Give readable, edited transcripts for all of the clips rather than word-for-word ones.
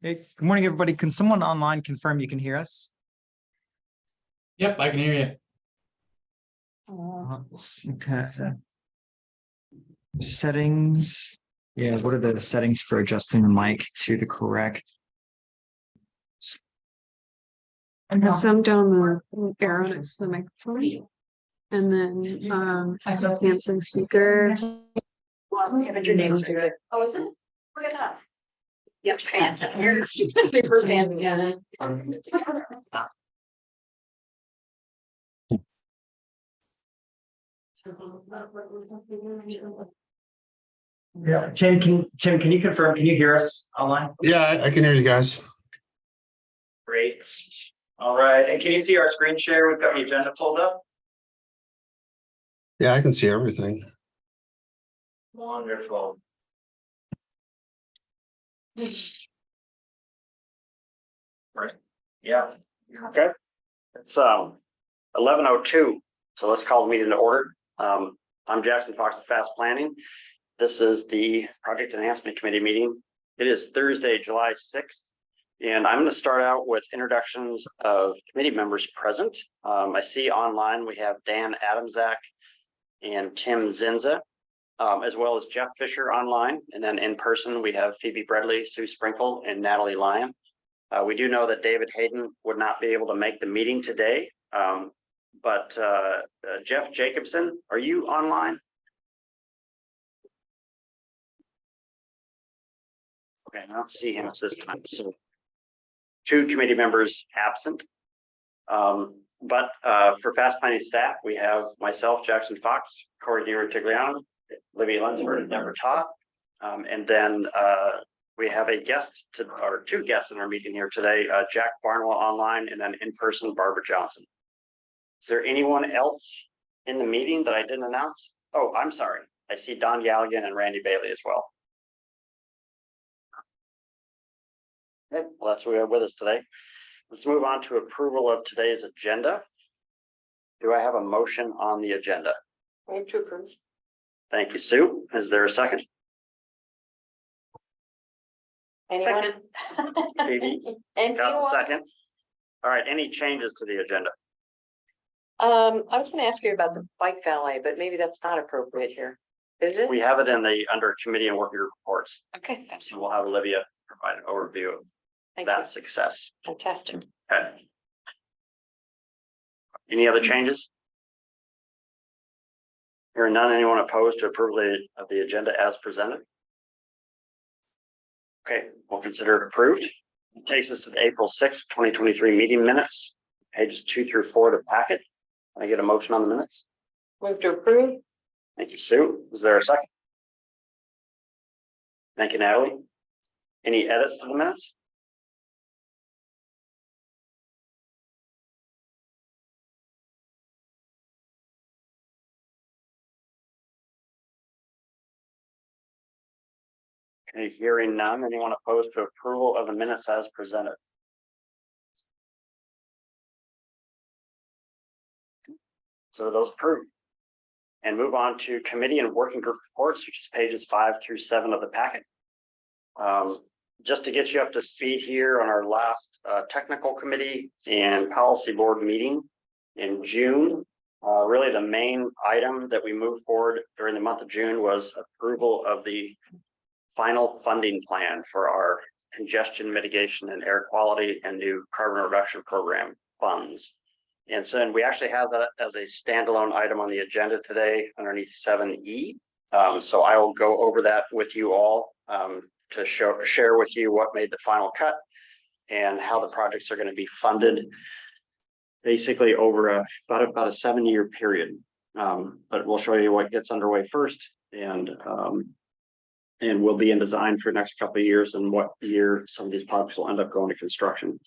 Hey, good morning, everybody. Can someone online confirm you can hear us? Yep, I can hear you. Okay. Settings. Yeah, what are the settings for adjusting the mic to the correct? Some down the arrow next to the microphone. And then I have dancing speaker. Well, yeah, but your name's good. Oh, is it? Look at that. Yep. Super fans, yeah. Yeah, Tim, can you confirm? Can you hear us online? Yeah, I can hear you guys. Great. All right. And can you see our screen share? We've got the agenda pulled up. Yeah, I can see everything. Wonderful. Right. Yeah. Okay. It's 11:02. So let's call the meeting to order. I'm Jackson Fox of Fast Planning. This is the Project Enhancement Committee meeting. It is Thursday, July 6th. And I'm going to start out with introductions of committee members present. I see online we have Dan Adamczak and Tim Zinza, as well as Jeff Fisher online. And then in person, we have Phoebe Bradley, Sue Sprinkle, and Natalie Lyon. We do know that David Hayden would not be able to make the meeting today. But Jeff Jacobson, are you online? Okay, I don't see him at this time. So 2 committee members absent. But for Fast Planning staff, we have myself, Jackson Fox, Corey Tigliano, Libby Lunsford, and Deborah Todd. And then we have a guest or 2 guests in our meeting here today, Jack Barnwell online, and then in person, Barbara Johnson. Is there anyone else in the meeting that I didn't announce? Oh, I'm sorry. I see Don Galligan and Randy Bailey as well. Okay, well, that's what we have with us today. Let's move on to approval of today's agenda. Do I have a motion on the agenda? Move to approve. Thank you, Sue. Is there a second? Second. Phoebe, And got the second. All right, any changes to the agenda? I was gonna ask you about the bike valet, but maybe that's not appropriate here. Is it? We have it in the under committee and working group reports. Okay, So we'll have Olivia provide an overview of thank that you. success. Fantastic. Okay. Any other changes? Hearing none, anyone opposed to approval of the agenda as presented? Okay, we'll consider it approved. It takes us to the April 6th, 2023 meeting minutes, pages 2 through 4 of the packet. Can I get a motion on the minutes? Move to approve. Thank you, Sue. Is there a second? Thank you, Natalie. Any edits to the minutes? Okay, hearing none. Anyone opposed to approval of the minutes as presented? So those approved. And move on to committee and working group reports, which is pages 5 through 7 of the packet. Just to get you up to speed here on our last technical committee and policy board meeting in June, really the main item that we moved forward during the month of June was approval of the final funding plan for our congestion mitigation and air quality and new carbon reduction program funds. And so we actually have that as a standalone item on the agenda today underneath 7E. So I will go over that with you all to share with you what made the final cut and how the projects are going to be funded basically over about a 7-year period. But we'll show you what gets underway first and will be in design for the next couple of years and what year some of these projects will end up going to construction.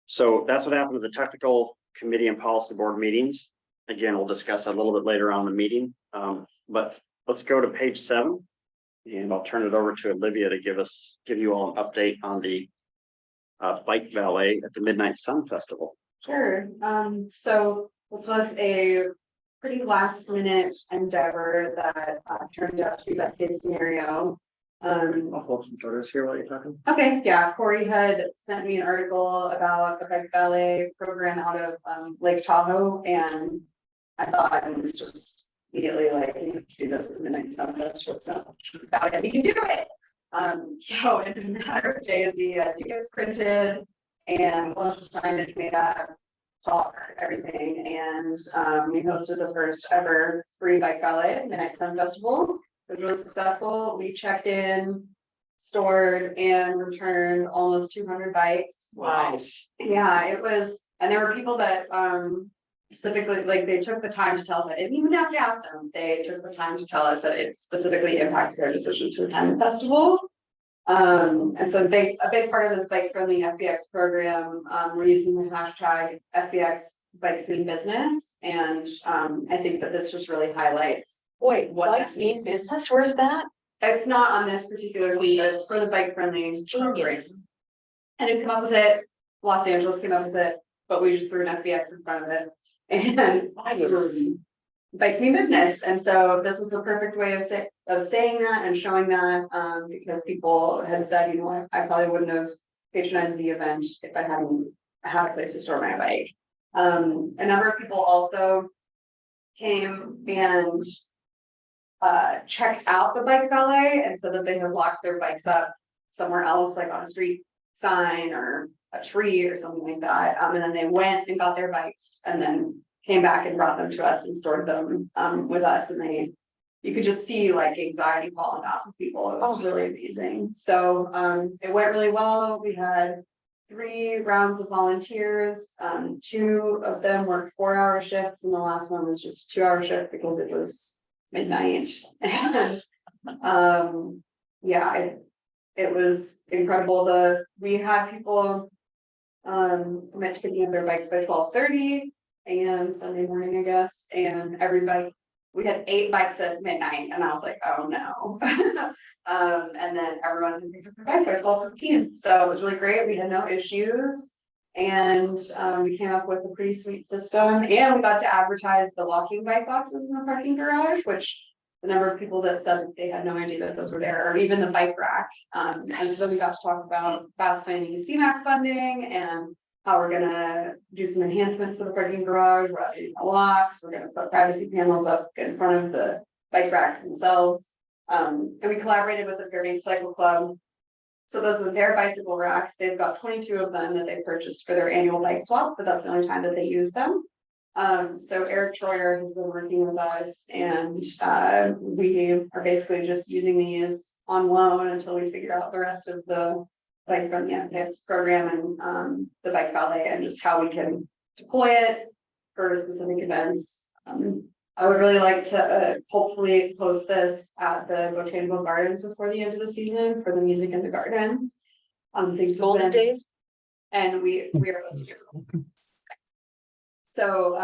So that's what happened to the technical committee and policy board meetings. Again, we'll discuss that a little bit later on in the meeting. But let's go to page 7 and I'll turn it over to Olivia to give you all an update on the bike valet at the Midnight Sun Festival. Sure. So this was a pretty last minute endeavor that turned out to be that case scenario. I'll pull up some photos here while you're talking. Okay, yeah, Corey had sent me an article about the bike ballet program out of Lake Tahoe, and I saw it and was just immediately like, you have to do this at the Midnight Sun Festival, so about it, we can do it. So in a matter of days, the tickets printed and a bunch of signage made up, talk, everything, and we hosted the first ever free bike ballet at Midnight Sun Festival. It was really successful. We checked in, stored and returned almost 200 bikes. Wow. Yeah, it was, and there were people that specifically, like, they took the time to tell us. I didn't even have to ask them. They took the time to tell us that it specifically impacted their decision to attend the festival. And so a big part of this bike friendly FBX program, we're using the hashtag FBX bikes mean business. And I think that this just really highlights. Wait, What bikes that mean means. business? Where's that? It's not on this particular list, but it's for the bike friendly program. And it came up with it, Los Angeles came up with it, but we just threw an FBX in front of it. And bikes mean business. And so this was a perfect way of saying that and showing that, because people had said, you know, I probably wouldn't have patronized the event if I hadn't had a place to store my bike. A number of people also came and checked out the bike valet and said that they had locked their bikes up somewhere else, like on a street sign or a tree or something like that. And then they went and got their bikes and then came back and brought them to us and stored them with us. And you could just see like anxiety falling off of people. It was really amazing. So it went really well. We had 3 rounds of volunteers. 2 of them worked 4-hour shifts, and the last one was just 2-hour shift because it was midnight. And yeah, it was incredible. We had people commit to picking up their bikes by 12:30 a.m. Sunday morning, I guess, and we had 8 bikes at midnight, and I was like, oh no. And then everyone had picked up their bike by 12:15. So it was really great. We had no issues. And we came up with a pretty sweet system, and we got to advertise the walking bike boxes in the parking garage, which the number of people that said that they had no idea that those were there, or even the bike rack. And so we got to talk about fast planning CMAQ funding and how we're gonna do some enhancements to the parking garage. We're adding locks. We're gonna put privacy panels up in front of the bike racks themselves. And we collaborated with the Fairbanks Cycle Club. So those are their bicycle racks. They've got 22 of them that they purchased for their annual bike swap, but that's the only time that they use them. So Eric Troyer has been working with us, and we are basically just using these on loan until we figure out the rest of the bike from the FBX program and the bike ballet and just how we can deploy it for specific events. I would really like to hopefully post this at the Botanical Gardens before the end of the season for the music in the garden. Things have Golden been- days? And we are listed. So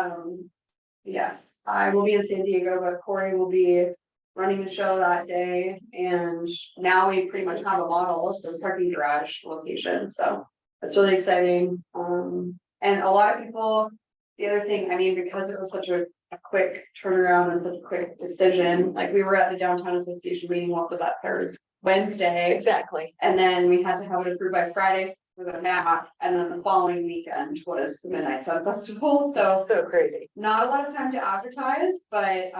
yes, I will be in San Diego, but Corey will be running the show that day. And now we pretty much have a model for the parking garage location. So that's really exciting. And a lot of people, the other thing, I mean, because it was such a quick turnaround and such a quick decision, like we were at the downtown association meeting, what was that, Thursday, Wednesday? Exactly. And then we had to have it approved by Friday for the map, and then the following weekend was the Midnight Sun Festival, so So crazy. not a lot of time to advertise, but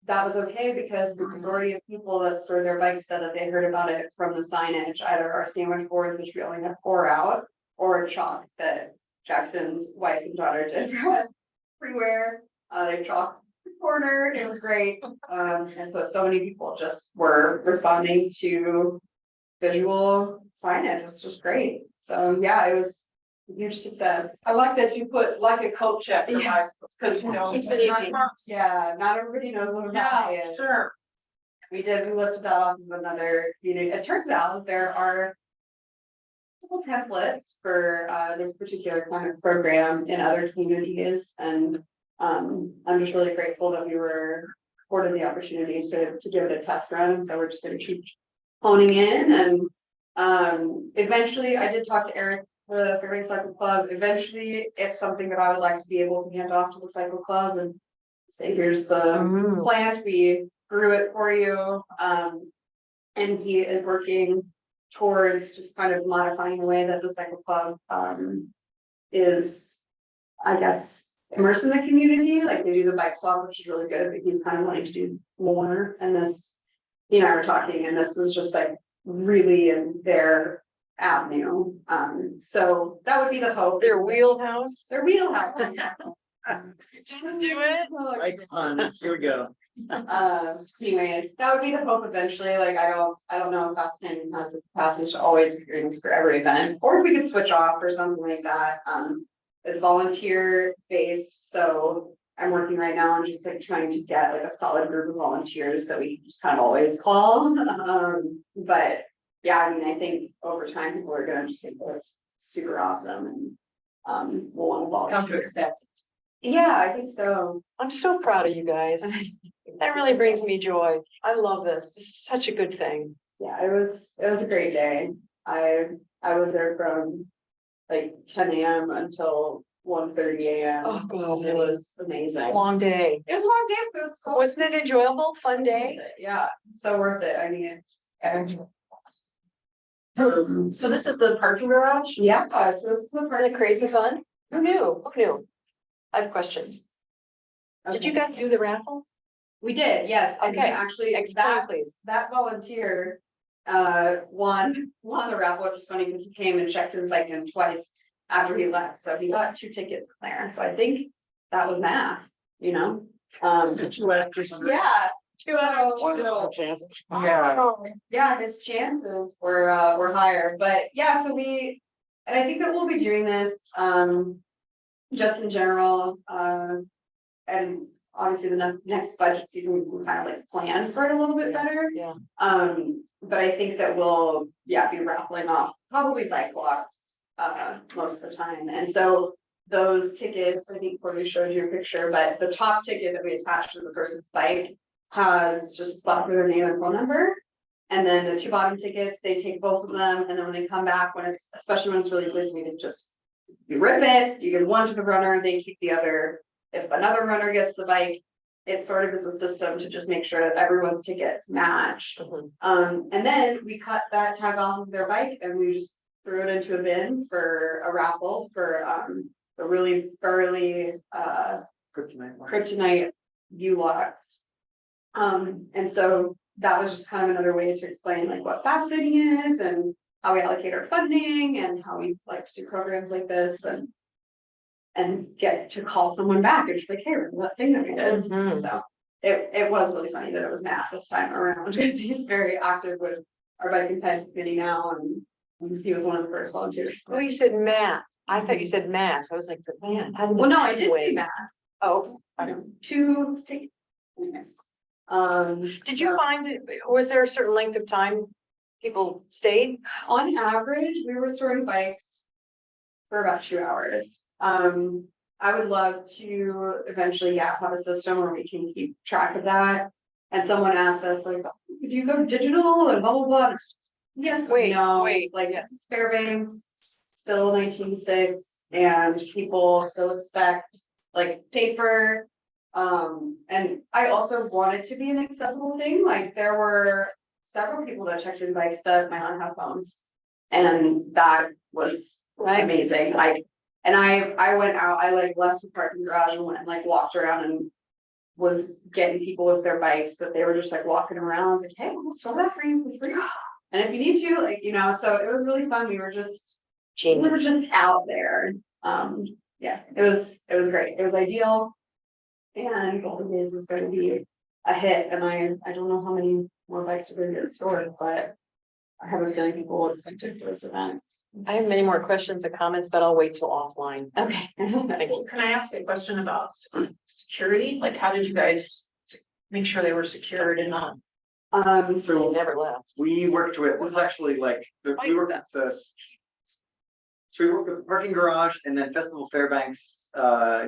that was okay because the majority of people that stored their bikes said that they heard about it from the signage, either our sandwich board, which we only have 4 out, or chalk that Jackson's wife and daughter did for us everywhere. They chalked the corner, it was great. And so many people just were responding to visual signage. It was just great. So yeah, it was a huge success. I like that you put like a coat check for bicycles, because you know. Keeps it it's not easy. constant. Yeah, not everybody knows what a ballet Yeah, is. sure. We lifted that off of another community. It turns out there are multiple templates for this particular kind of program in other communities, and I'm just really grateful that we were afforded the opportunity to give it a test run. And so we're just going to keep honing in, and eventually I did talk to Eric for the Fairbanks Cycle Club. Eventually it's something that I would like to be able to hand off to the cycle club and say, here's the plant, we grew it for you. And he is working towards just kind of modifying the way that the cycle club is, I guess, immersed in the community. Like they do the bike swap, which is really good, but he's kind of wanting to do more. And this, he and I were talking, and this is just like really in their avenue. So that would be the hope. Their wheelhouse. Their wheelhouse. Just do it. Like, here we go. Anyways, that would be the hope eventually. Like, I don't know if Fast Planning has the capacity to always be doing this for every event, or if we could switch off or something like that. It's volunteer based, so I'm working right now on just like trying to get like a solid group of volunteers that we can just kind of always call. But yeah, I mean, I think over time people are gonna just think that's super awesome and we'll want to Come to volunteer. expect it. Yeah, I think so. I'm so proud of you guys. That really brings me joy. I love this. This is such a good thing. Yeah, it was a great day. I was there from like 10 a.m. until 1:30 a.m. Oh, God. It was amazing. Long day. It was a long day, but it was so Wasn't it enjoyable? Fun day? yeah, so worth it. I mean, So this is the parking garage? yeah, so this is the part Isn't it crazy fun? Who knew? Who knew? I have questions. Did you guys do the raffle? We did, yes. And Okay. actually, Explain, please. that volunteer won the raffle, which was funny because he came and checked his bike in twice after he left. So he got 2 tickets there. So I think that was math, you know? Yeah. 2 out of 2. Yeah. Yeah, his chances were higher, but yeah, so and I think that we'll be doing this, just in general, and obviously the next budget season, we can kind of like plan for it a little bit better. Yeah. But I think that we'll, be raffling off probably bike walks, most of the time, and so those tickets, I think Courtney showed you a picture, but the top ticket that we attached to the person's bike has just a spot for their name and phone number. And then the 2 bottom tickets, they take both of them, and then when they come back, especially when it's really busy, they just, you rip it, you give one to the runner, they keep the other. If another runner gets the bike, it sort of is a system to just make sure that everyone's tickets match. And then we cut that tag off of their bike and we just threw it into a bin for a raffle for the really burly kryptonite U-locks. And so that was just kind of another way to explain like what fast fitting is and how we allocate our funding and how we like to do programs like this and get to call someone back and just like, hey, what thing that we did. Mhm. So it was really funny that it was Matt this time around because he's very active with our bike and ped committee now and he was one of the first volunteers. Oh, you said math. I thought you said math. I was like, man. how did Well, no, I that did win? see Matt. Oh, Two tickets. did you find it, was there a certain length of time people stayed? On average, we were storing bikes for about 2 hours. I would love to eventually, have a system where we can keep track of that. And someone asked us like, could you go digital and blah, blah, blah. Yes, but Wait, no, wait, like yeah. this is Fairbanks, still 1906, and people still expect like paper. And I also wanted to be an accessible thing, like there were several people that checked in bikes that might not have phones. And that was amazing, and I went out, I like left the parking garage and went and like walked around and was getting people with their bikes that they were just like walking around. I was like, hey, we'll sell that for you for free. And if you need to, like, so it was really fun. We were just out there. It was great. It was ideal. And Golden Days is going to be a hit. And I don't know how many more bikes are going to get stored, but I have a feeling people will expect it for this event. I have many more questions and comments, but I'll wait till offline. Okay. Can I ask a question about security? Like, how did you guys make sure they were secured and not? They So never left. we worked with, this is actually like, we worked with so we worked with the parking garage and then Festival Fairbanks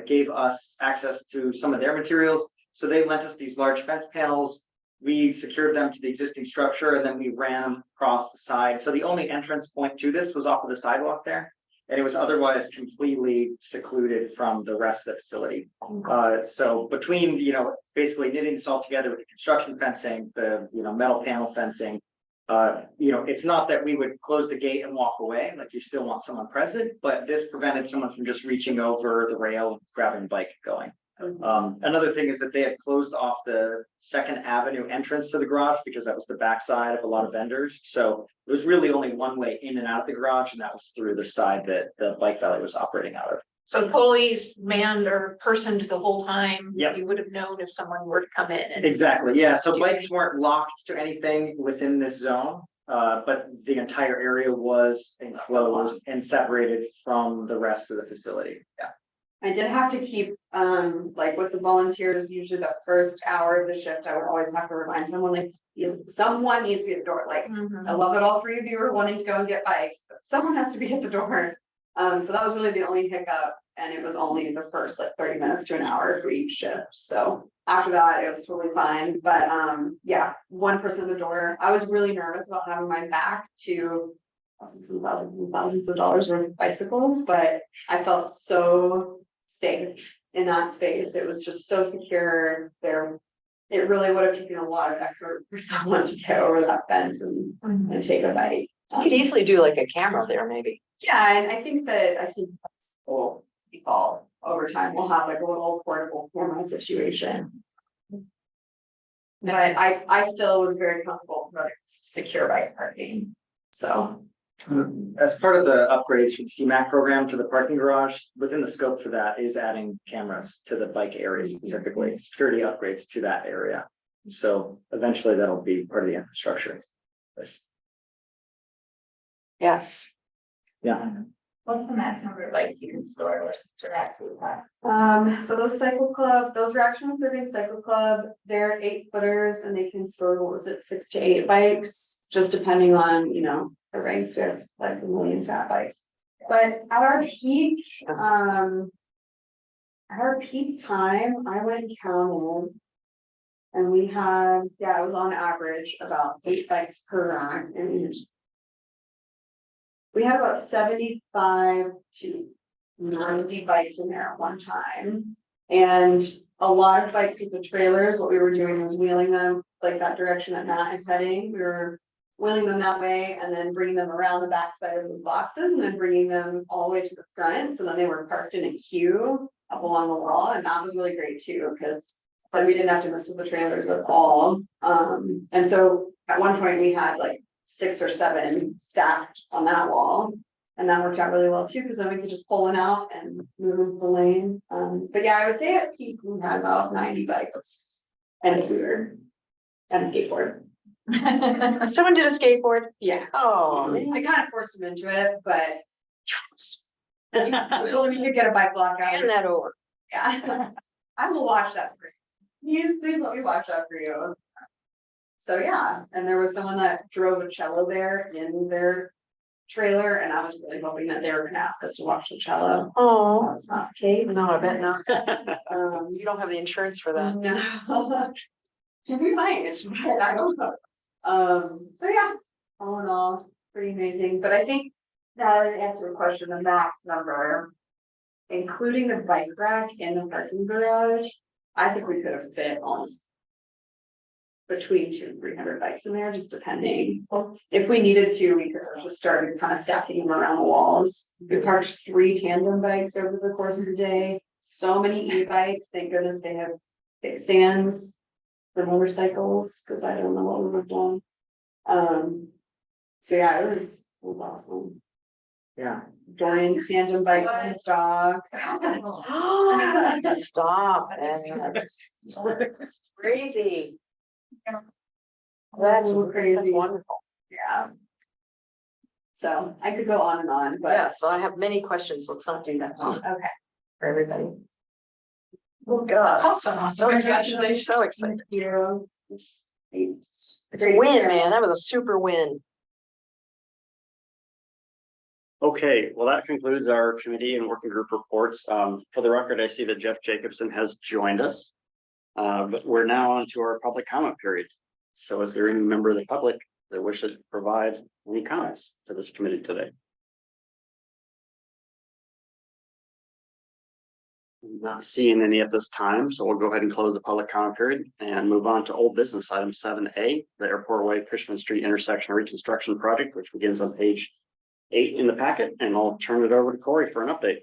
gave us access to some of their materials. So they lent us these large fence panels. We secured them to the existing structure and then we ran them across the side. So the only entrance point to this was off of the sidewalk there. And it was otherwise completely secluded from the rest of the facility. So between, basically knitting this all together with the construction fencing, the, metal panel fencing, It's not that we would close the gate and walk away, like you still want someone present, but this prevented someone from just reaching over the rail, grabbing the bike and going. Another thing is that they had closed off the Second Avenue entrance to the garage because that was the backside of a lot of vendors. So it was really only one way in and out of the garage, and that was through the side that the Bike Valley was operating out of. So police manned or personed the whole time. Yep. You would have known if someone were to come in and. Exactly, yeah. So Do bikes weren't locked to anything within this zone, but the entire area was enclosed and separated from the rest of the facility. Yeah. I did have to keep, like with the volunteers, usually the first hour of the shift, I would always have to remind someone like, someone needs to be at the door, like, Mhm. I love that all three of you are wanting to go and get bikes, but someone has to be at the door. So that was really the only hiccup, and it was only the first like 30 minutes to an hour for each shift, so after that, it was totally fine, but, yeah, one person at the door, I was really nervous about having my back to thousands and thousands and thousands of dollars worth of bicycles, but I felt so safe in that space. It was just so secure there. It really would have taken a lot of effort for someone to get over that fence and take a bite. You could easily do like a camera there, maybe. Yeah, and I think we'll evolve over time. We'll have like a little portable camera situation. But I still was very comfortable with secure bike parking, so. As part of the upgrades for the CMAC program to the parking garage, within the scope for that is adding cameras to the bike area specifically, security upgrades to that area. So eventually that'll be part of the infrastructure. Yes. Yeah. What's the max number of bikes you can store with for that? So those cycle club, those reaction improving cycle club, they're 8-footers and they can store, what was it, 6 to 8 bikes, just depending on, the ranks. We have like a million fat bikes. But at our peak, time, I went and counted. And we had, it was on average about 8 bikes per rack, and we had about 75 to 90 bikes in there at one time. And a lot of bikes with the trailers, what we were doing was wheeling them like that direction that Matt is heading. We were wheeling them that way and then bringing them around the backside of those boxes and then bringing them all the way to the front. So then they were parked in a queue up along the wall. And that was really great too, because then we didn't have to mess with the trailers at all. And so at one point we had like 6 or 7 stacked on that wall. And that worked out really well too, because then we could just pull one out and move into the lane. But yeah, I would say at peak we had about 90 bikes and a scooter and a skateboard. Someone did a skateboard. Yeah, Oh. I kind of forced him into it, but I told him he could get a bike block out. Hand that over. Yeah, I will watch that for you. Please let me watch that for you. So yeah, and there was someone that drove a cello there in their trailer, and I was really hoping that they were gonna ask us to watch the cello. Oh, That's not the case. no, I bet not. Um, You don't have the insurance for that. no. We might, I don't know. So yeah, all in all, pretty amazing, but I think that to answer your question, the max number, including the bike rack in the parking garage, I think we could have fit almost between 200 and 300 bikes in there, just depending. If we needed to, we could have just started kind of stacking them around the walls. We parked 3 tandem bikes over the course of the day, so many e-bikes, thank goodness they have kickstands for motorcycles, because I don't know what we would have done. So yeah, it was awesome. Yeah. Dorian's tandem bike with his dog. Stop. That's crazy. That's crazy. That's wonderful. Yeah. So I could go on and on, but Yeah, so I have many questions. Let's not do that okay. for everybody. Oh, God. That's awesome. So excited. So excited. Thank you. It's a win, man. That was a super win. Okay, well, that concludes our committee and working group reports. For the record, I see that Jeff Jacobson has joined us. But we're now on to our public comment period. So is there any member of the public that wishes to provide any comments to this committee today? Not seeing any at this time, so we'll go ahead and close the public comment period and move on to old business item 7A, the Airport Way Cushman Street intersection reconstruction project, which begins on page 8 in the packet, and I'll turn it over to Corey for an update.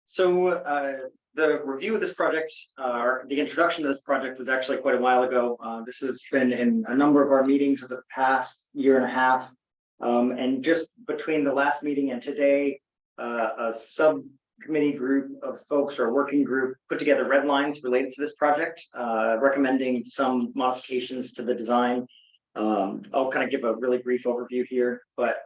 So the review of this project, or the introduction to this project was actually quite a while ago. This has been in a number of our meetings for the past year and a half. And just between the last meeting and today, a subcommittee group of folks or a working group put together red lines related to this project, recommending some modifications to the design. I'll kind of give a really brief overview here, but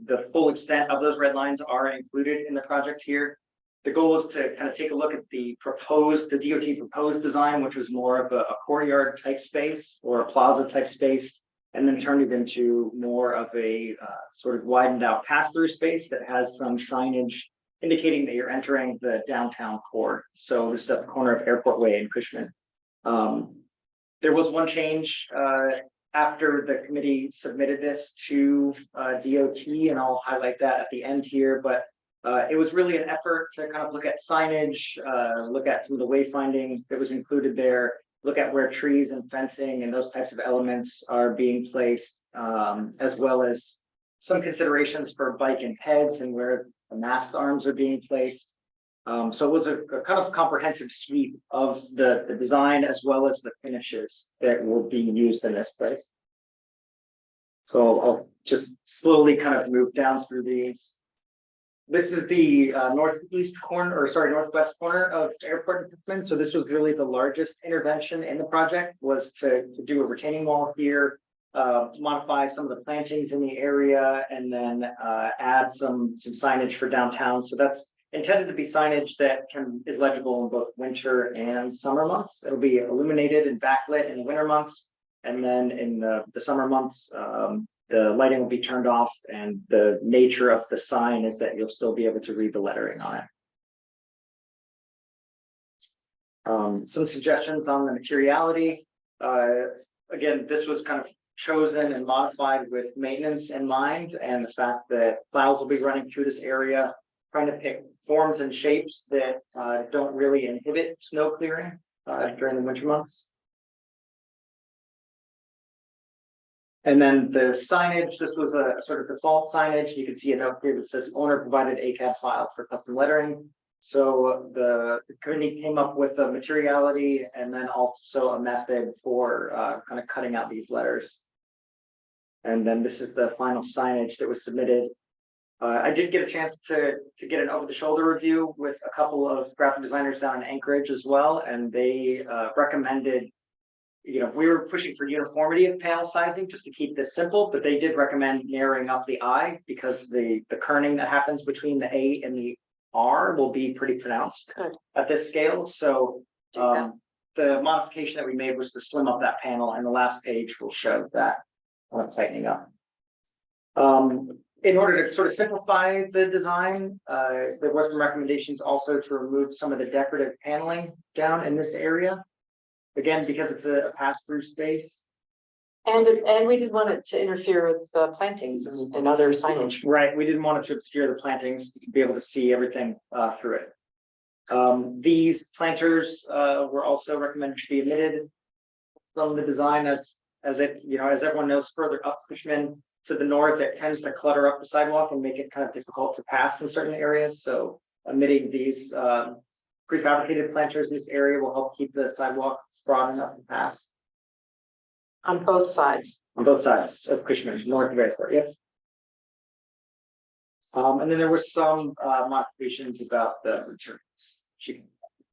the full extent of those red lines are included in the project here. The goal is to kind of take a look at the DOT proposed design, which was more of a courtyard type space or a plaza type space, and then turn it into more of a sort of widened out pass-through space that has some signage indicating that you're entering the downtown core. So this is at the corner of Airport Way and Cushman. There was one change after the committee submitted this to DOT, and I'll highlight that at the end here, but it was really an effort to kind of look at signage, look at some of the wayfinding that was included there, look at where trees and fencing and those types of elements are being placed, as well as some considerations for bike and peds and where the mast arms are being placed. So it was a kind of comprehensive sweep of the design as well as the finishes that were being used in this place. So I'll just slowly kind of move down through these. This is the northwest corner of Airport and Cushman. So this was really the largest intervention in the project, was to do a retaining wall here, modify some of the plantings in the area, and then add some signage for downtown. So that's intended to be signage that is legible in both winter and summer months. It'll be illuminated and backlit in the winter months, and then in the summer months, the lighting will be turned off, and the nature of the sign is that you'll still be able to read the lettering on it. Some suggestions on the materiality. Again, this was kind of chosen and modified with maintenance in mind, and the fact that plows will be running through this area, trying to pick forms and shapes that don't really inhibit snow clearing during the winter months. And then the signage, this was a sort of default signage. You can see a note here that says owner provided ACAD file for custom lettering. So the committee came up with a materiality and then also a method for kind of cutting out these letters. And then this is the final signage that was submitted. I did get a chance to get an over-the-shoulder review with a couple of graphic designers down in Anchorage as well, and they recommended, we were pushing for uniformity of panel sizing just to keep this simple, but they did recommend narrowing up the I, because the kerning that happens between the A and the R will be pretty pronounced at this scale. So the modification that we made was to slim up that panel, and the last page will show that tightening up. In order to sort of simplify the design, there were some recommendations also to remove some of the decorative paneling down in this area. Again, because it's a pass-through space. And we didn't want it to interfere with the plantings and other signage. Right, we didn't want it to obscure the plantings, to be able to see everything through it. These planters were also recommended to be omitted from the design, as everyone knows, further up Cushman to the north, it tends to clutter up the sidewalk and make it kind of difficult to pass in certain areas. So omitting these prefabricated planters in this area will help keep the sidewalk broad enough to pass. On both sides. On both sides of Cushman, north of Airport, yep. And then there were some modifications about the returns.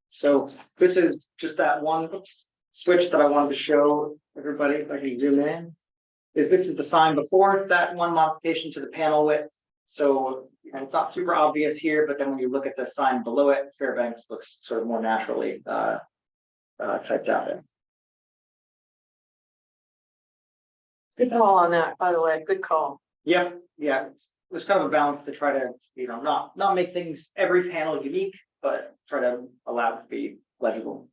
So this is just that one switch that I wanted to show everybody. If I can zoom in, this is the sign before that one modification to the panel width. So it's not super obvious here, but then when you look at the sign below it, Fairbanks looks sort of more naturally typed out there. Good call on that, by the way. Good call. Yep, yeah. There's kind of a balance to try to, not make things every panel unique, but try to allow it to be legible.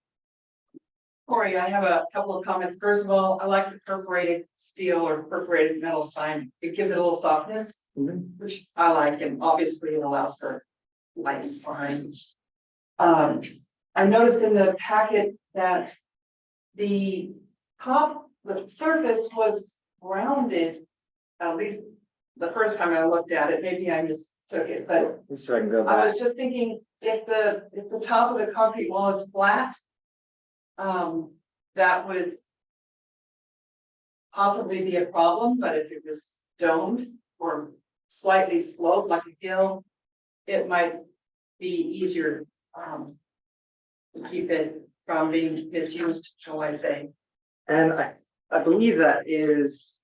Corey, I have a couple of comments. First of all, I like the perforated steel or perforated metal sign. It gives it a little softness, which I like, and obviously it allows for light spine. I I noticed in the packet that the surface was rounded. At least the first time I looked at it, maybe I mistook it, but So I can go I back. was just thinking if the top of the concrete wall is flat. That would possibly be a problem, but if it was domed or slightly sloped like a hill, it might be easier to keep it from being misused, shall I say. And I believe that is,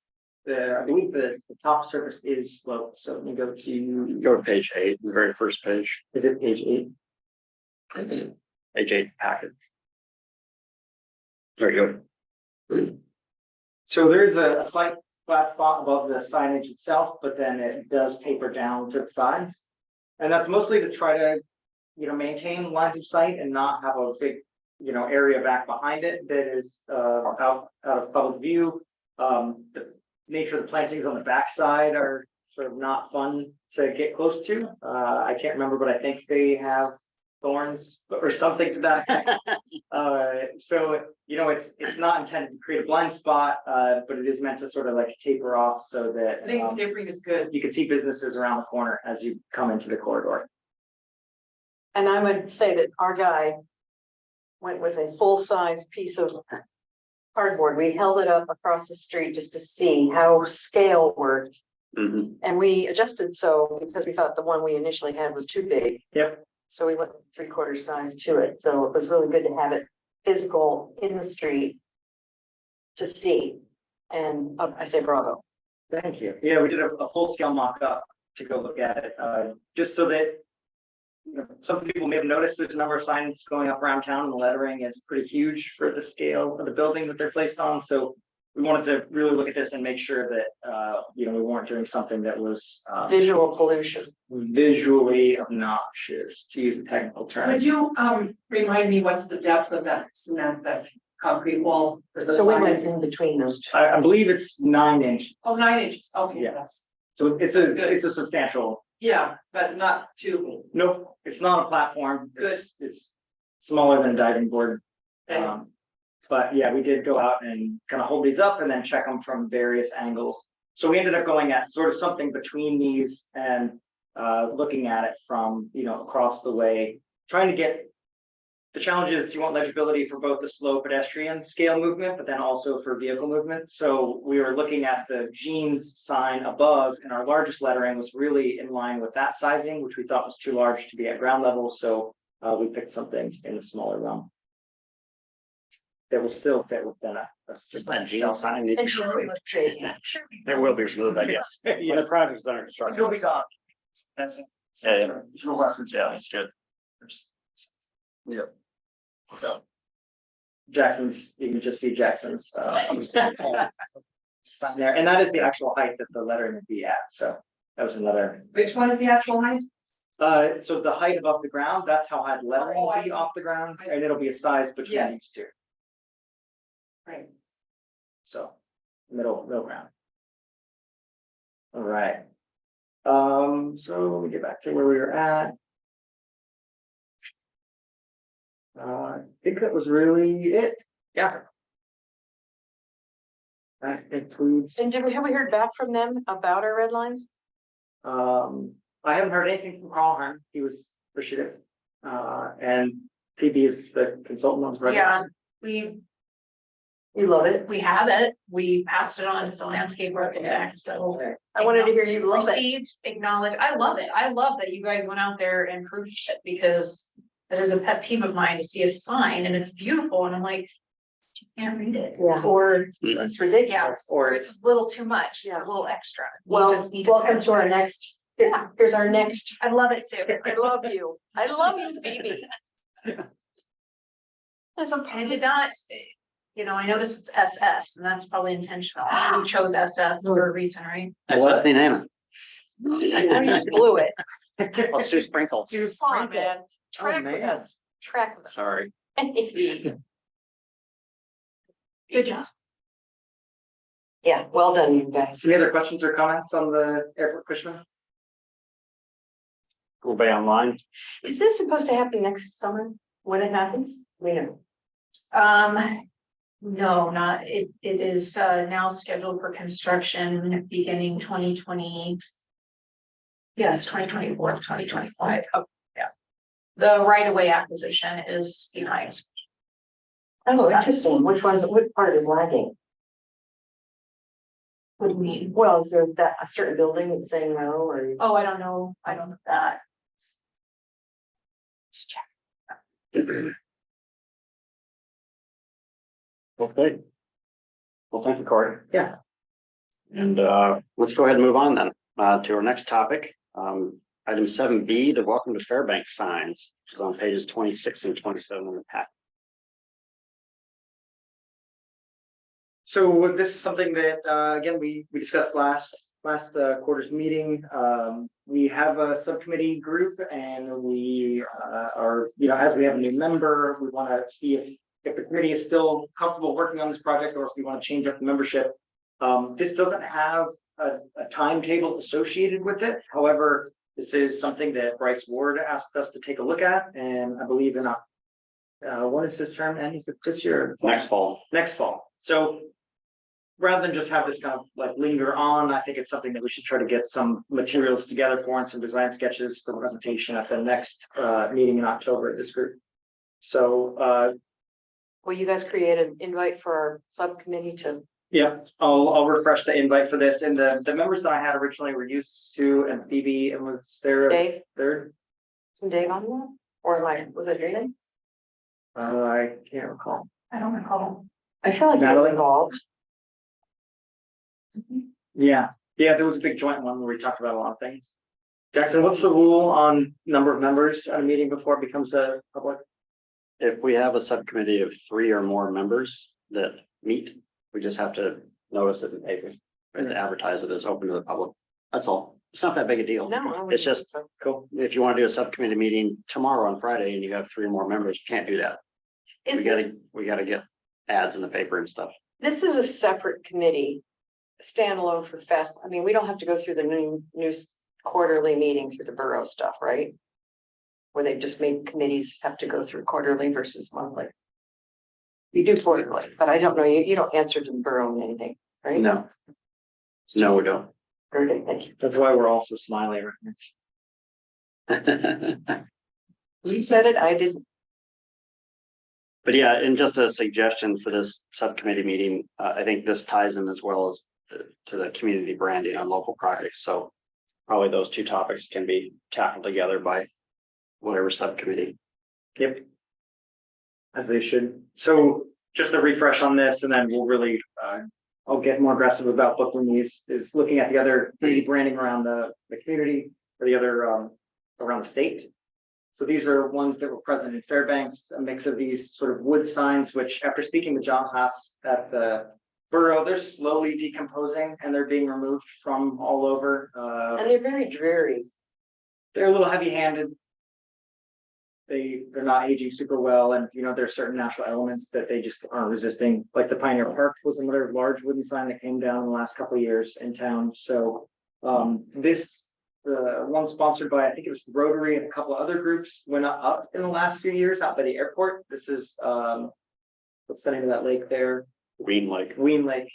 I believe the top surface is sloped, so let me go to, Go to page 8, the very first page, is it page 8? page 8 packet. There you go. So there's a slight flat spot above the signage itself, but then it does taper down to the sides. And that's mostly to try to, maintain lines of sight and not have a big, area back behind it that is out of public view. The nature of the plantings on the backside are sort of not fun to get close to. I can't remember, but I think they have thorns or something to that effect. So it's not intended to create a blind spot, but it is meant to sort of like taper off so that I think tapering is good. you can see businesses around the corner as you come into the corridor. And I would say that our guy went with a full-size piece of cardboard. We held it up across the street just to see how scale worked. Mhm. And we adjusted so because we thought the one we initially had was too big. Yep. So we went 3/4 size to it. So it was really good to have it physical in the street to see. And I say bravo. Thank you. Yeah, we did a full scale mock-up to go look at it, just so that some people may have noticed there's a number of signs going up around town and the lettering is pretty huge for the scale of the building that they're placed on. So we wanted to really look at this and make sure that, we weren't doing something that was Visual pollution. visually obnoxious, to use a technical term. Could you remind me what's the depth of that cement, that concrete wall? For the So we sign? went in between those two. I believe it's 9 inches. Oh, 9 inches, okay, Yeah. that's, So it's a substantial. yeah, but not too. Nope, it's not a platform. It's smaller than a diving board. Okay. But yeah, we did go out and kind of hold these up and then check them from various angles. So we ended up going at sort of something between these and looking at it from, across the way, trying to get. The challenge is you want legibility for both the slow pedestrian scale movement, but then also for vehicle movement. So we were looking at the jeans sign above, and our largest lettering was really in line with that sizing, which we thought was too large to be at ground level. So we picked something in the smaller realm that will still fit within a. Just that jail sign. And sure, we looked crazy. It will be removed, I guess. When Yeah, the project's under construction. it'll be gone. That's it. Yeah. Visual reference. Yeah, that's good. Yep. So. Jackson's, you can just see Jackson's sign there, and that is the actual height that the lettering would be at, so that was another. Which one is the actual height? So the height above the ground, that's how high the lettering Oh, I will be see. off the ground, and it'll be a size between Yes. these two, Right. so middle ground. All right. So let me get back to where we were at. I think that was really it. Yeah. That includes, And have we heard back from them about our red lines? I haven't heard anything from Carl Hearn. He was appreciative. And Phoebe is the consultant on the project. Yeah, we You love it. have it. We passed it on to the landscape architect, so. I wanted to hear you love it. Received, acknowledged. I love it. I love that you guys went out there and proved it because it is a pet peeve of mine to see a sign and it's beautiful and I'm like, you can't read it. Yeah. Or, It's yeah, ridiculous. or it's a little too much, Yeah. a little extra. You Well, just need to- welcome to our next, here's our next. I love it too. I love you. I love you, baby. That's I okay. did not, I noticed it's SS and that's probably intentional. You chose SS for a reason, right? That's the name. I just blew it. Oh, Sue Sprinkle. Sue Come on, Sprinkle. man. Track with man. us. Track with us. Sorry. Good job. Yeah, well done, you guys. Any other questions or comments on the airport Cushman? Everybody online? Is this supposed to happen next summer? When it happens, we know. No, not, it is now scheduled for construction beginning 2020. Yes, 2024, 2025. Oh, yeah. The right of way acquisition is behind. Oh, interesting. Which part is lagging? What do you mean? Well, is there that a certain building that's saying no, or? Oh, I don't know. I don't know that. Just check. Okay. Well, thank you, Corey. Yeah. And let's go ahead and move on then to our next topic. Item 7B, the Welcome to Fairbanks signs, which is on pages 26 and 27 in the pack. So this is something that, again, we discussed last quarter's meeting. We have a subcommittee group and we are, as we have a new member, we want to see if the committee is still comfortable working on this project or if we want to change up the membership. This doesn't have a timetable associated with it. However, this is something that Bryce Ward asked us to take a look at, and I believe in when is this term ending? Is it this year? Next fall. Next fall. So rather than just have this kind of like linger on, I think it's something that we should try to get some materials together for and some design sketches for presentation at the next meeting in October at this group. So Will you guys create an invite for our subcommittee to? yeah, I'll refresh the invite for this. And the members that I had originally were Sue and Phoebe, and was there Dave? third? Isn't Dave on there? Or was it your name? I can't recall. I don't recall. I feel like he was Natalie? involved. Yeah, there was a big joint one where we talked about a lot of things. Jackson, what's the rule on number of members at a meeting before it becomes a public? If we have a subcommittee of 3 or more members that meet, we just have to notice it in the paper and advertise it as open to the public. That's all. It's not that big a deal. No, I wouldn't It's just think so. Cool. if you want to do a subcommittee meeting tomorrow on Friday and you have 3 or more members, you can't do that. We gotta get ads in the paper and stuff. This is a separate committee, standalone for fast. I mean, we don't have to go through the new quarterly meeting through the borough stuff, right? Where they just made committees have to go through quarterly versus monthly. You do quarterly, but I don't know, you don't answer to the borough in anything, right? No, we don't. Very good, thank you. That's why we're all so smiley right now. You said it, I didn't. But yeah, and just a suggestion for this subcommittee meeting, I think this ties in as well as to the community branding on local projects. So probably those 2 topics can be tackled together by whatever subcommittee. Yep. As they should. So just a refresh on this, and then we'll really, I'll get more aggressive about booking these, is looking at the other community branding around the community or the other around the state. So these are ones that were present in Fairbanks, a mix of these sort of wood signs, which after speaking with John Haas at the borough, they're slowly decomposing and they're being removed from all over. And they're very dreary. They're a little heavy handed. They're not aging super well, and there's certain natural elements that they just aren't resisting. Like the Pioneer Park was another large wooden sign that came down in the last couple of years in town. So this one sponsored by, I think it was Rotary and a couple of other groups, went up in the last few years out by the airport. This is what's the name of that lake there? Green Lake. Ween Lake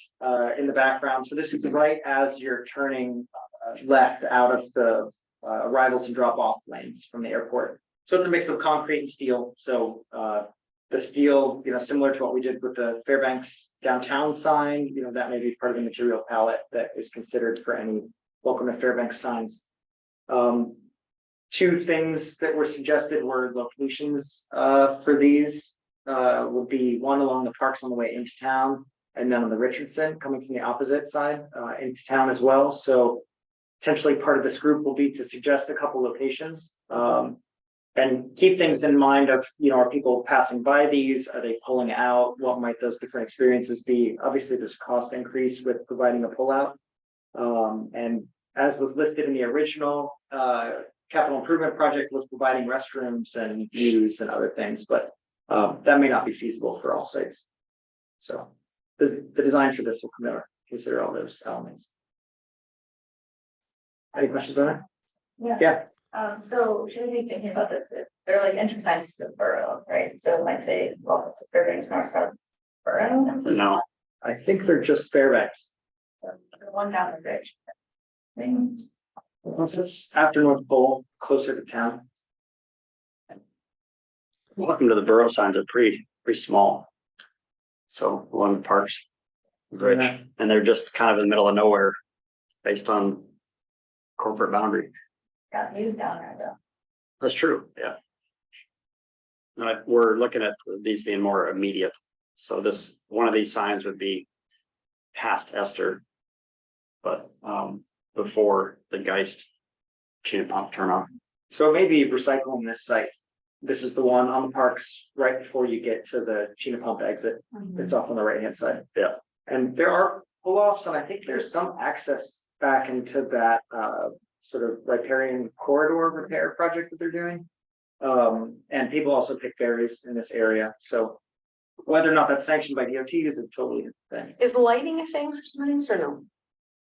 in the background. So this is right as you're turning left out of the arrivals and drop off lanes from the airport. So it's a mix of concrete and steel. So the steel, similar to what we did with the Fairbanks downtown sign, that may be part of the material palette that is considered for any Welcome to Fairbanks signs. 2 things that were suggested were locations for these. Would be one along the parks on the way into town, and then on the Richardson coming from the opposite side into town as well. So potentially part of this group will be to suggest a couple locations. And keep things in mind of, are people passing by these? Are they pulling out? What might those different experiences be? Obviously, there's cost increase with providing a pullout. And as was listed in the original capital improvement project, was providing restrooms and views and other things, but that may not be feasible for all sites. So the design for this will consider all those elements. Any questions on it? Yeah. Yeah. So should we be thinking about this they're like entry signs to the borough, right? So it might say, welcome to Fairbanks North South Borough. No, I think they're just Fairbanks. The one down the bridge. It's after North Pole, closer to town. welcome to the borough signs are pretty small. So along the parks. Bridge, Yeah. and they're just kind of in the middle of nowhere based on corporate boundary. Got news down there though. That's true, yeah. We're looking at these being more immediate. So one of these signs would be past Esther. But before the Geist Chino pump turnoff. So maybe recycling this site. This is the one on the parks right before you get to the Chino pump exit. It's off on the right hand side. Yeah. And there are pull-offs, and I think there's some access back into that sort of riparian corridor repair project that they're doing. And people also pick berries in this area, so whether or not that's sanctioned by DOT is a totally different thing. Is lighting a thing for signs or no?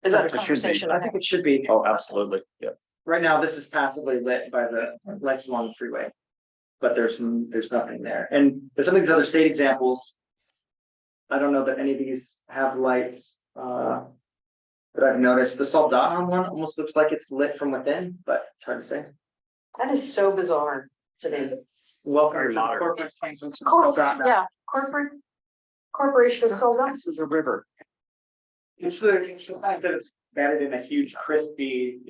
Is that a It should be. conversation? I think it should be. Oh, absolutely, yeah. Right now, this is passively lit by the lights along the freeway. But there's nothing there. And some of these other state examples, I don't know that any of these have lights that I've noticed. The Soldotna one almost looks like it's lit from within, but it's hard to say. That is so bizarre to me. Welcome Very to the modern. corporate sanctions of Soldotna. Yeah, corporation of Soldotna. This is a river. It's the fact that it's batted in a huge crispy,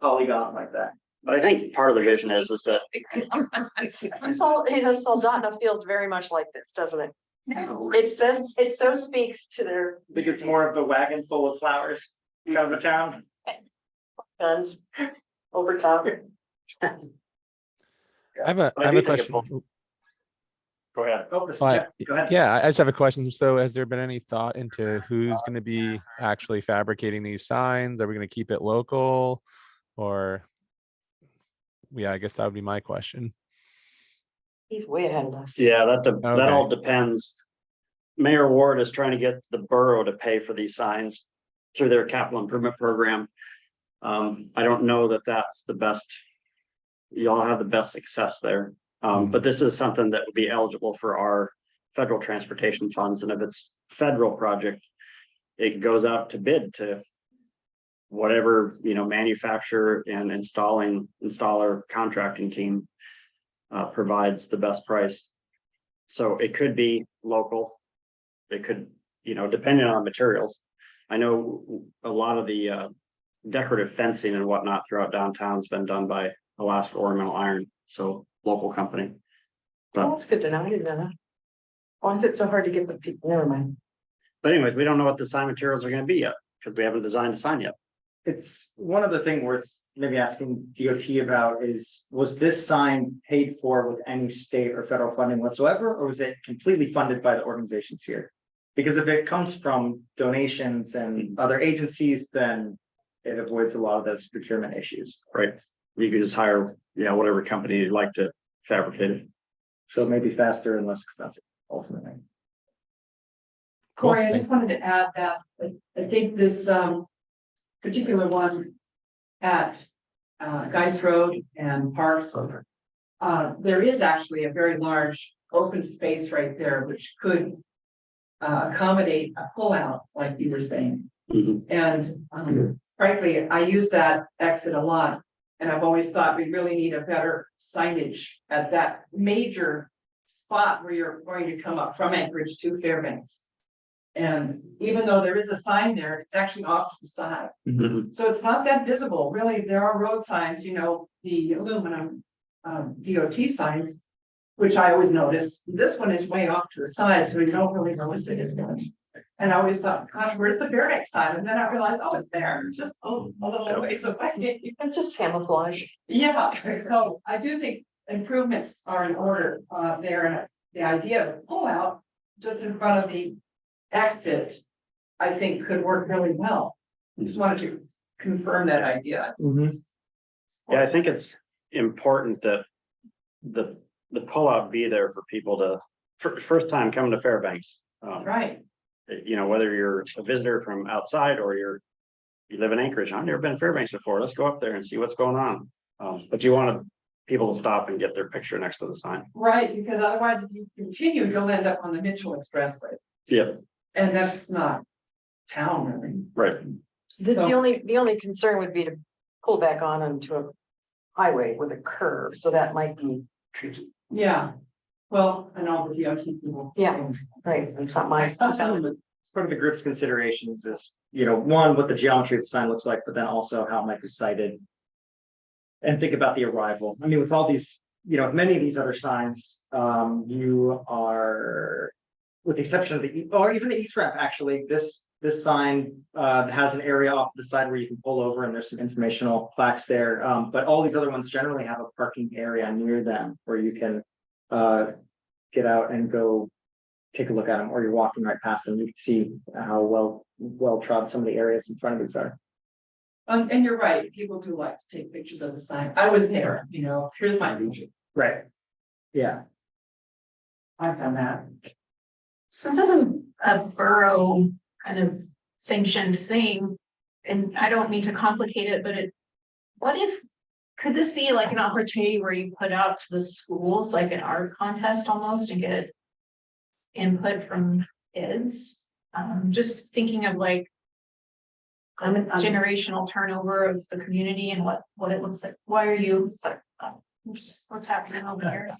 polygon like that. But I think part of the vision is that Soldotna feels very much like this, doesn't it? It so speaks to their I think it's more of the wagon full of flowers out of the town. guns over top. I have a But I do think question. go ahead. Oh, go ahead. Yeah, I just have a question. So has there been any thought into who's going to be actually fabricating these signs? Are we going to keep it local? Or, yeah, I guess that would be my question. He's way ahead of us. Yeah, that Okay. all depends. Mayor Ward is trying to get the borough to pay for these signs through their capital improvement program. I don't know that that's the best. Y'all have the best success there. But this is something that would be eligible for our federal transportation funds. And if it's federal project, it goes out to bid to whatever, manufacturer and installer contracting team provides the best price. So it could be local. It could, depending on materials. I know a lot of the decorative fencing and whatnot throughout downtown has been done by Alaska Ornamental Iron, so local company. Oh, that's good to know. I didn't know that. Why is it so hard to get the people? Never mind. But anyways, we don't know what the sign materials are going to be yet because we haven't designed a sign yet. It's one of the things worth maybe asking DOT about is, was this sign paid for with any state or federal funding whatsoever, or was it completely funded by the organizations here? Because if it comes from donations and other agencies, then it avoids a lot of those procurement issues. Right. You could just hire, whatever company you'd like to fabricate it. So it may be faster and less expensive ultimately. Corey, I just wanted to add that I think this particular one at Geist Road and Parks. There is actually a very large open space right there, which could accommodate a pullout, like you were saying. Mhm. And frankly, I use that exit a lot. And I've always thought we really need a better signage at that major spot where you're going to come up from Anchorage to Fairbanks. And even though there is a sign there, it's actually off to the side. Mhm. So it's not that visible. Really, there are road signs, the aluminum DOT signs, which I always notice. This one is way off to the side, so you don't really notice it is going. And I always thought, gosh, where's the Fairbanks sign? And then I realized, oh, it's there, just a little ways away. It's just camouflage. Yeah, so I do think improvements are in order there, and the idea of a pullout just in front of the exit, I think could work really well. Just wanted to confirm that idea. Yeah, I think it's important that the pullout be there for people to, first time coming to Fairbanks. Right, Whether you're a visitor from outside or you live in Anchorage. I've never been to Fairbanks before. Let's go up there and see what's going on. But you want people to stop and get their picture next to the sign. Right, because otherwise if you continue, you'll end up on the Mitchell Expressway. Yeah. And that's not town really. Right. The So- only concern would be to pull back on onto a highway with a curve, so that might be tricky. Yeah, well, and all the DOT people. Yeah. Right, it's not my. Part of the group's considerations is, one, what the geometry of the sign looks like, but then also how it might be sighted. And think about the arrival. I mean, with all these, many of these other signs, you are, with the exception of or even the East Ramp, actually, this sign has an area off the side where you can pull over and there's some informational plaques there. But all these other ones generally have a parking area near them where you can get out and go take a look at them, or you're walking right past them. You can see how well trod some of the areas in front of these are. And you're right, people do like to take pictures of the sign. I was there, here's my picture. Right. Yeah. I've done that. Since this is a borough kind of sanctioned thing, and I don't mean to complicate it, but could this be like an opportunity where you put out to the schools, like an art contest almost, and get input from kids? Just thinking of like generational turnover of the community and what it looks like. Why are you, what's happening over here?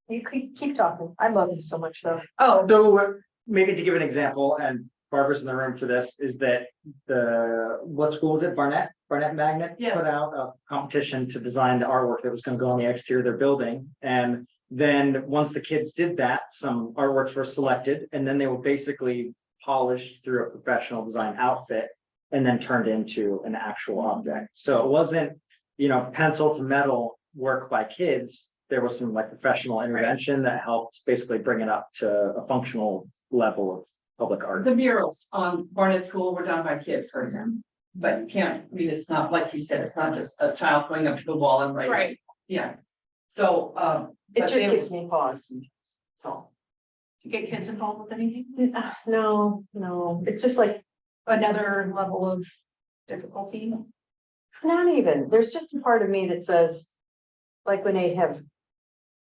You keep talking. I love you so much though. Oh, So maybe to give an example, and Barbara's in the room for this, is that what school was it? Barnett Magnet Yes. put out a competition to design the artwork that was going to go on the exterior of their building. And then once the kids did that, some artworks were selected, and then they were basically polished through a professional design outfit and then turned into an actual object. So it wasn't, pencil to metal work by kids. There was some like professional intervention that helped basically bring it up to a functional level of public art. The murals on Barnett School were done by kids, for example. But you can't, it's not, like you said, it's not just a child going up to the wall and writing. right. Yeah. So, It but just they- gives me pause. So, To get kids involved with anything, no, it's just like, another level of difficulty. not even, there's just a part of me that says, like when they have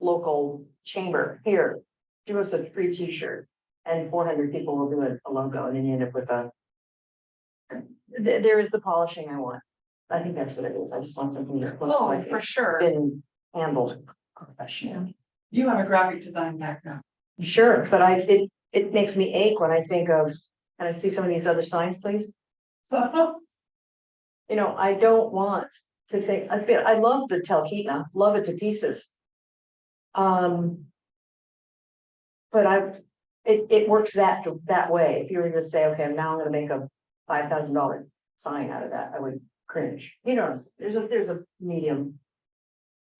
local chamber, here, do us a free t-shirt. And 400 people will do a logo, and then you end up with there is the polishing I want. I think that's what it is. I just want something that looks Oh, like for it's sure. been handled professionally. You have a graphic design background. Sure, but it makes me ache when I think of, and I see some of these other signs, please. I don't want to think, I love the Talkeetna, love it to pieces. But it works that way. If you were to say, okay, now I'm gonna make a $5,000 sign out of that, I would cringe. There's a medium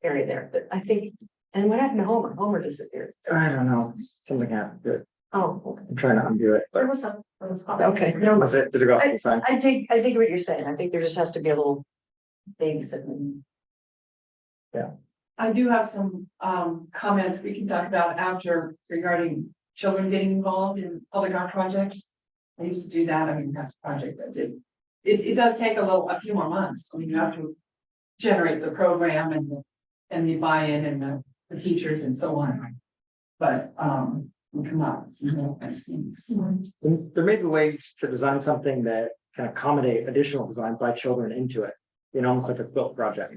area there, but I think, and what happened to Homer? Homer disappeared. I don't know, something happened to it. Oh, okay. I'm trying to undo it, There but was a. Okay, no, was it, did it go off the sign? I dig what you're saying. I think there just has to be a little babysitting. I do have some comments we can talk about after regarding children getting involved in public art projects. I used to do that. That's a project I did. It does take a few more months. You have to generate the program and the buy-in and the teachers and so on. But we come out with some real nice things. There may be ways to design something that can accommodate additional design by children into it, almost like a quilt project.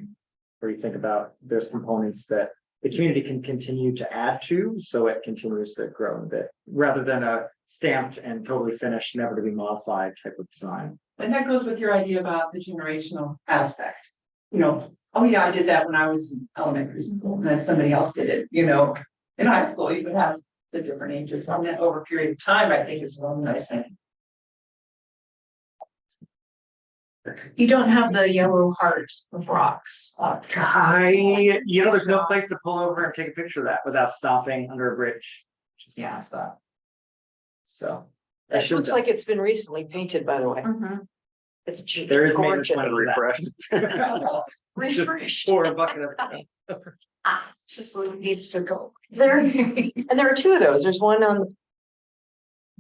Where you think about there's components that the community can continue to add to, so it continues to grow a bit, rather than a stamped and totally finished, never to be modified type of design. And that goes with your idea about the generational aspect. Oh yeah, I did that when I was in elementary school, and then somebody else did it, in high school, you would have the different ages on that over a period of time, I think is one nice thing. You don't have the yellow heart of rocks. There's no place to pull over and take a picture of that without stopping under a bridge. Just not stop. So. I It should looks like it's been recently painted, by the way. It's There is maintenance gorgeous. money for that. Just Refreshed. pour a bucket of. Just needs to go. There, and there are two of those. There's one on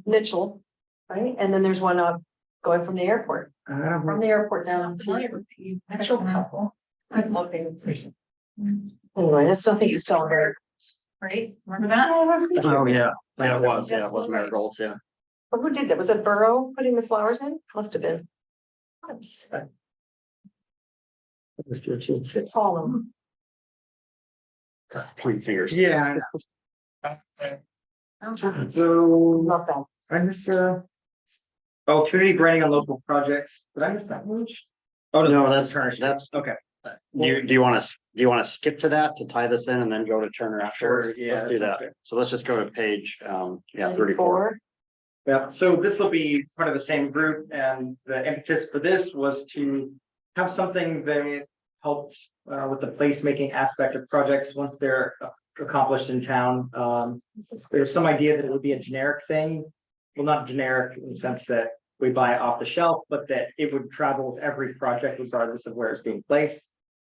Mitchell, right? And then there's one on going from the airport, from the airport down to Actual couple. I'm looking. Anyway, that's nothing you celebrate. Right? Remember that? Oh, yeah, it was marigolds, yeah. But who did that? Was it Burrow putting the flowers in? Must have been. It's all of them. Just point fingers. Yeah. So, Love that. I missed, oh, community branding on local projects. Did I miss that much? Oh, No, that's, okay. Do you want to skip to that to tie this in and then go to Turner afterwards? Sure, yeah, Let's do that that. sounds good. So let's just go to page, 34. Yeah, so this will be part of the same group, and the impetus for this was to have something that helped with the placemaking aspect of projects once they're accomplished in town. There's some idea that it would be a generic thing. Well, not generic in the sense that we buy it off the shelf, but that it would travel with every project regardless of where it's being placed.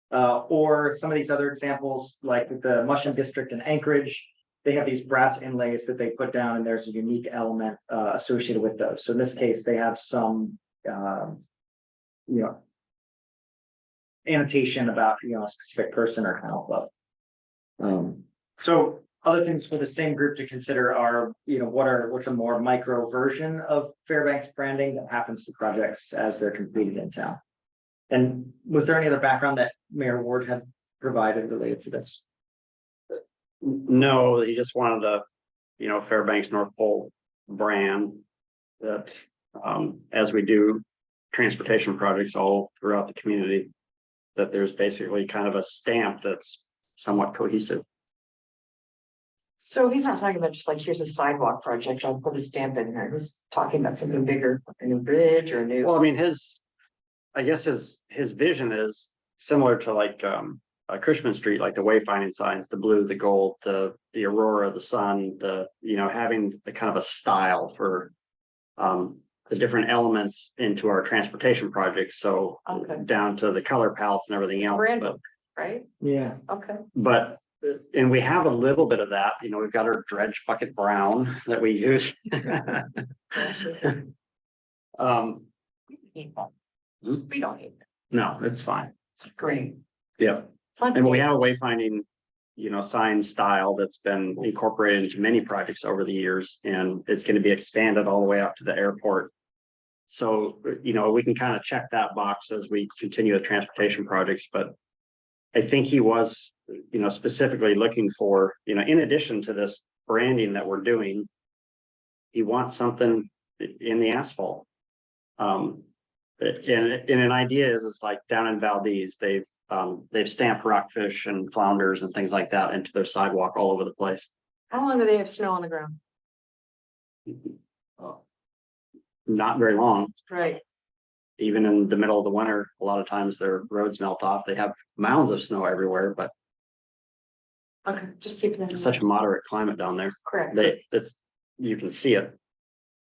Or some of these other examples, like with the Mushroom District in Anchorage, they have these brass inlays that they put down, and there's a unique element associated with those. So in this case, they have some, annotation about, a specific person or kennel club. So other things for the same group to consider are, what's a more micro version of Fairbanks branding that happens to projects as they're completed in town. And was there any other background that Mayor Ward had provided related to this? No, he just wanted a, Fairbanks North Pole brand that, as we do transportation projects all throughout the community, that there's basically kind of a stamp that's somewhat cohesive. So he's not talking about just like, here's a sidewalk project, I'll put a stamp in there. He's talking about something bigger, like a new bridge or a new. Well, I mean, I guess his vision is similar to like, Cushman Street, like the wayfinding signs, the blue, the gold, the aurora, the sun, having the kind of a style for, the different elements into our transportation projects. So Okay. down to the color palettes and everything else, Brand but, book, right? Yeah. Okay. and we have a little bit of that, we've got our dredge bucket brown that we use. We don't need that. No, it's fine. It's great. Yeah. It's like. And we have a wayfinding, sign style that's been incorporated into many projects over the years, and it's going to be expanded all the way out to the airport. So, we can kind of check that box as we continue the transportation projects, but I think he was, specifically looking for, in addition to this branding that we're doing, he wants something in the asphalt. And an idea is like down in Valdez, they've stamped rockfish and flounders and things like that into their sidewalk all over the place. How long do they have snow on the ground? Not very long, Right. even in the middle of the winter, a lot of times their roads melt off. They have mounds of snow everywhere, but Okay, just keeping it. it's such a moderate climate down there. Correct. You can see it.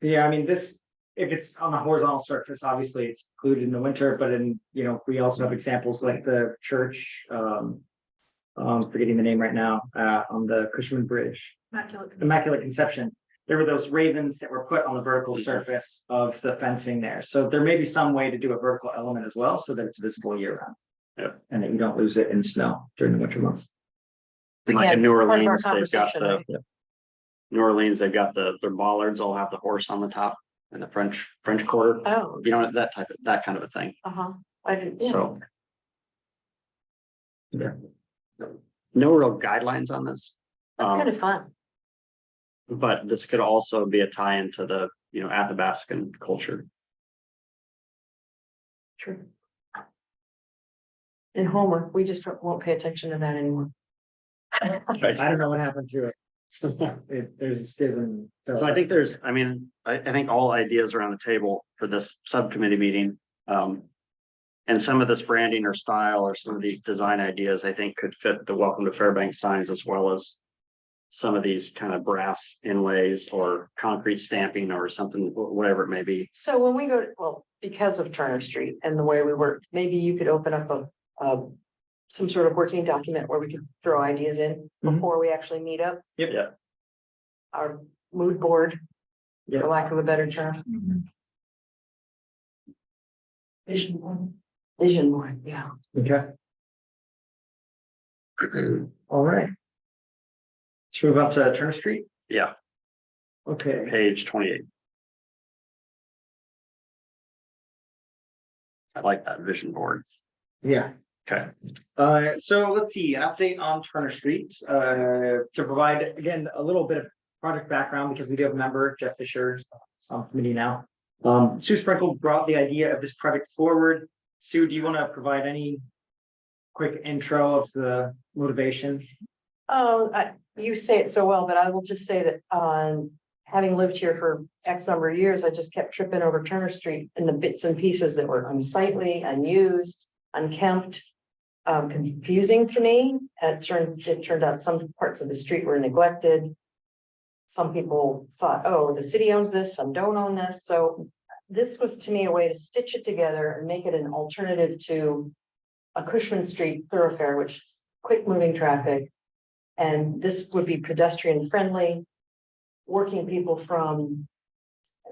Yeah, I mean, if it's on a horizontal surface, obviously it's included in the winter, but we also have examples like the church, forgetting the name right now, on the Cushman Bridge, Immaculate Conception. There were those ravens that were put on the vertical surface of the fencing there. So there may be some way to do a vertical element as well, so that it's visible year round. Yeah. And that you don't lose it in snow during the winter months. And like Again, in New part of our Orleans, they've got conversation, their bollards all have the horse on the top and the French Quarter. Oh, That kind of a thing. I didn't. Yeah. So. Yeah. No real guidelines on this. That's kind of fun. But this could also be a tie into the, Athabascan culture. True. In Homer, we just won't pay attention to that anymore. I don't know what happened to it. There's given. So I think I think all ideas are on the table for this subcommittee meeting. And some of this branding or style or some of these design ideas, I think could fit the Welcome to Fairbanks signs, as well as some of these kind of brass inlays or concrete stamping or something, whatever it may be. So when we go, because of Turner Street and the way we work, maybe you could open up some sort of working document where we could throw ideas in before we actually meet up. Yep. Yeah. Our mood board, for lack of a better term. Vision board, yeah. Okay. All right. Should we move on to Turner Street? Yeah, Okay. page 28. I like that vision board. Yeah. Okay. So let's see, an update on Turner Street, to provide, again, a little bit of project background, because we do have a member, Jeff Fisher, on committee now. Sue Sprinkle brought the idea of this project forward. Sue, do you want to provide any quick intro of the motivation? You say it so well, but I will just say that, having lived here for X number of years, I just kept tripping over Turner Street and the bits and pieces that were unsightly, unused, unkempt, confusing to me. It turned out some parts of the street were neglected. Some people thought, oh, the city owns this, some don't own this. So this was to me a way to stitch it together and make it an alternative to a Cushman Street thoroughfare, which is quick moving traffic. And this would be pedestrian friendly, working people from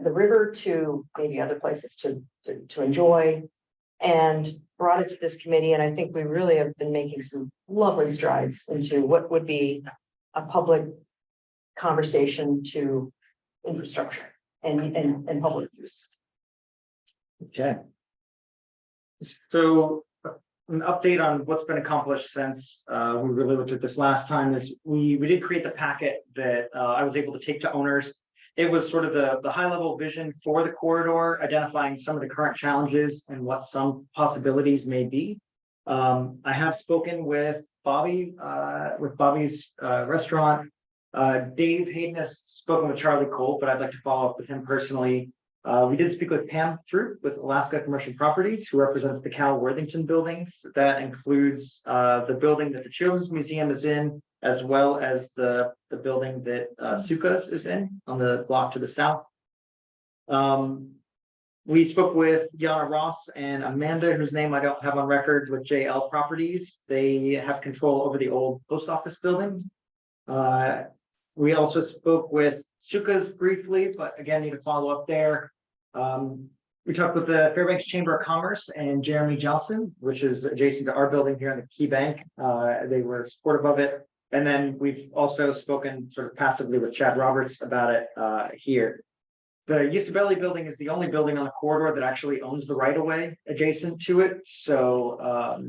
the river to maybe other places to enjoy, and brought it to this committee. And I think we really have been making some lovely strides into what would be a public conversation to infrastructure and public use. Okay. So an update on what's been accomplished since we really looked at this last time is we did create the packet that I was able to take to owners. It was sort of the high level vision for the corridor, identifying some of the current challenges and what some possibilities may be. I have spoken with Bobby, with Bobby's restaurant. Dave Hayden has spoken with Charlie Cole, but I'd like to follow up with him personally. We did speak with Pam Throop with Alaska Commercial Properties, who represents the Cal Worthington buildings. That includes the building that the Children's Museum is in, as well as the building that Suka's is in on the block to the south. We spoke with Yana Ross and Amanda, whose name I don't have on record, with JL Properties. They have control over the old post office building. We also spoke with Suka's briefly, but again, need to follow up there. We talked with the Fairbanks Chamber of Commerce and Jeremy Johnson, which is adjacent to our building here on the Key Bank. They were supportive of it. And then we've also spoken sort of passively with Chad Roberts about it here. The Usabelli building is the only building on the corridor that actually owns the right of way adjacent to it. So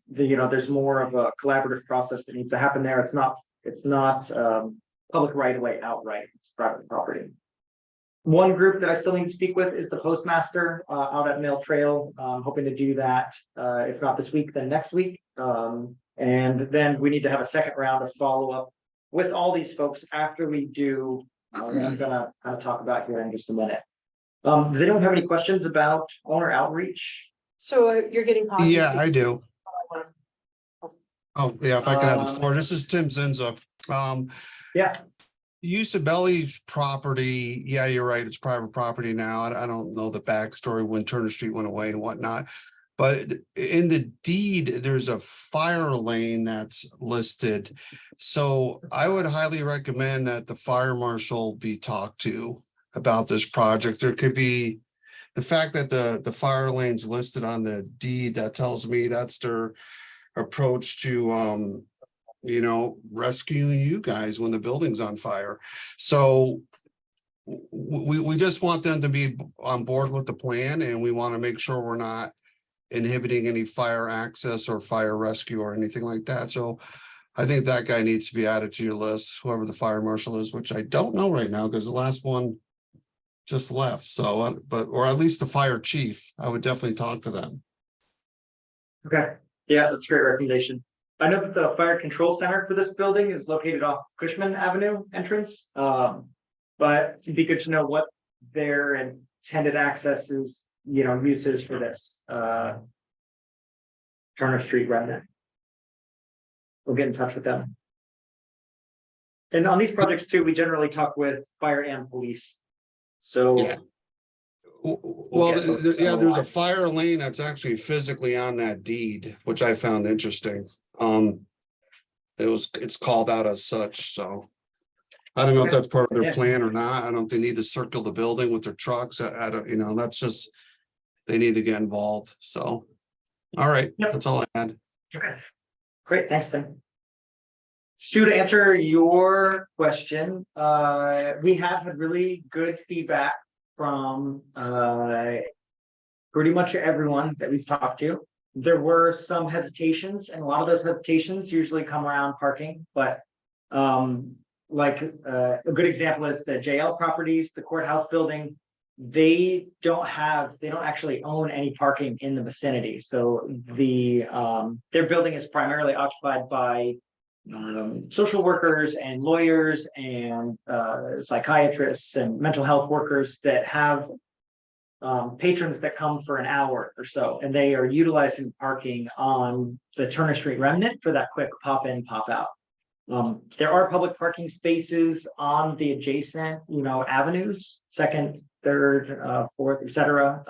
there's more of a collaborative process that needs to happen there. It's not public right of way outright, it's private property. One group that I still need to speak with is the postmaster out at Mill Trail. I'm hoping to do that, if not this week, then next week. And then we need to have a second round of follow-up with all these folks after we do, I'm gonna kind of talk about here in just a minute. Does anyone have any questions about owner outreach? So you're getting. Yeah, I do. Oh, yeah, if I could have the floor. This is Tim Zinza. Yeah. Usabelli's property, yeah, you're right, it's private property now. I don't know the backstory when Turner Street went away and whatnot. But in the deed, there's a fire lane that's listed. So I would highly recommend that the fire marshal be talked to about this project. There could be the fact that the fire lane's listed on the deed, that tells me that's their approach to rescuing you guys when the building's on fire. So we just want them to be on board with the plan, and we want to make sure we're not inhibiting any fire access or fire rescue or anything like that. So I think that guy needs to be added to your list, whoever the fire marshal is, which I don't know right now because the last one just left. So, or at least the fire chief, I would definitely talk to them. Okay, yeah, that's a great recommendation. I know that the fire control center for this building is located off Cushman Avenue entrance. But it'd be good to know what their intended access is, uses for this Turner Street remnant. We'll get in touch with them. And on these projects too, we generally talk with fire and police. So Yeah. Well, there's a fire lane that's actually physically on that deed, which I found interesting. It's called out as such, so I don't know if that's part of their plan or not. I don't know if they need to circle the building with their trucks. I don't, that's just, they need to get involved. So, all right, that's all I had. Okay, Great, thanks, Tim. Sue, to answer your question, we have had really good feedback from pretty much everyone that we've talked to. There were some hesitations, and a lot of those hesitations usually come around parking, but like a good example is the JL properties, the courthouse building. They don't actually own any parking in the vicinity. So their building is primarily occupied by social workers and lawyers and psychiatrists and mental health workers that have patrons that come for an hour or so, and they are utilizing parking on the Turner Street remnant for that quick pop in, pop out. There are public parking spaces on the adjacent, avenues, second, third, fourth, etc.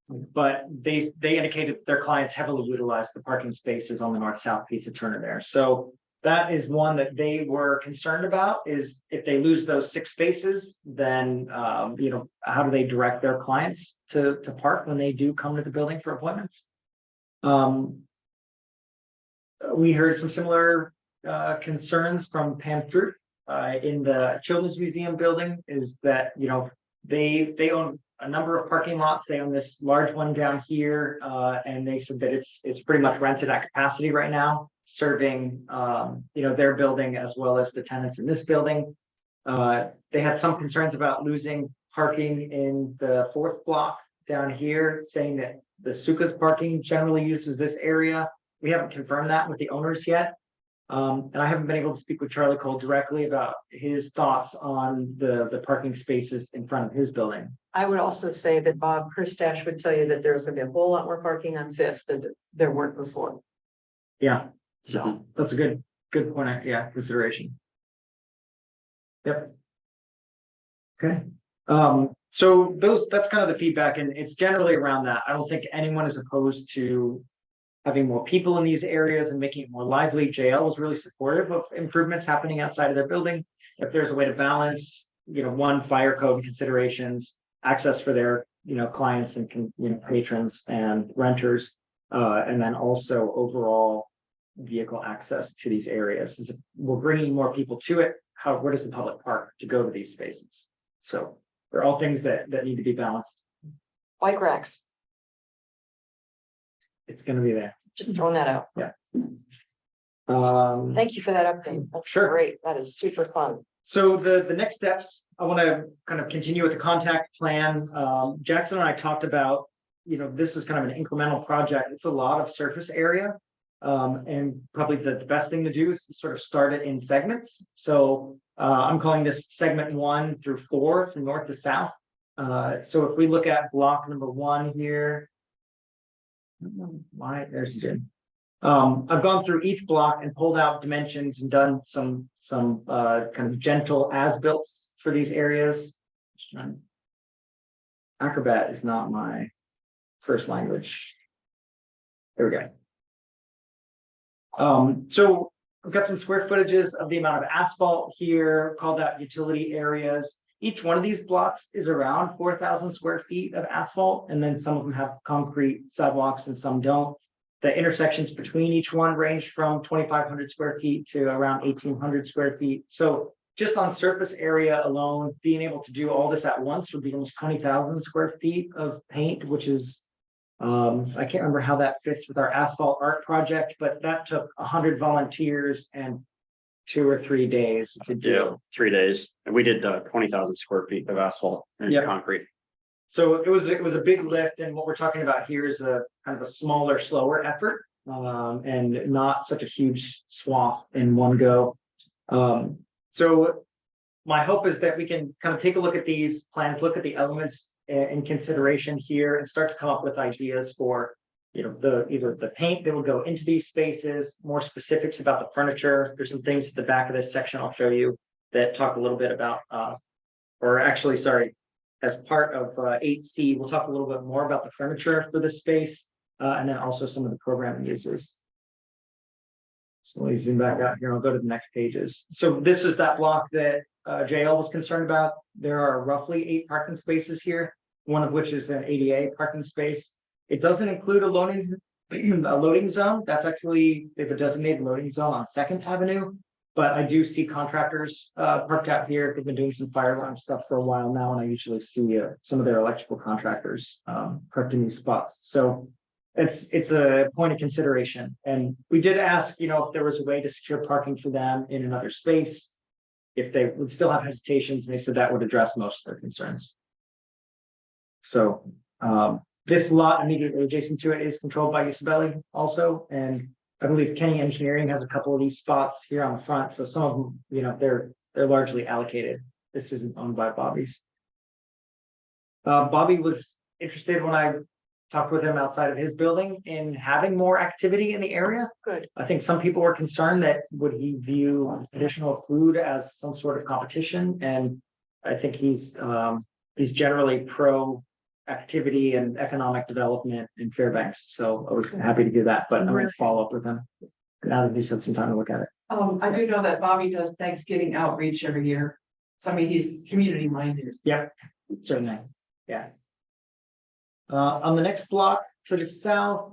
But they indicated their clients heavily utilize the parking spaces on the north-south piece of Turner there. So that is one that they were concerned about, is if they lose those 6 spaces, then how do they direct their clients to park when they do come to the building for appointments? We heard some similar concerns from Pam Fruit in the Children's Museum building, is that they own a number of parking lots. They own this large one down here, and they said that it's pretty much rented at capacity right now, serving their building as well as the tenants in this building. They had some concerns about losing parking in the 4th block down here, saying that the Suka's parking generally uses this area. We haven't confirmed that with the owners yet. And I haven't been able to speak with Charlie Cole directly about his thoughts on the parking spaces in front of his building. I would also say that Bob Christash would tell you that there's gonna be a whole lot more parking on Fifth than there weren't before. Yeah, so that's a good point. Yeah, consideration. Yep. Okay. So that's kind of the feedback, and it's generally around that. I don't think anyone is opposed to having more people in these areas and making it more lively. JL was really supportive of improvements happening outside of their building. If there's a way to balance, one, fire code considerations, access for their, clients and, patrons and renters, and then also overall vehicle access to these areas. Is we're bringing more people to it. Where does the public park to go to these spaces? So they're all things that need to be balanced. Bike racks, It's going to be there. just throwing that out. Yeah. Thank you for that update. That's Sure. great. That is super fun. So the next steps, I want to kind of continue with the contact plan. Jackson and I talked about, this is kind of an incremental project. It's a lot of surface area. And probably the best thing to do is to sort of start it in segments. So I'm calling this segment 1 through 4 from north to south. So if we look at block number 1 here, there's Jim. I've gone through each block and pulled out dimensions and done some kind of gentle as-builts for these areas. Acrobat is not my first language. There we go. So I've got some square footages of the amount of asphalt here, called out utility areas. Each one of these blocks is around 4,000 square feet of asphalt, and then some of them have concrete sidewalks and some don't. The intersections between each one range from 2,500 square feet to around 1,800 square feet. So just on surface area alone, being able to do all this at once would be almost 20,000 square feet of paint, which is, I can't remember how that fits with our asphalt art project, but that took 100 volunteers and 2 or 3 days to do. Yeah, 3 days, and we did 20,000 square feet of asphalt and Yep. concrete. So it was a big lift, and what we're talking about here is a kind of a smaller, slower effort, and not such a huge swath in one go. So my hope is that we can kind of take a look at these plans, look at the elements in consideration here, and start to come up with ideas for, either the paint that will go into these spaces, more specifics about the furniture. There's some things at the back of this section I'll show you that talk a little bit about, as part of 8C, we'll talk a little bit more about the furniture for this space, and then also some of the programming uses. So let me zoom back out here. I'll go to the next pages. So this is that block that JL was concerned about. There are roughly 8 parking spaces here, one of which is an ADA parking space. It doesn't include a loading a loading zone. That's actually, they have a designated loading zone on Second Avenue. But I do see contractors parked out here. They've been doing some fire alarm stuff for a while now, and I usually see some of their electrical contractors parked in these spots. So it's a point of consideration. And we did ask, if there was a way to secure parking for them in another space, if they would still have hesitations, and they said that would address most of their concerns. So this lot immediately adjacent to it is controlled by Isabelli also, and I believe Kenny Engineering has a couple of these spots here on the front, so some of them, they're largely allocated. This isn't owned by Bobby's. Bobby was interested when I talked with him outside of his building in having more activity in the area. Good. I think some people were concerned that would he view additional food as some sort of competition, and I think he's generally pro activity and economic development in Fairbanks. So I was happy to do that, but I'm going to follow up with him now that he's had some time to look at it. I do know that Bobby does Thanksgiving outreach every year. So I mean, he's community minded. Yep, certainly. Yeah. On the next block to the south,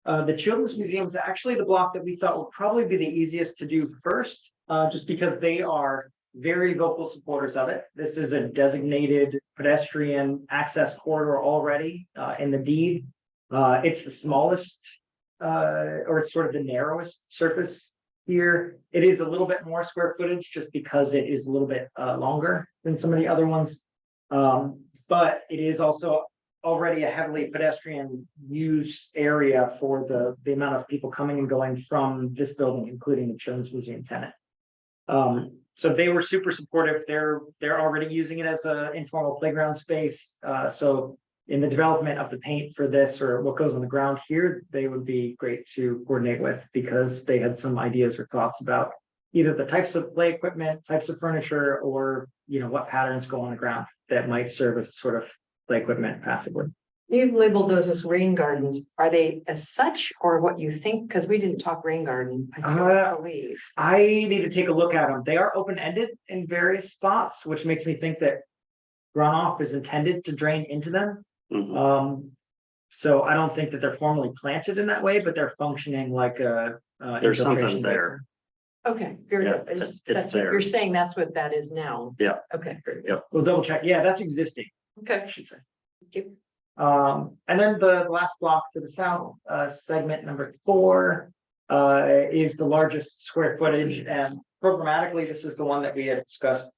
the Children's Museum is actually the block that we thought would probably be the easiest to do first, just because they are very vocal supporters of it. This is a designated pedestrian access corridor already in the deed. It's the smallest, or it's sort of the narrowest surface here. It is a little bit more square footage just because it is a little bit longer than some of the other ones. But it is also already a heavily pedestrian use area for the amount of people coming and going from this building, including the Children's Museum tenant. So they were super supportive. They're already using it as an informal playground space. So in the development of the paint for this or what goes on the ground here, they would be great to coordinate with because they had some ideas or thoughts about either the types of play equipment, types of furniture, or what patterns go on the ground that might serve as sort of play equipment passively. You've labeled those as rain gardens. Are they as such or what you think? Because we didn't talk rain garden, I don't believe. I need to take a look at them. They are open-ended in various spots, which makes me think that runoff is intended to drain into them. So I don't think that they're formally planted in that way, but they're functioning like a There's something infiltration there. basin. Okay, very Yeah, good. it's That's what there. you're saying that's what that is now. Yeah. Okay. very good. Yep. We'll double check. Yeah, that's existing, Okay. I should say. Thank you. And then the last block to the south, segment number 4, is the largest square footage, and programmatically, this is the one that we had discussed,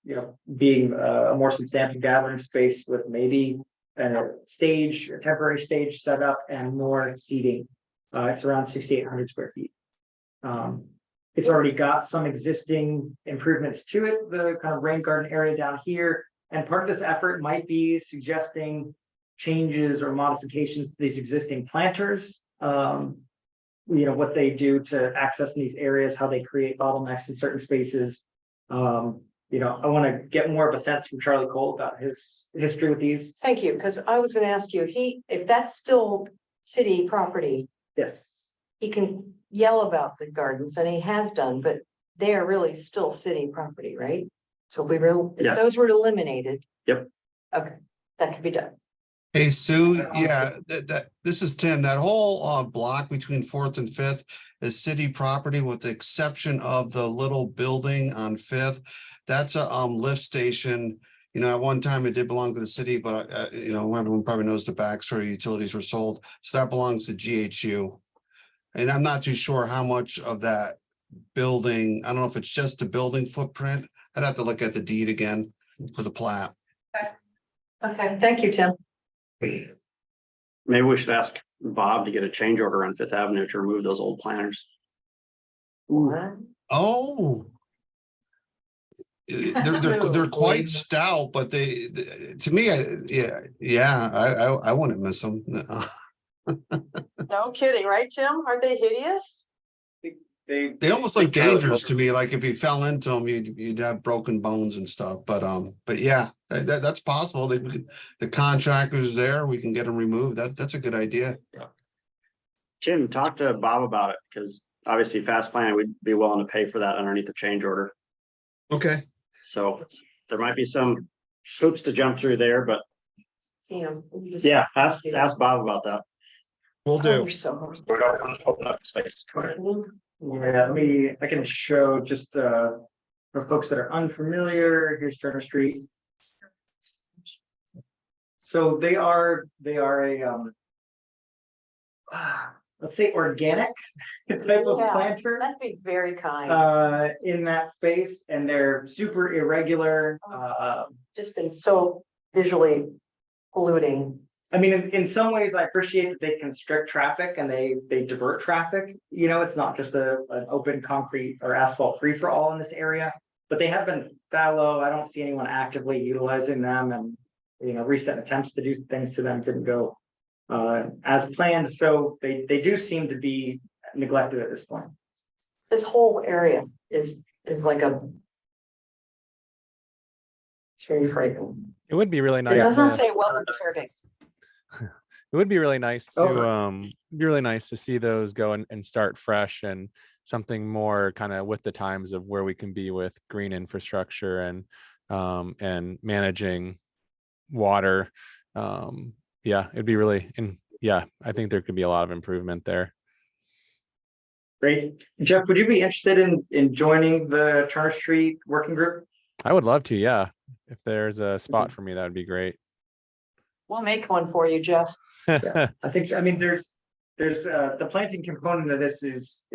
being a more substantial gathering space with maybe a temporary stage set up and more seating. It's around 6,800 square feet. It's already got some existing improvements to it, the kind of rain garden area down here, and part of this effort might be suggesting changes or modifications to these existing planters. What they do to access these areas, how they create bottlenecks in certain spaces. I want to get more of a sense from Charlie Cole about his history with these. Thank you, because I was going to ask you, if that's still city property, Yes. he can yell about the gardens, and he has done, but they are really still city property, right? So if Yes. those were eliminated. Yep. Okay, that could be done. Hey, Sue, yeah, this is Tim. That whole block between 4th and 5th is city property with the exception of the little building on 5th. That's a lift station. At one time it did belong to the city, but everyone probably knows the backstory. Utilities were sold, so that belongs to GHU. And I'm not too sure how much of that building. I don't know if it's just the building footprint. I'd have to look at the deed again for the plat. Okay, thank you, Tim. Maybe we should ask Bob to get a change order on Fifth Avenue to remove those old planters. Oh. They're quite stout, but to me, I wouldn't miss them. No kidding, right, Tim? Aren't they hideous? They almost look dangerous to me. Like if you fell into them, you'd have broken bones and stuff. But yeah, that's possible. The contractor's there. We can get them removed. That's a good idea. Tim, talk to Bob about it, because obviously Fast Plan would be willing to pay for that underneath the change order. Okay. So there might be some hoops to jump through there, but See him. yeah, ask Bob about that. Will Oh, do. you're so. We don't open up space. Yeah, I can show just, for folks that are unfamiliar, here's Turner Street. So they are a, let's say organic type of Yeah. planter. That'd be very kind. In that space, and they're super irregular. Just been so visually polluting. I mean, in some ways, I appreciate that they constrict traffic and they divert traffic. You know, it's not just an open concrete or asphalt free for all in this area, but they have been fallow. I don't see anyone actively utilizing them, and recent attempts to do things to them didn't go as planned. So they do seem to be neglected at this point. This whole area is like a. It's very frightening. It would be really It nice. doesn't to- say welcome to Fairbanks. It would be really nice to Oh. be really nice to see those go and start fresh and something more kind of with the times of where we can be with green infrastructure and managing water. Yeah, it'd be really, and yeah, I think there could be a lot of improvement there. Great. Jeff, would you be interested in joining the Turner Street working group? I would love to, yeah. If there's a spot for me, that would be great. We'll make one for you, Jeff. Yeah, I mean, there's the planting component of this is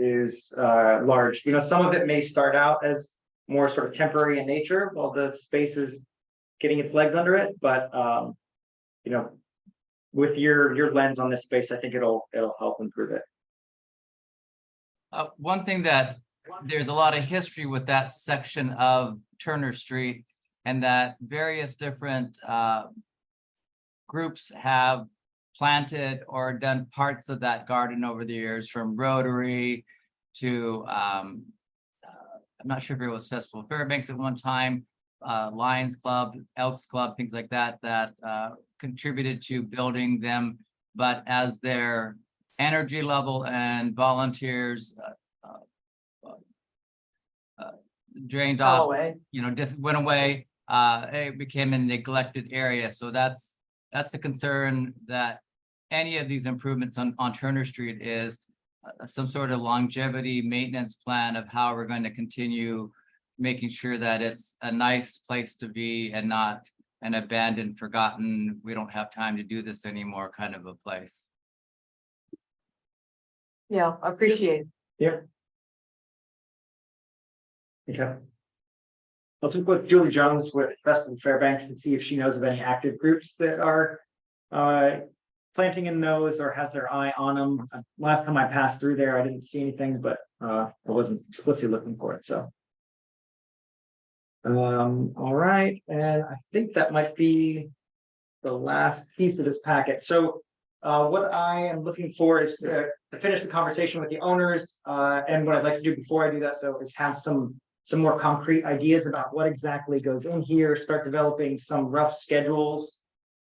large. Some of it may start out as more sort of temporary in nature while the space is getting its legs under it, but with your lens on this space, I think it'll help improve it. One thing that there's a lot of history with that section of Turner Street, and that various different groups have planted or done parts of that garden over the years, from Rotary to I'm not sure if it was Festival Fairbanks at one time, Lions Club, Elks Club, things like that contributed to building them. But as their energy level and volunteers drained off, Away. just went away, it became a neglected area. So that's the concern, that any of these improvements on Turner Street is some sort of longevity maintenance plan of how we're going to continue making sure that it's a nice place to be and not an abandoned, forgotten, we don't have time to do this anymore kind of a place. Yeah, I appreciate it. Yep. Okay. I'll talk with Julie Jones with Festival Fairbanks and see if she knows of any active groups that are planting in those or has their eye on them. Last time I passed through there, I didn't see anything, but I wasn't explicitly looking for it. So, all right, and I think that might be the last piece of this packet. So, what I am looking for is to finish the conversation with the owners. And what I'd like to do before I do that, though, is have some more concrete ideas about what exactly goes in here, start developing some rough schedules,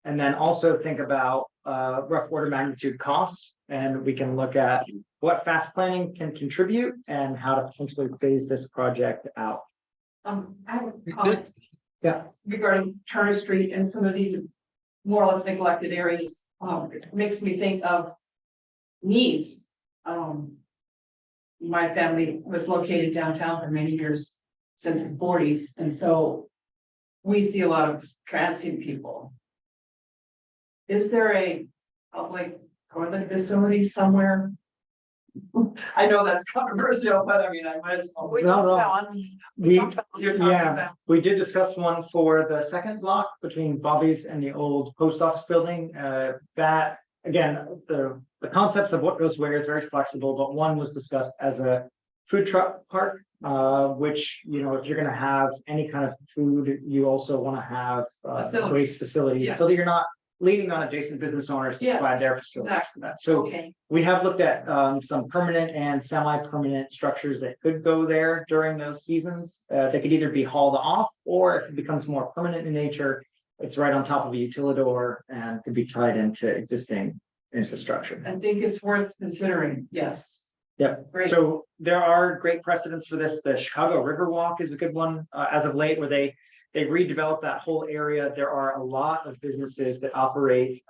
and then also think about rough order magnitude costs. And we can look at what fast planning can contribute and how to potentially phase this project out. I have a comment. Yeah. Regarding Turner Street and some of these more or less neglected areas, it makes me think of needs. My family was located downtown for many years, since the 40s, and so we see a lot of transient people. Is there a public toilet facility somewhere? I know that's controversial, but I mean, I might as well. We No, talked no. about one. You're talking Yeah, about- we did discuss one for the second block between Bobby's and the old post office building. That, again, the concepts of what goes where is very flexible, but one was discussed as a food truck park, which, if you're gonna have any kind of food, you also want to have Facilities. waste facilities, Yes. so that you're not leaning on adjacent business owners to Yes, provide their facilities for exactly. that. So Okay, we have looked at some permanent and semi-permanent structures that could go there during those seasons. They could either be hauled off, or if it becomes more permanent in nature, it's right on top of a utilidor and could be tied into existing infrastructure. I think it's worth considering, yes. Yep. Great. So there are great precedents for this. The Chicago Riverwalk is a good one as of late, where they redeveloped that whole area. There are a lot of businesses that operate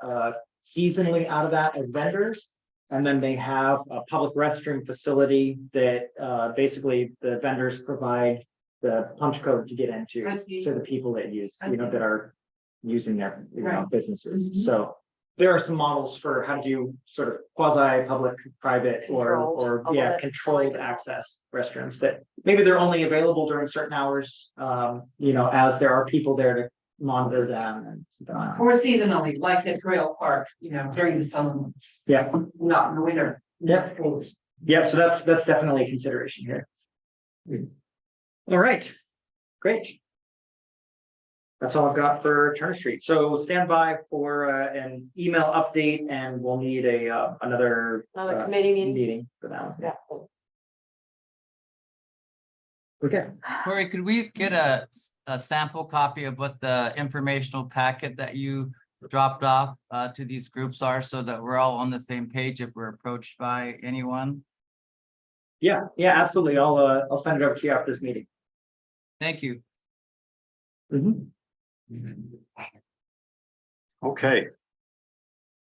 seasonally out of that as vendors. And then they have a public restroom facility that basically the vendors provide the punch code to get into I see. to the people that use, I see. that are using their, Right. businesses. Mhm. So there are some models for how to do sort of quasi public, private or Controlled, yeah, although controlled access restrooms that maybe they're only available during certain hours, as there are people there to monitor them and. Or seasonally, like at Trail Park, during the summer months, Yeah, not in the winter. Yeah. yeah, so that's definitely a consideration here. All right, great. That's all I've got for Turner Street. So stand by for an email update and we'll need another committee meeting. meeting for that one. Yeah. Okay, Corey, could we get a sample copy of what the informational packet that you dropped off to these groups are so that we're all on the same page if we're approached by anyone? yeah, absolutely. I'll send it over to you after this meeting. Thank you. Mhm. Okay.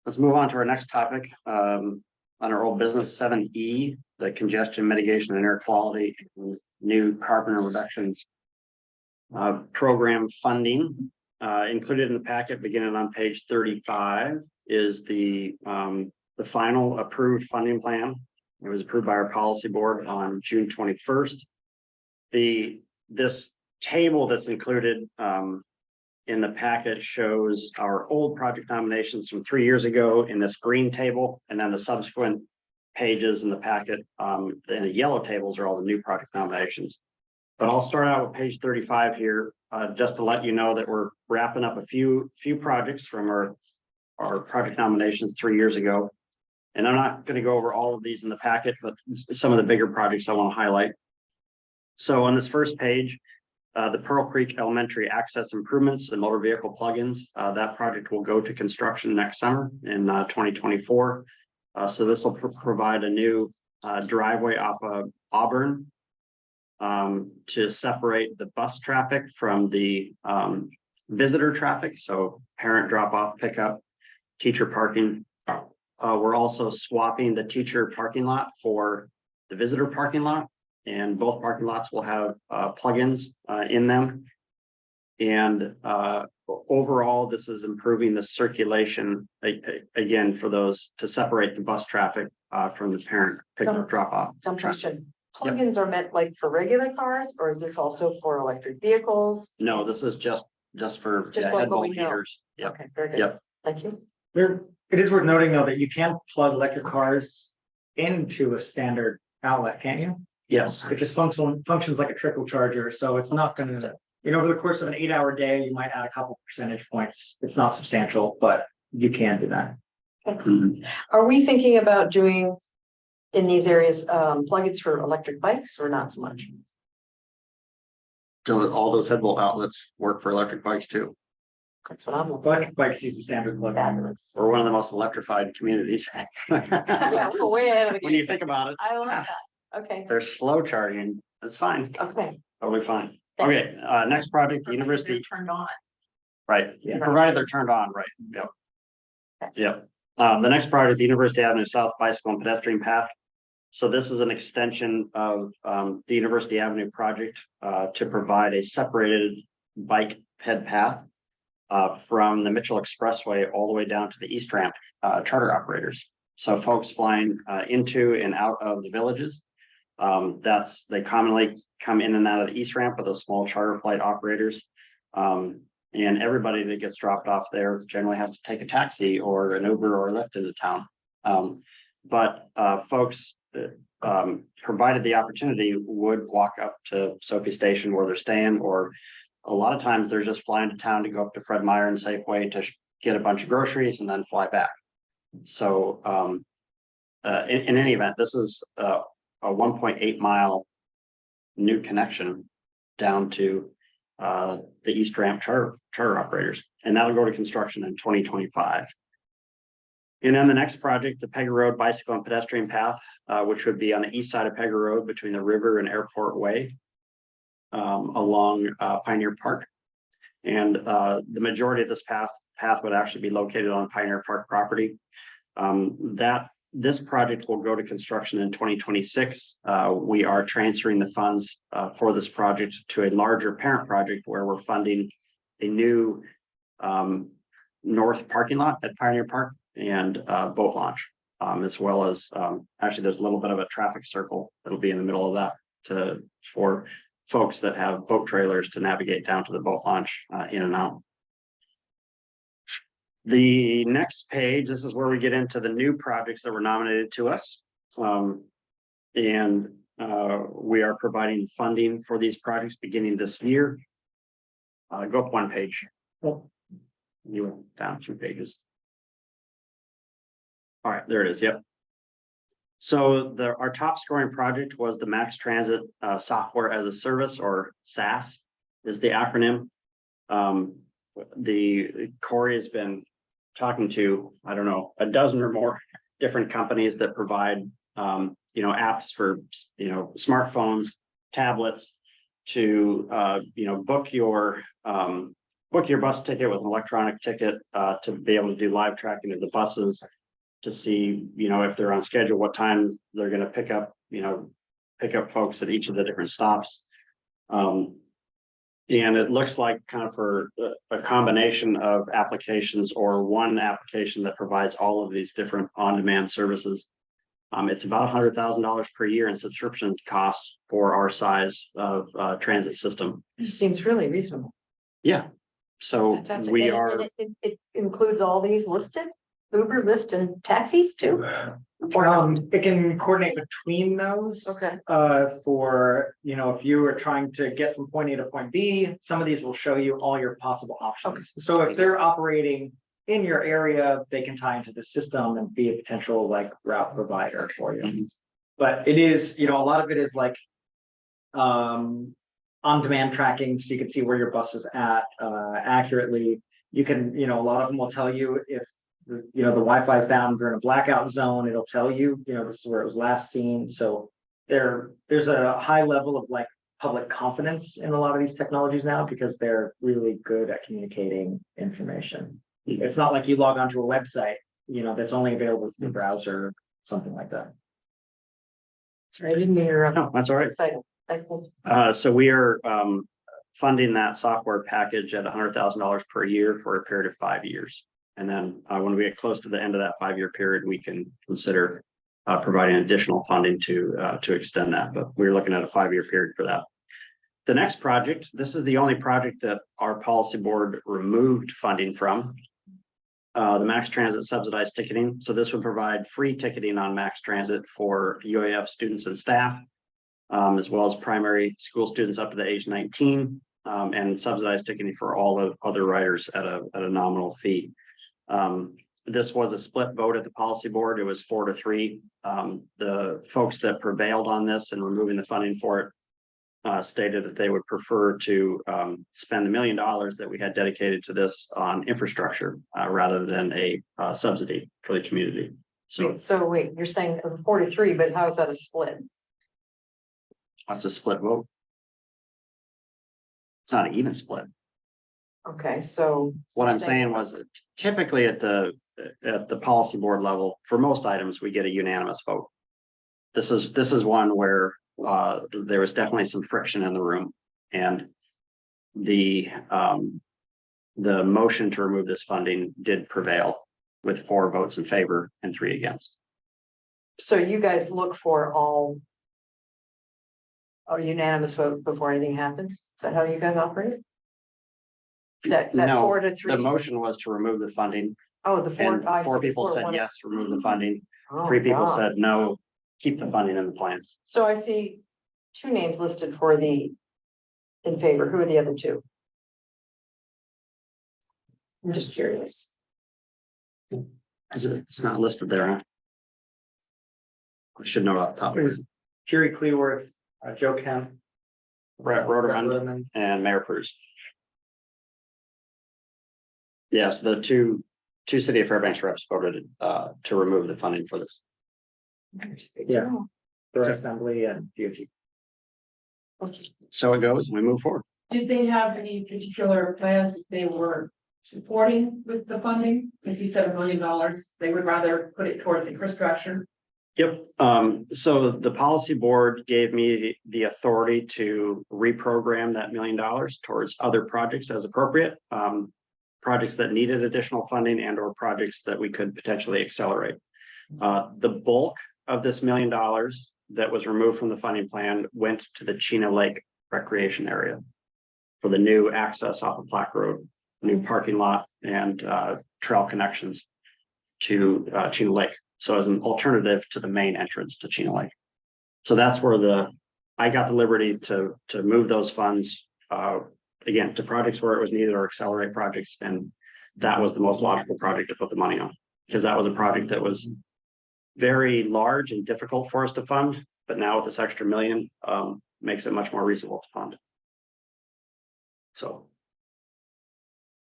Let's move on to our next topic. On our old business 7E, the congestion mitigation and air quality and new carbon reductions program funding. Included in the packet beginning on page 35 is the final approved funding plan. It was approved by our policy board on June 21st. This table that's included in the packet shows our old project nominations from 3 years ago in this green table, and then the subsequent pages in the packet, and the yellow tables are all the new project nominations. But I'll start out with page 35 here, just to let you know that we're wrapping up a few projects from our project nominations 3 years ago. And I'm not going to go over all of these in the packet, but some of the bigger projects I want to highlight. So on this first page, the Pearl Creek Elementary access improvements and motor vehicle plugins, that project will go to construction next summer in 2024. So this will provide a new driveway off of Auburn to separate the bus traffic from the visitor traffic. So parent drop off, pickup, teacher parking. We're also swapping the teacher parking lot for the visitor parking lot. And both parking lots will have plugins in them. And overall, this is improving the circulation again for those to separate the bus traffic from the parent pickup drop off. Dumb question. Plugins are meant like for regular cars, or is this also for electric vehicles? No, this is just for Just head like what we bulb know. heaters. Yep. Okay, very good. Yep. Thank you. It is worth noting though that you can plug electric cars into a standard outlet, can't you? Yes. It just functions like a trickle charger, so it's not gonna, over the course of an 8-hour day, you might add a couple percentage points. It's not substantial, but you can do that. Mhm. Are we thinking about doing in these areas, plugins for electric bikes or not so much? So all those head bolt outlets work for electric bikes too. That's what I'm looking Electric bikes use a standard plug. Fabulous. We're one of the most electrified communities. Yeah, we're way ahead of the When you game. think about it, I love that. Okay, they're slow charging. That's fine. okay. Totally fine. Okay, next project, the university. Turned on. Right, Yeah. provided they're turned on, right, yep. Yep, the next project, the University Avenue South Bicycle and Pedestrian Path. So this is an extension of the University Avenue project to provide a separated bike ped path from the Mitchell Expressway all the way down to the East Ramp charter operators. So folks flying into and out of the villages. They commonly come in and out of the East Ramp with those small charter flight operators. And everybody that gets dropped off there generally has to take a taxi or an Uber or a Lyft into town. But folks, provided the opportunity, would walk up to Sophie Station where they're staying, or a lot of times they're just flying to town to go up to Fred Meyer and Safeway to get a bunch of groceries and then fly back. So in any event, this is a 1.8 mile new connection down to the East Ramp charter operators, and that'll go to construction in 2025. And then the next project, the Pega Road Bicycle and Pedestrian Path, which would be on the east side of Pega Road between the river and Airport Way, along Pioneer Park. And the majority of this path would actually be located on Pioneer Park property. That This project will go to construction in 2026. We are transferring the funds for this project to a larger parent project where we're funding a new north parking lot at Pioneer Park and boat launch, as well as actually there's a little bit of a traffic circle that'll be in the middle of that for folks that have boat trailers to navigate down to the boat launch in and out. The next page, this is where we get into the new projects that were nominated to us. And we are providing funding for these projects beginning this year. Go up one page. You went down 2 pages. All right, there it is. Yep. So our top scoring project was the Max Transit Software as a Service, or SaaS is the acronym. Corey has been talking to, I don't know, a dozen or more different companies that provide, apps for, smartphones, tablets to, book your bus ticket with an electronic ticket, to be able to do live tracking of the buses, to see, if they're on schedule, what time they're going to pick up folks at each of the different stops. And it looks like kind of for a combination of applications or one application that provides all of these different on-demand services. It's about $100,000 per year in subscription costs for our size of transit system. It seems really reasonable. Yeah, so Fantastic. we And are. it includes all these listed, Uber, Lyft, and taxis too? It can coordinate between those. Okay. For, if you are trying to get from point A to point B, some of these will show you all your possible options. So if they're operating in your area, they can tie into the system and be a potential route provider for you. Mm-hmm. But it is, a lot of it is on-demand tracking, so you can see where your bus is at accurately. You can, a lot of them will tell you if the Wi-Fi is down during a blackout zone, it'll tell you, this is where it was last seen. So there's a high level of public confidence in a lot of these technologies now because they're really good at communicating information. It's not like you log onto a website, that's only available through the browser, something like that. Sorry, I didn't mean to interrupt. No, that's all right. Excited. Thank you. So we are funding that software package at $100,000 per year for a period of 5 years. And then when we get close to the end of that 5-year period, we can consider providing additional funding to extend that. But we're looking at a 5-year period for that. The next project, this is the only project that our policy board removed funding from. The Max Transit subsidized ticketing. So this would provide free ticketing on Max Transit for UAF students and staff, as well as primary school students up to the age 19, and subsidized ticketing for all of other riders at a nominal fee. This was a split vote at the policy board. It was 4-3. The folks that prevailed on this and removing the funding for it stated that they would prefer to spend $1 million that we had dedicated to this on infrastructure rather than a subsidy for the community. So wait, you're saying 4-3, but how is that a split? That's a split vote. It's not an even split. Okay, so. What I'm saying was that typically at the policy board level, for most items, we get a unanimous vote. This is one where there was definitely some friction in the room, and the motion to remove this funding did prevail with 4 votes in favor and 3 against. So you guys look for a unanimous vote before anything happens? Is that how you guys operate? That No, 4-3. the motion was to remove the funding. Oh, the 4. And I 4 see, people 4, said 1. yes, remove the funding. Oh, 3 people God. said no, keep the funding in the plans. So I see 2 names listed for in favor. Who are the other 2? I'm just curious. It's not listed there, huh? I should know off the top It of it. was Jerry Cleworth, Joe Kemp, Brett Roderman Roderman. and Mayor Cruz. Yes, the two City of Fairbanks reps voted to remove the funding for this. Yeah. For assembly and DOT. So it goes, we move forward. Did they have any particular plans that they were supporting with the funding? $57 million, they would rather put it towards infrastructure. Yep, so the policy board gave me the authority to reprogram that $1 million towards other projects as appropriate. Projects that needed additional funding and or projects that we could potentially accelerate. The bulk of this $1 million that was removed from the funding plan went to the Chena Lake recreation area for the new access off of Black Road, new parking lot and trail connections to Chena Lake. So as an alternative to the main entrance to Chena Lake. So that's where I got the liberty to move those funds again to projects where it was needed or accelerate projects. And that was the most logical project to put the money on, because that was a project that was very large and difficult for us to fund. But now with this extra $1 million, makes it much more reasonable to fund. So.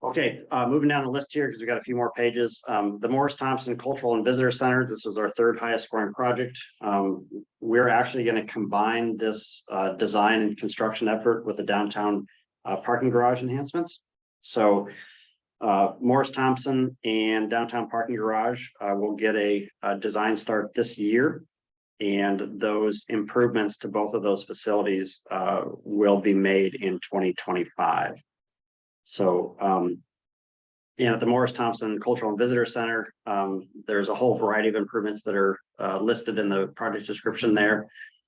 Okay, moving down the list here because we got a few more pages. The Morris Thompson Cultural and Visitor Center. This was our third highest scoring project. We're actually going to combine this design and construction effort with the downtown parking garage enhancements. So Morris Thompson and downtown parking garage will get a design start this year. And those improvements to both of those facilities will be made in 2025. So, at the Morris Thompson Cultural and Visitor Center, there's a whole variety of improvements that are listed in the project description there.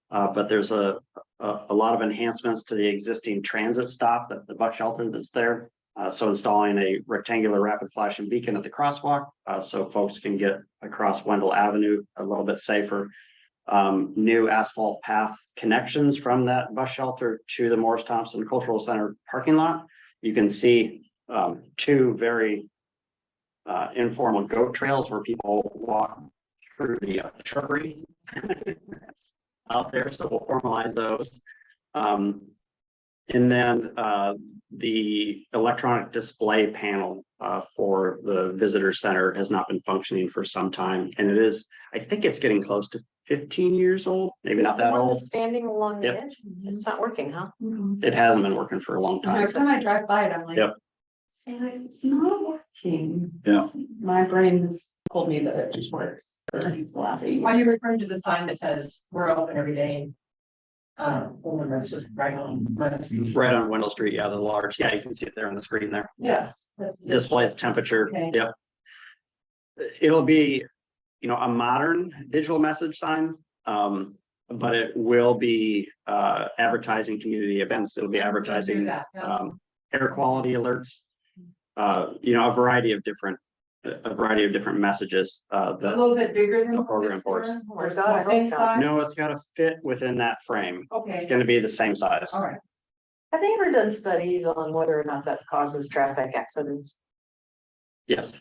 But there's a lot of enhancements to the existing transit stop, the bus shelter that's there. So installing a rectangular rapid flashing beacon at the crosswalk, so folks can get across Wendell Avenue a little bit safer. New asphalt path connections from that bus shelter to the Morris Thompson Cultural Center parking lot. You can see two very informal goat trails where people walk through the shrubbery out there. So we'll formalize those. And then the electronic display panel for the visitor center has not been functioning for some time. And it is, I think it's getting close to 15 years old, maybe not that old. Standing along the Yep. edge, it's not working, huh? It hasn't been working for a long time. Every time I drive by it, I'm like. Yep. It's not working. Yeah. My brain has told me that it just works for the last 8 years. Why are you referring to the sign that says we're open every day? One that's just right on. Right on Wendell Street, yeah, the large, yeah, you can see it there on the screen there. Yes. Displays temperature, Okay. yep. It'll be, a modern digital message sign, but it will be advertising community events. It'll be advertising air quality alerts, a variety of different messages. A little bit bigger than. the program boards. Or same size? No, it's got to fit within that frame. It's Okay, going to be the same size. all right. Have they ever done studies on whether or not that causes traffic accidents? Yes,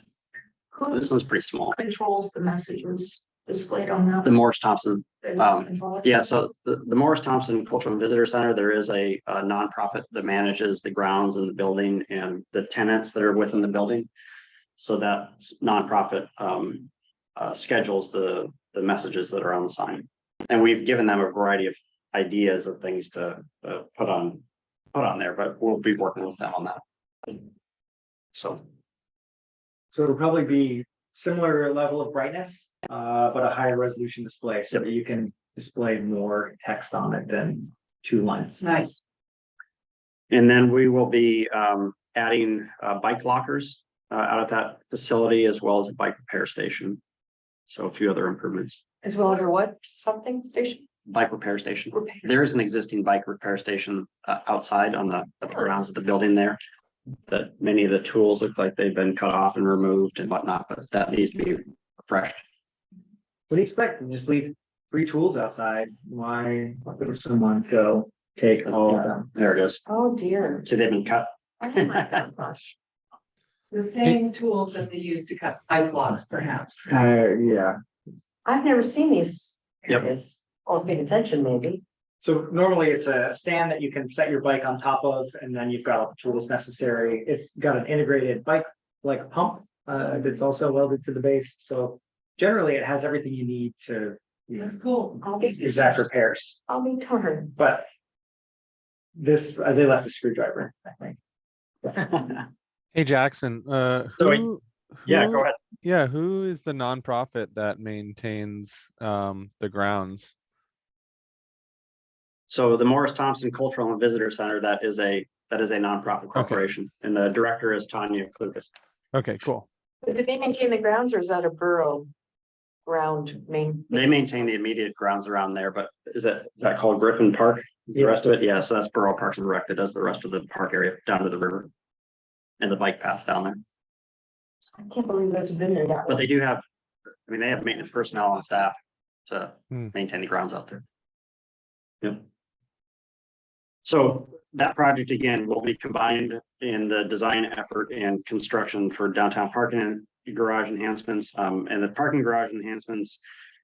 Who this one's pretty small. controls the messages displayed on that? The Morris Thompson. They're not controlled? Yeah, so the Morris Thompson Cultural and Visitor Center, there is a nonprofit that manages the grounds and the building and the tenants that are within the building. So that nonprofit schedules the messages that are on the sign. And we've given them a variety of ideas of things to put on there, but we'll be working with them on that. So it'll probably be similar level of brightness, but a higher resolution display so that you can display more text on it than 2 lines. Nice. and then we will be adding bike lockers out of that facility as well as a bike repair station. So a few other improvements. As well as a what, something station? Bike repair station. Repair. There is an existing bike repair station outside on the grounds of the building there. That many of the tools look like they've been cut off and removed and whatnot, but that needs to be refreshed. What do you expect? Just leave free tools outside. Why would someone go take all of them? There it is. Oh, dear. So they've been cut. Oh, my gosh. The same tools that they use to cut bike logs, perhaps. Yeah. I've never seen these Yep. areas. I'll pay attention, maybe. So normally it's a stand that you can set your bike on top of, and then you've got all the tools necessary. It's got an integrated bike like pump that's also welded to the base. So generally it has everything you need to That's cool. I'll be, exact repairs. I'll be darned. But this, they left a screwdriver, I think. Hey, Jackson, Yeah, go ahead. Yeah, who is the nonprofit that maintains the grounds? So the Morris Thompson Cultural and Visitor Center, that is a nonprofit corporation, and the director is Tanya Klukas. Okay, cool. But do they maintain the grounds or is that a borough ground main? They maintain the immediate grounds around there, but is that called Griffin Park? Is the rest of it? Yeah, so that's Borough Parks and Rec that does the rest of the park area down to the river and the bike path down there. I can't believe that's been there that But long. they do have, I mean, they have maintenance personnel on staff to Hmm. maintain the grounds out there. Yep. So that project again will be combined in the design effort and construction for downtown parking and garage enhancements. And the parking garage enhancements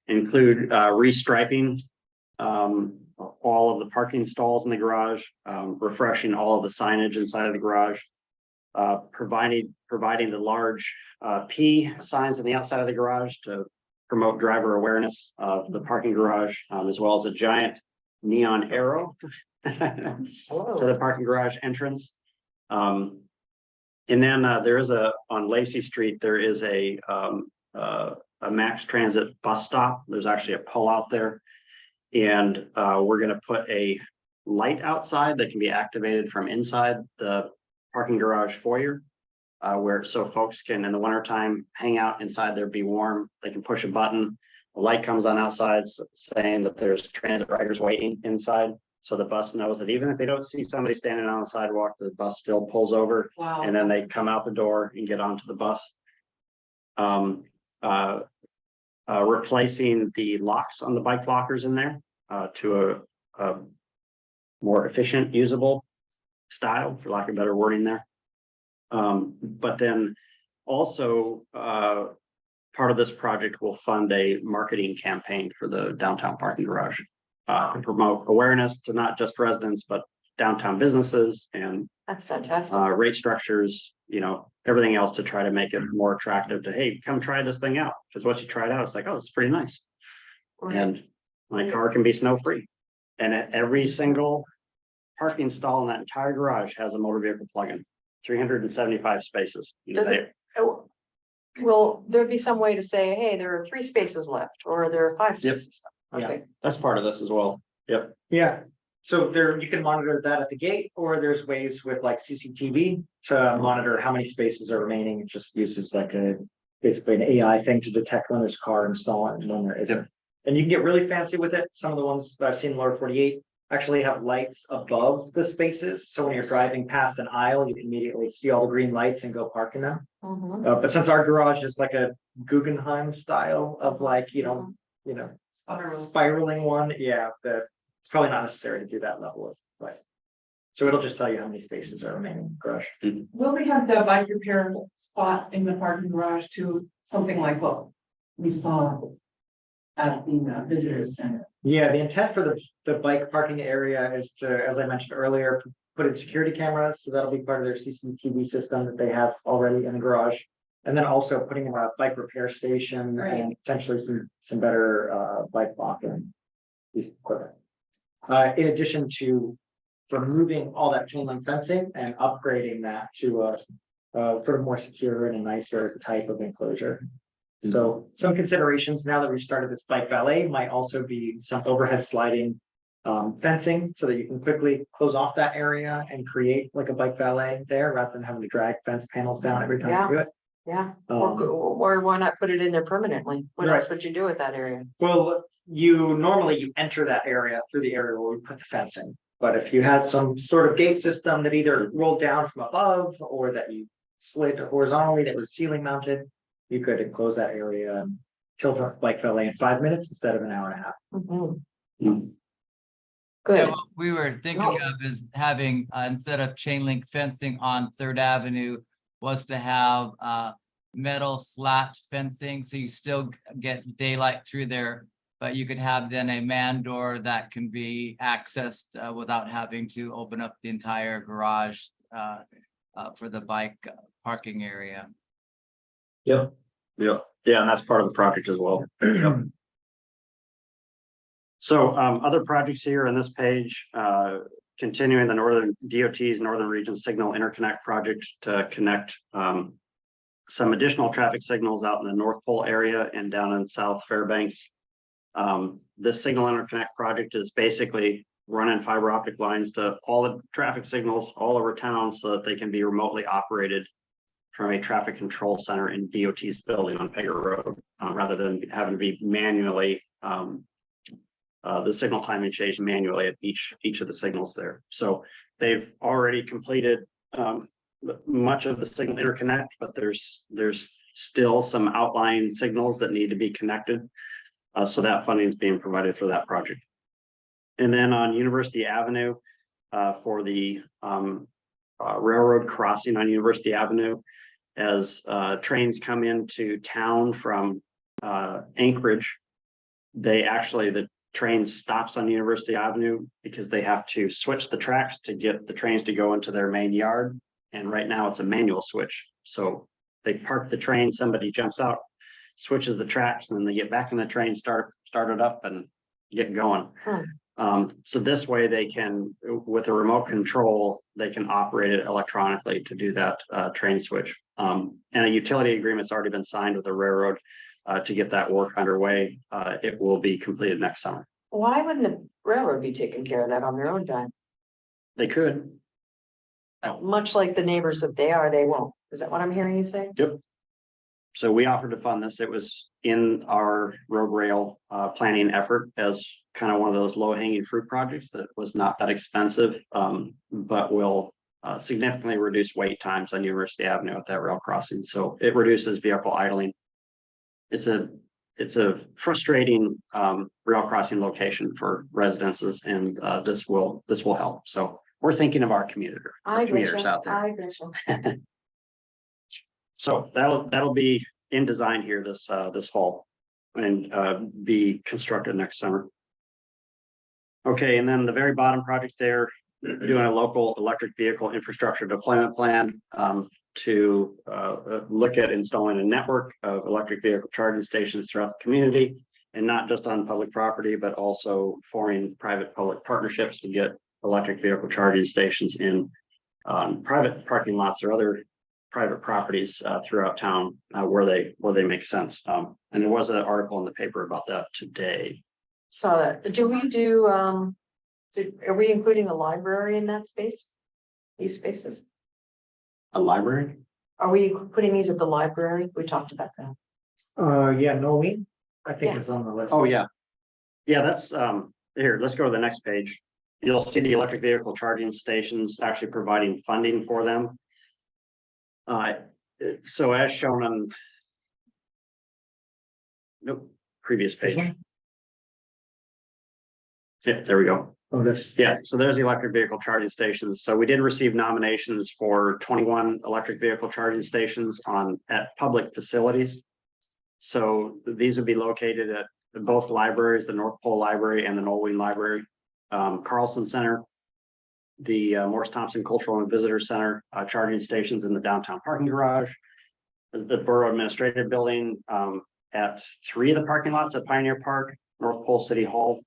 include restriping all of the parking stalls in the garage, refreshing all of the signage inside of the garage, providing the large P signs on the outside of the garage to promote driver awareness of the parking garage, as well as a giant neon arrow to the parking garage entrance. And then there is on Lacey Street, there is a Max Transit bus stop. There's actually a pole out there. And we're going to put a light outside that can be activated from inside the parking garage foyer, where so folks can in the wintertime hang out inside there, be warm. They can push a button. The light comes on outside saying that there's transit riders waiting inside. So the bus knows that even if they don't see somebody standing on the sidewalk, the bus still pulls over. Wow. And then they come out the door and get onto the bus. Replacing the locks on the bike lockers in there to a more efficient, usable style, for lack of better wording there. But then also part of this project will fund a marketing campaign for the downtown parking garage to promote awareness to not just residents, but downtown businesses and That's fantastic. rate structures, everything else to try to make it more attractive to, hey, come try this thing out. Because once you try it out, it's like, oh, it's pretty nice. And my car can be snow-free. And at every single parking stall in that entire garage has a motor vehicle plug-in, 375 spaces. Will there be some way to say, hey, there are 3 spaces left, or there are 5 Yep. spaces? Yeah. Okay. That's part of this as well. Yep. Yeah, so there, you can monitor that at the gate, or there's ways with like CCTV to monitor how many spaces are remaining. It just uses like basically an AI thing to detect when there's a car installed and when there isn't. And you can get really fancy with it. Some of the ones that I've seen in lower 48 actually have lights above the spaces. So when you're driving past an aisle, you can immediately see all the green lights and go park in them. Mhm. But since our garage is like a Guggenheim style of like, spiraling one, yeah, it's probably not necessary to do that level of light. So it'll just tell you how many spaces are remaining in the garage. Will we have the bike repair spot in the parking garage too, something like what we saw at the visitors center? Yeah, the intent for the bike parking area is to, as I mentioned earlier, put in security cameras. So that'll be part of their CCTV system that they have already in the garage. And then also putting in a bike repair station Right. and potentially some better bike locking piece of equipment. In addition to removing all that chain link fencing and upgrading that to a sort of more secure and a nicer type of enclosure. So some considerations now that we've started this bike valet might also be some overhead sliding fencing so that you can quickly close off that area and create like a bike valet there rather than having to drag fence panels down every time you do it. Yeah, Um, or why not put it in there permanently? What Right. else would you do with that area? Well, you enter that area through the area where we put the fencing. But if you had some sort of gate system that either rolled down from above or that you slid horizontally that was ceiling mounted, you could enclose that area and tilt off bike valet in 5 minutes instead of an hour and a half. Mhm. Mm. Yeah, Good. what we were thinking of is having, instead of chain link fencing on Third Avenue, was to have metal slat fencing, so you still get daylight through there. But you could have then a man door that can be accessed without having to open up the entire garage for the bike parking area. Yep. Yeah, and that's part of the project as well. So other projects here on this page, continuing the Northern DOT's Northern Region Signal Interconnect Project to connect some additional traffic signals out in the North Pole area and down in South Fairbanks. This signal interconnect project is basically running fiber optic lines to all the traffic signals all over town so that they can be remotely operated from a traffic control center in DOT's building on Pegger Road, rather than having to be manually the signal timing change manually at each of the signals there. So they've already completed much of the signal interconnect, but there's still some outlying signals that need to be connected. So that funding is being provided for that project. And then on University Avenue, for the railroad crossing on University Avenue, as trains come into town from Anchorage, the train stops on University Avenue because they have to switch the tracks to get the trains to go into their main yard. And right now it's a manual switch. So they park the train, somebody jumps out, switches the tracks, and then they get back in the train, start it up and get going. So this way they can, with a remote control, they can operate it electronically to do that train switch. And a utility agreement's already been signed with the railroad to get that work underway. It will be completed next summer. Why wouldn't the railroad be taking care of that on their own time? They could. Much like the neighbors that they are, they won't. Is that what I'm hearing you say? Yep. So we offered to fund this. It was in our road rail planning effort as kind of one of those low hanging fruit projects that was not that expensive, but will significantly reduce wait times on University Avenue at that rail crossing. So it reduces vehicle idling. It's a frustrating rail crossing location for residences, and this will help. So we're thinking of our commuters out there. So that'll be in design here this fall and be constructed next summer. Okay, and then the very bottom project there, doing a local electric vehicle infrastructure deployment plan to look at installing a network of electric vehicle charging stations throughout the community, and not just on public property, but also forming private-public partnerships to get electric vehicle charging stations in private parking lots or other private properties throughout town where they make sense. And there was an article in the paper about that today. Saw that. Do we do, are we including a library in that space? These spaces? A library? Are we putting these at the library? We talked about that. Yeah, Noreen, I think Yeah. is on the list. Oh, yeah. Yeah, that's here, let's go to the next page. You'll see the electric vehicle charging stations actually providing funding for them. So as shown on previous This page. one? Yeah, there we go. Oh, this. Yeah, so there's the electric vehicle charging stations. So we did receive nominations for 21 electric vehicle charging stations at public facilities. So these would be located at both libraries, the North Pole Library and the Norwing Library, Carlson Center, the Morris Thompson Cultural and Visitor Center, charging stations in the downtown parking garage, the Borough Administrative Building, at 3 of the parking lots at Pioneer Park, North Pole City Hall,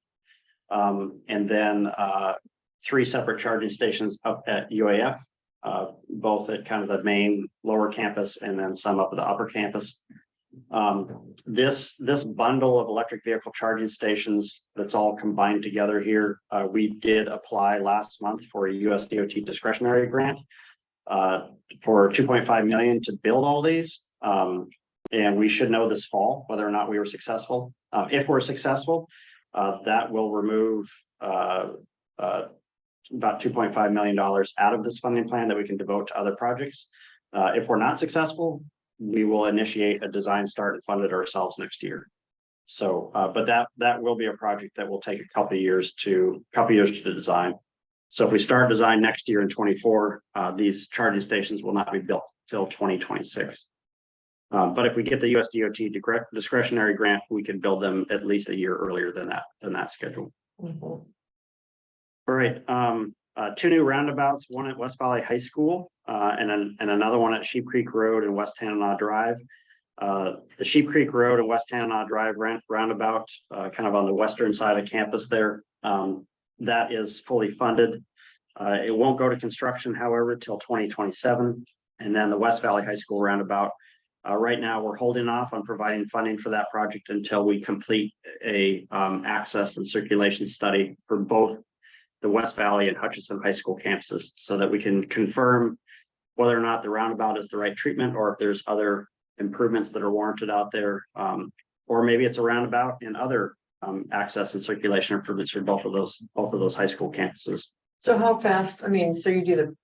and then 3 separate charging stations up at UAF, both at kind of the main lower campus and then some up at the upper campus. This bundle of electric vehicle charging stations that's all combined together here, we did apply last month for a US DOT discretionary grant for $2.5 million to build all these. And we should know this fall whether or not we were successful. If we're successful, that will remove about $2.5 million out of this funding plan that we can devote to other projects. If we're not successful, we will initiate a design start and fund it ourselves next year. So, but that will be a project that will take a couple of years to design. So if we start design next year in 24, these charging stations will not be built till 2026. But if we get the US DOT discretionary grant, we can build them at least a year earlier than that schedule. Mm-hmm. All right, 2 new roundabouts, one at West Valley High School, and another one at Sheep Creek Road and West Tanana Drive. The Sheep Creek Road and West Tanana Drive roundabout, kind of on the western side of campus there, that is fully funded. It won't go to construction, however, till 2027. And then the West Valley High School roundabout. Right now, we're holding off on providing funding for that project until we complete a access and circulation study for both the West Valley and Hutchinson High School campuses, so that we can confirm whether or not the roundabout is the right treatment, or if there's other improvements that are warranted out there. Or maybe it's a roundabout and other access and circulation improvements for both of those high school campuses. So how fast, I mean, so you do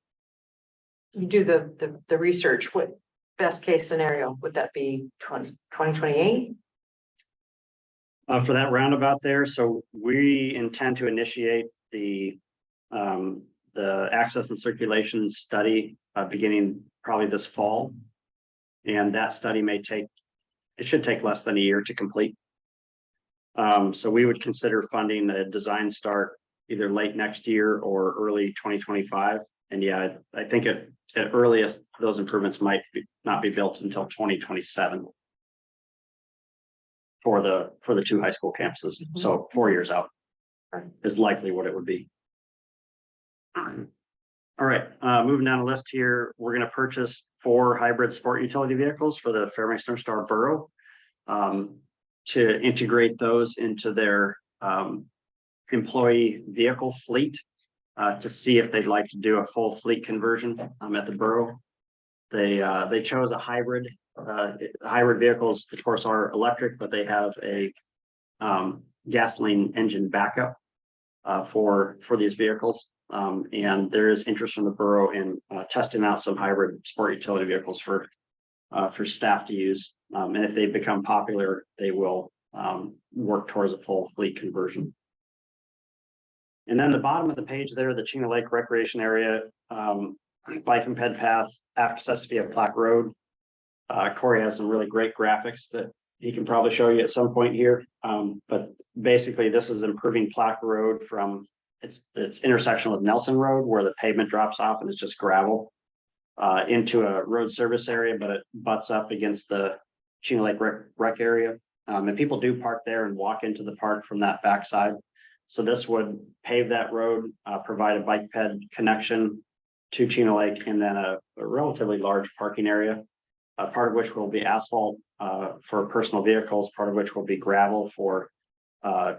the research, what best case scenario, would that be 2028? For that roundabout there, so we intend to initiate the access and circulation study beginning probably this fall. And that study should take less than a year to complete. So we would consider funding a design start either late next year or early 2025. And yeah, I think at earliest, those improvements might not be built until 2027 for the two high school campuses. So 4 years out is likely what it would be. All right, moving down the list here, we're going to purchase 4 hybrid sport utility vehicles for the Fairbanks North Star Borough to integrate those into their employee vehicle fleet to see if they'd like to do a full fleet conversion at the borough. They chose a hybrid. Hybrid vehicles, of course, are electric, but they have a gasoline engine backup for these vehicles. And there is interest from the borough in testing out some hybrid sport utility vehicles for staff to use. And if they become popular, they will work towards a full fleet conversion. And then the bottom of the page there, the Chena Lake Recreation Area, bike and ped path access via Plaque Road. Corey has some really great graphics that he can probably show you at some point here. But basically, this is improving Plaque Road from its intersection with Nelson Road, where the pavement drops off and it's just gravel, into a road service area, but it butts up against the Chena Lake rec area. And people do park there and walk into the park from that backside. So this would pave that road, provide a bike ped connection to Chena Lake, and then a relatively large parking area, part of which will be asphalt for personal vehicles, part of which will be gravel for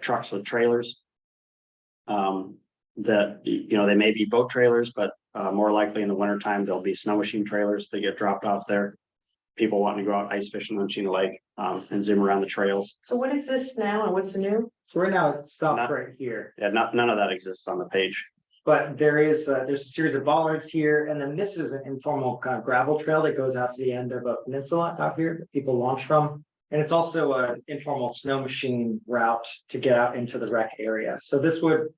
trucks with trailers. That, they may be boat trailers, but more likely in the wintertime, there'll be snow machine trailers that get dropped off there. People wanting to go out ice fishing on Chena Lake and zoom around the trails. So what exists now and what's new? So right now it stops right here, Yeah, none of that exists on the page. but there's a series of bollards here, and then this is an informal kind of gravel trail that goes out to the end of a peninsula out here that people launch from. And it's also an informal snow machine route to get out into the rec area. So this would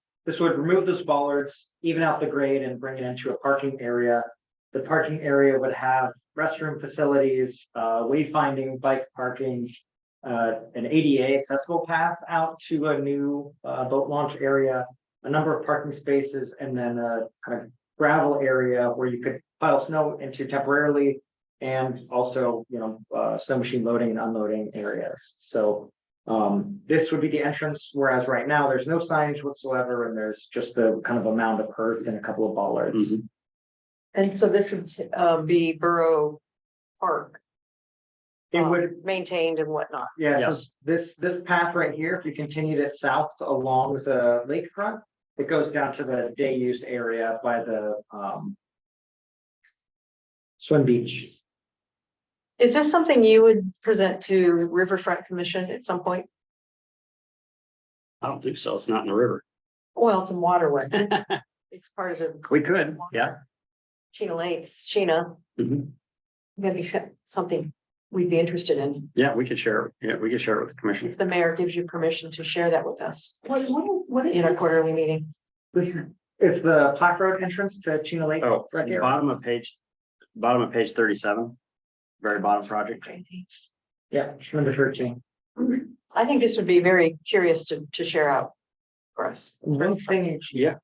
remove those bollards, even out the grade, and bring it into a parking area. The parking area would have restroom facilities, wayfinding, bike parking, an ADA accessible path out to a new boat launch area, a number of parking spaces, and then a kind of gravel area where you could pile snow into temporarily, and also, snow machine loading and unloading areas. So this would be the entrance, whereas right now there's no signage whatsoever, and there's just a kind of a mound of earth and a couple of bollards. Mhm. And so this would be Borough Park. It would, Maintained and whatnot. yeah, so Yes. this path right here, if you continued it south along with the lakefront, it goes down to the day use area by the swim beach. Is this something you would present to Riverfront Commission at some point? I don't think so. It's not in the river. Well, it's a waterway. It's part of the We could, yeah. Chena Lakes, Chena. Mhm. That'd be something we'd be interested in. Yeah, we could share it. Yeah, we could share it with the commission. If the mayor gives you permission to share that with us What is in our this? quarterly meeting. It's the Plaque Road entrance to Chena Lake. Oh, Rec area. bottom of page 37, very bottom project. Yeah, number 13. I think this would be very curious to share out for us. One thing, Yeah.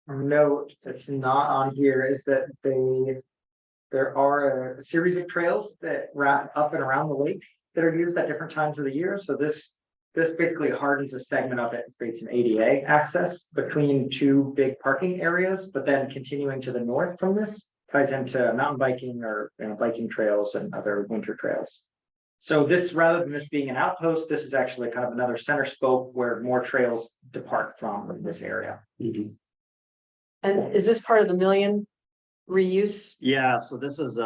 note that's not on here is that there are a series of trails that wrap up and around the lake that are used at different times of the year. So this this basically hardens a segment of it and creates an ADA access between two big parking areas, but then continuing to the north from this ties into mountain biking or, you know, biking trails and other winter trails. So this, rather than this being an outpost, this is actually kind of another center spoke where more trails depart from this area. And is this part of the million reuse? Yeah, so this is,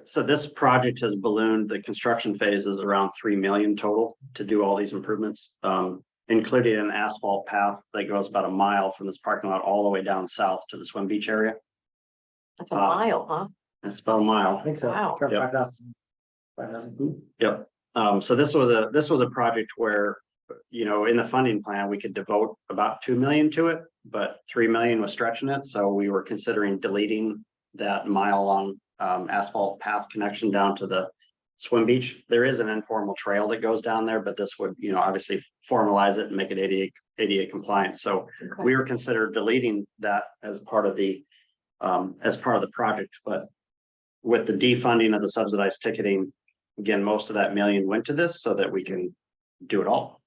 so this project has ballooned, the construction phase is around 3 million total to do all these improvements. Including an asphalt path that goes about a mile from this parking lot all the way down south to the swim beach area. That's a mile, huh? It's about a mile. I think so. Wow. Sure, Yep. 5,000 feet. Yep. So this was a project where, you know, in the funding plan, we could devote about 2 million to it, but 3 million was stretching it. So we were considering deleting that mile long asphalt path connection down to the swim beach. There is an informal trail that goes down there, but this would, you know, obviously formalize it and make it ADA compliant. So Okay. we were considered deleting that as part of the project, but with the defunding of the subsidized ticketing, again, most of that million went to this so that we can do it all.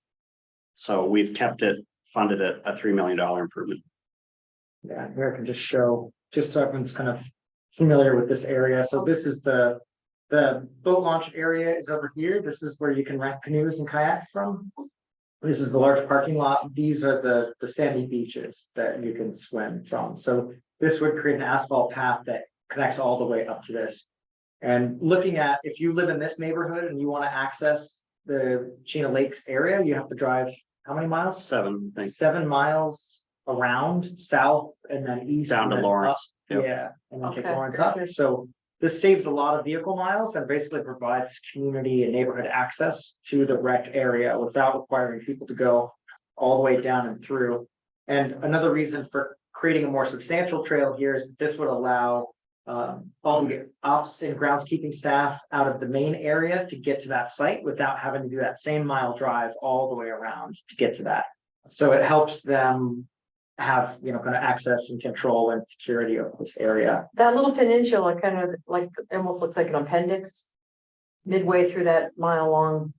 So we've kept it funded at a $3 million improvement. Yeah, here I can just show, just so everyone's kind of familiar with this area. So this is the boat launch area is over here. This is where you can rent canoes and kayaks from. This is the large parking lot. These are the sandy beaches that you can swim from. So this would create an asphalt path that connects all the way up to this. And looking at, if you live in this neighborhood and you want to access the Chena Lakes area, you have to drive how many miles? 7, I think, 7 miles around south and then east. down and to then Lawrence. up. Yep. Yeah, and then take Okay, Lawrence very up. good. So this saves a lot of vehicle miles and basically provides community and neighborhood access to the rec area without requiring people to go all the way down and through. And another reason for creating a more substantial trail here is that this would allow all the ops and groundskeeping staff out of the main area to get to that site without having to do that same mile drive all the way around to get to that. So it helps them have, you know, kind of access and control and security of this area. That little peninsula kind of like, almost looks like an appendix. Midway through that mile long.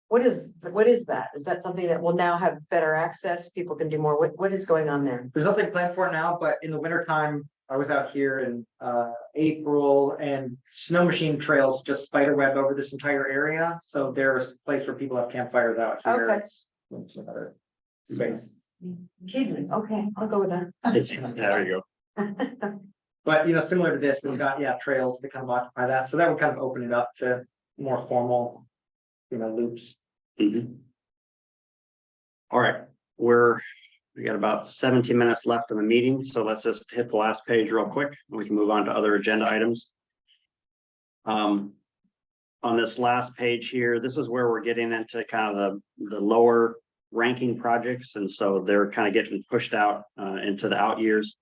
What is that? Is that something that will now have better access? People can do more? What is going on there? There's nothing planned for it now, but in the wintertime, I was out here in April and snow machine trails just spider web over this entire area. So there's a place where people have campfires out here. Okay. It's another space. Kidding. Okay, I'll go with that. There you go. But, you know, similar to this, we've got, yeah, trails that kind of occupy that. So that would kind of open it up to more formal, you know, loops. Mhm. All right, we got about 17 minutes left in the meeting, so let's just hit the last page real quick, and we can move on to other agenda items. On this last page here, this is where we're getting into kind of the lower ranking projects, and so they're kind of getting pushed out into the out years.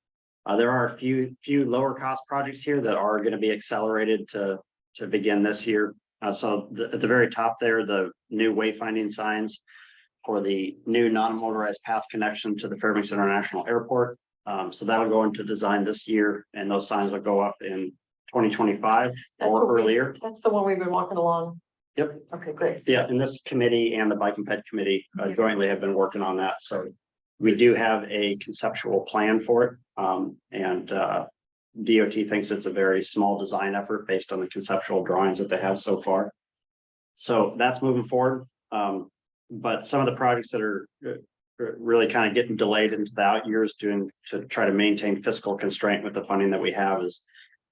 There are a few lower cost projects here that are going to be accelerated to begin this year. So at the very top there, the new wayfinding signs for the new non-motorized path connection to the Fairbanks International Airport. So that'll go into design this year, and those signs will go up in 2025 or earlier. That's the one we've been walking along. Yep. Okay, great. Yeah, and this committee and the Bike and Ped Committee jointly have been working on that. So we do have a conceptual plan for it. And DOT thinks it's a very small design effort based on the conceptual drawings that they have so far. So that's moving forward. But some of the projects that are really kind of getting delayed into the out years to try to maintain fiscal constraint with the funding that we have is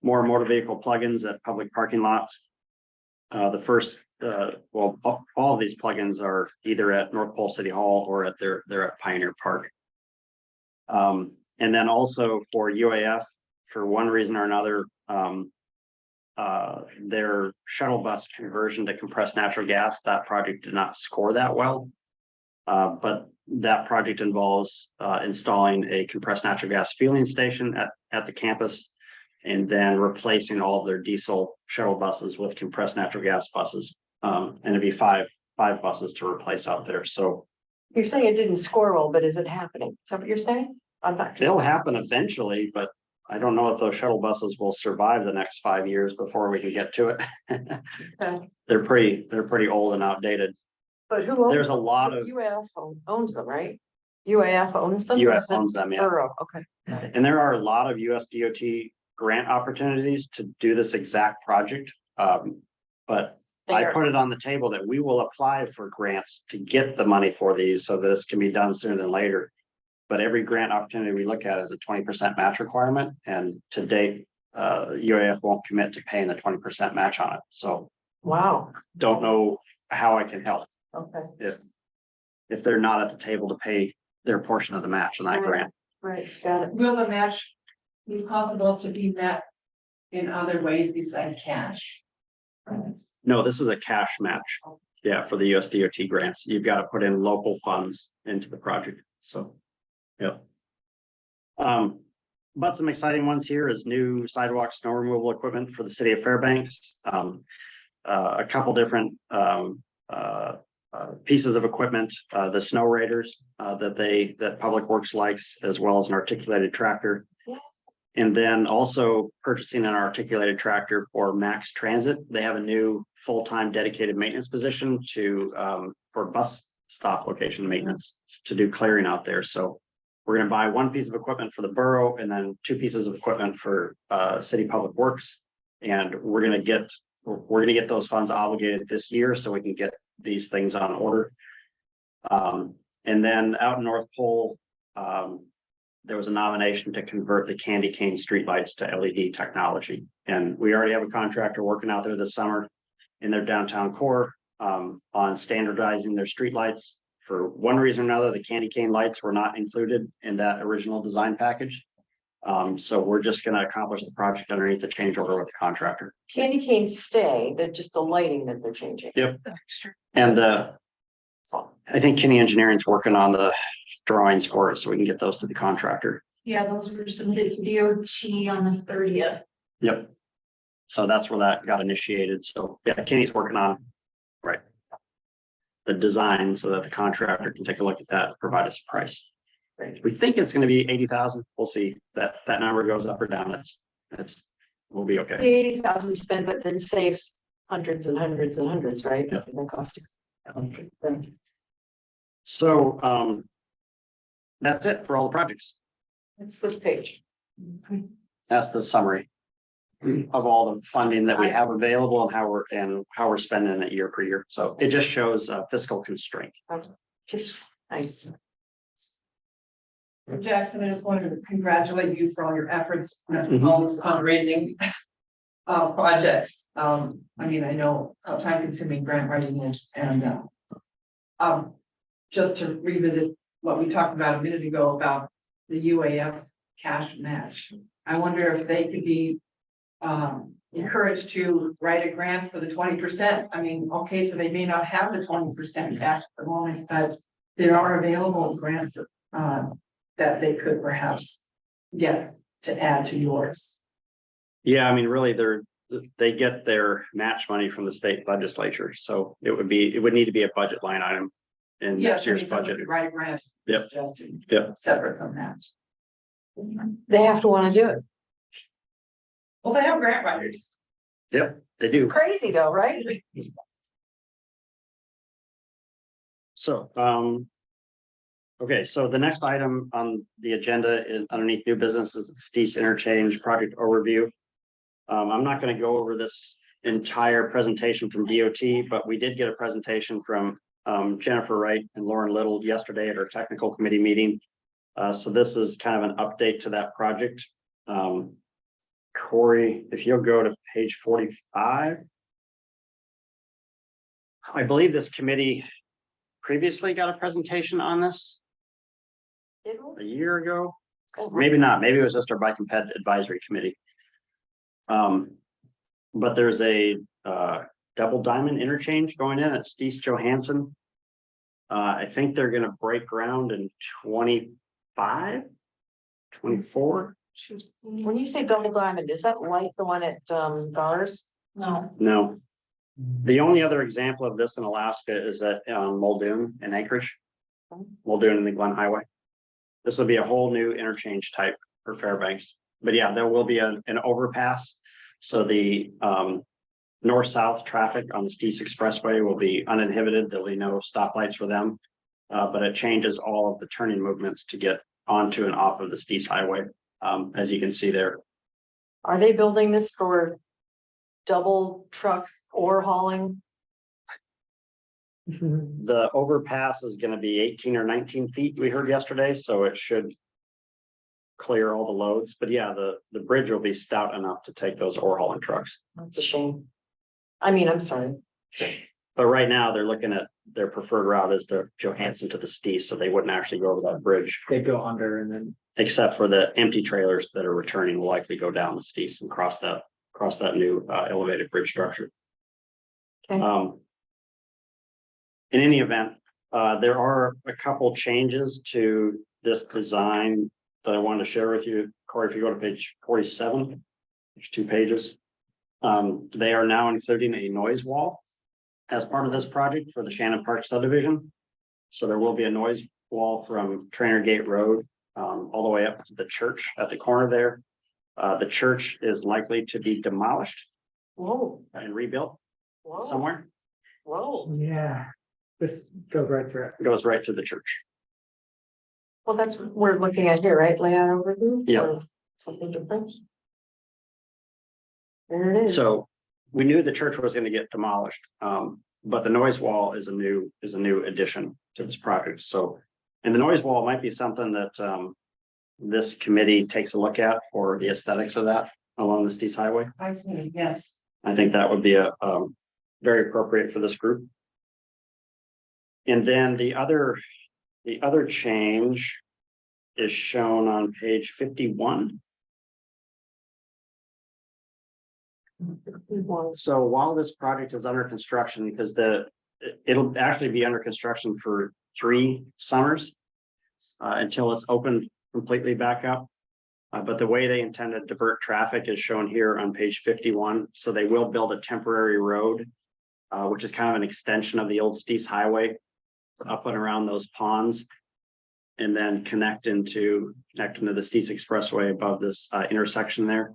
more motor vehicle plugins at public parking lots. The first, well, all of these plugins are either at North Pole City Hall or they're at Pioneer Park. And then also for UAF, for one reason or another, their shuttle bus conversion to compressed natural gas, that project did not score that well. But that project involves installing a compressed natural gas fueling station at the campus, and then replacing all of their diesel shuttle buses with compressed natural gas buses. And it'd be five buses to replace out there. So You're saying it didn't score well, but is it happening? Is that what you're saying? I'm not. it'll happen eventually, but I don't know if those shuttle buses will survive the next 5 years before we can get to it. Okay. They're pretty old and outdated. But who owns? There's a lot of, UAF owns them, right? UAF owns them? or UF is it owns them, yeah. Borough? Okay. And there are a lot of US DOT grant opportunities to do this exact project. But I There. put it on the table that we will apply for grants to get the money for these, so this can be done sooner than later. But every grant opportunity we look at is a 20% match requirement, and to date, UAF won't commit to paying the 20% match on it. So Wow, don't know how I can help okay, if they're not at the table to pay their portion of the match on that grant. right, got it. Will the match be possible to be met in other ways besides cash? No, this is a cash match. Yeah, for the US DOT grants, you've got to put in local funds into the project, so, yeah. But some exciting ones here is new sidewalk snow removal equipment for the city of Fairbanks. A couple different pieces of equipment, the snow raiders that Public Works likes, as well as an articulated tractor. And then also purchasing an articulated tractor for Max Transit. They have a new full-time dedicated maintenance position for bus stop location maintenance to do clearing out there. So we're gonna buy one piece of equipment for the borough and then two pieces of equipment for city public works. And we're gonna get those funds obligated this year so we can get these things on order. And then out in North Pole, there was a nomination to convert the candy cane streetlights to LED technology. And we already have a contractor working out there this summer in their downtown core on standardizing their streetlights. For one reason or another, the candy cane lights were not included in that original design package. So we're just gonna accomplish the project underneath the change order with the contractor. Candy canes stay, they're just the lighting that they're changing. Yep. And I think Kenny Engineering's working on the drawings for it, so we can get those to the contractor. Yeah, those were submitted to DOT on the 30th. Yep. So that's where that got initiated. So yeah, Kenny's working on, right, the design so that the contractor can take a look at that, and provide us a price. We think it's gonna be 80,000. We'll see that number goes up or down. We'll be okay. 80,000 spent, but then saves hundreds and hundreds and hundreds, right? Yep. No cost. So that's it for all the projects. It's this page. That's the summary of all the funding that we have available and how we're spending it year per year. So it just shows fiscal constraint. Just nice. Jackson, I just wanted to congratulate you for all your efforts on all this fundraising projects. I mean, I know how time consuming grant writing is, and just to revisit what we talked about a minute ago about the UAF cash match. I wonder if they could be encouraged to write a grant for the 20%. I mean, okay, so they may not have the 20% back at the moment, but there are available grants that they could perhaps get to add to yours. Yeah, I mean, really, they get their match money from the state legislature, so it would need to be a budget line item in next year's budget. Write a grant. Yep. Suggested. Yep. Separate from that. They have to want to do it. Well, they have grant writers. Yep, they do. Crazy though, right? So, okay, so the next item on the agenda is underneath new business is the Steese Interchange Project Overview. I'm not gonna go over this entire presentation from DOT, but we did get a presentation from Jennifer Wright and Lauren Little yesterday at our technical committee meeting. So this is kind of an update to that project. Corey, if you'll go to page 45. I believe this committee previously got a presentation on this a year ago. Maybe not, maybe it was just our Bike and Ped Advisory Committee. But there's a double diamond interchange going in at Steese Johansson. I think they're gonna break ground in 25, 24. When you say double diamond, is that like the one at Gars? No. No. The only other example of this in Alaska is at Muldoon in Anchorage. Muldoon and the Glen Highway. This will be a whole new interchange type for Fairbanks. But yeah, there will be an overpass. So the north-south traffic on the Steves Expressway will be uninhibited. There'll be no stoplights for them. But it changes all of the turning movements to get onto and off of the Steves Highway, as you can see there. Are they building this for double truck ore hauling? The overpass is gonna be 18 or 19 feet, we heard yesterday, so it should clear all the loads. But yeah, the bridge will be stout enough to take those ore hauling trucks. That's a shame. I mean, I'm sorry. But right now, they're looking at their preferred route is the Johansson to the Steves, so they wouldn't actually go over that bridge. They go under and then. Except for the empty trailers that are returning will likely go down the Steves and cross that new elevated bridge structure. Okay. In any event, there are a couple changes to this design that I wanted to share with you. Corey, if you go to page 47, there's 2 pages. They are now including a noise wall as part of this project for the Shannon Park subdivision. So there will be a noise wall from Trainer Gate Road all the way up to the church at the corner there. The church is likely to be demolished Whoa, and rebuilt whoa, somewhere. whoa. Yeah. This goes right through it. It goes right to the church. Well, that's what we're looking at here, right? Layout overview? Yeah. Or something different? There it is. So we knew the church was going to get demolished, but the noise wall is a new addition to this project. So, and the noise wall might be something that this committee takes a look at for the aesthetics of that along the Steves Highway. I see, yes. I think that would be a very appropriate for this group. And then the other change is shown on page 51. So while this project is under construction, because it'll actually be under construction for 3 summers until it's opened completely back up. But the way they intend to divert traffic is shown here on page 51. So they will build a temporary road, which is kind of an extension of the old Steves Highway up and around those ponds, and then connect into the Steves Expressway above this intersection there.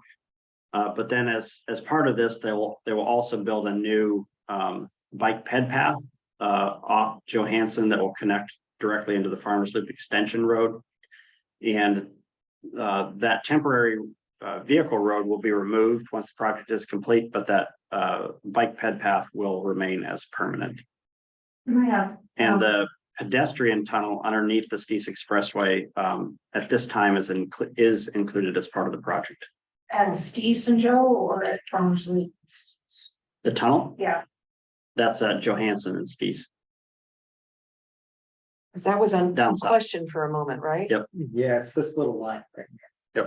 But then as part of this, they will also build a new bike ped path off Johansson that will connect directly into the Farmers Loop Extension Road. And that temporary vehicle road will be removed once the project is complete, but that bike ped path will remain as permanent. Yes. And the pedestrian tunnel underneath the Steves Expressway at this time is included as part of the project. At Steves and Joe or at Farmers Loop? The tunnel, Yeah, that's at Johansson and Steves. Because that was on Down south. question for a moment, right? Yep. Yeah, it's this little line right here. Yep.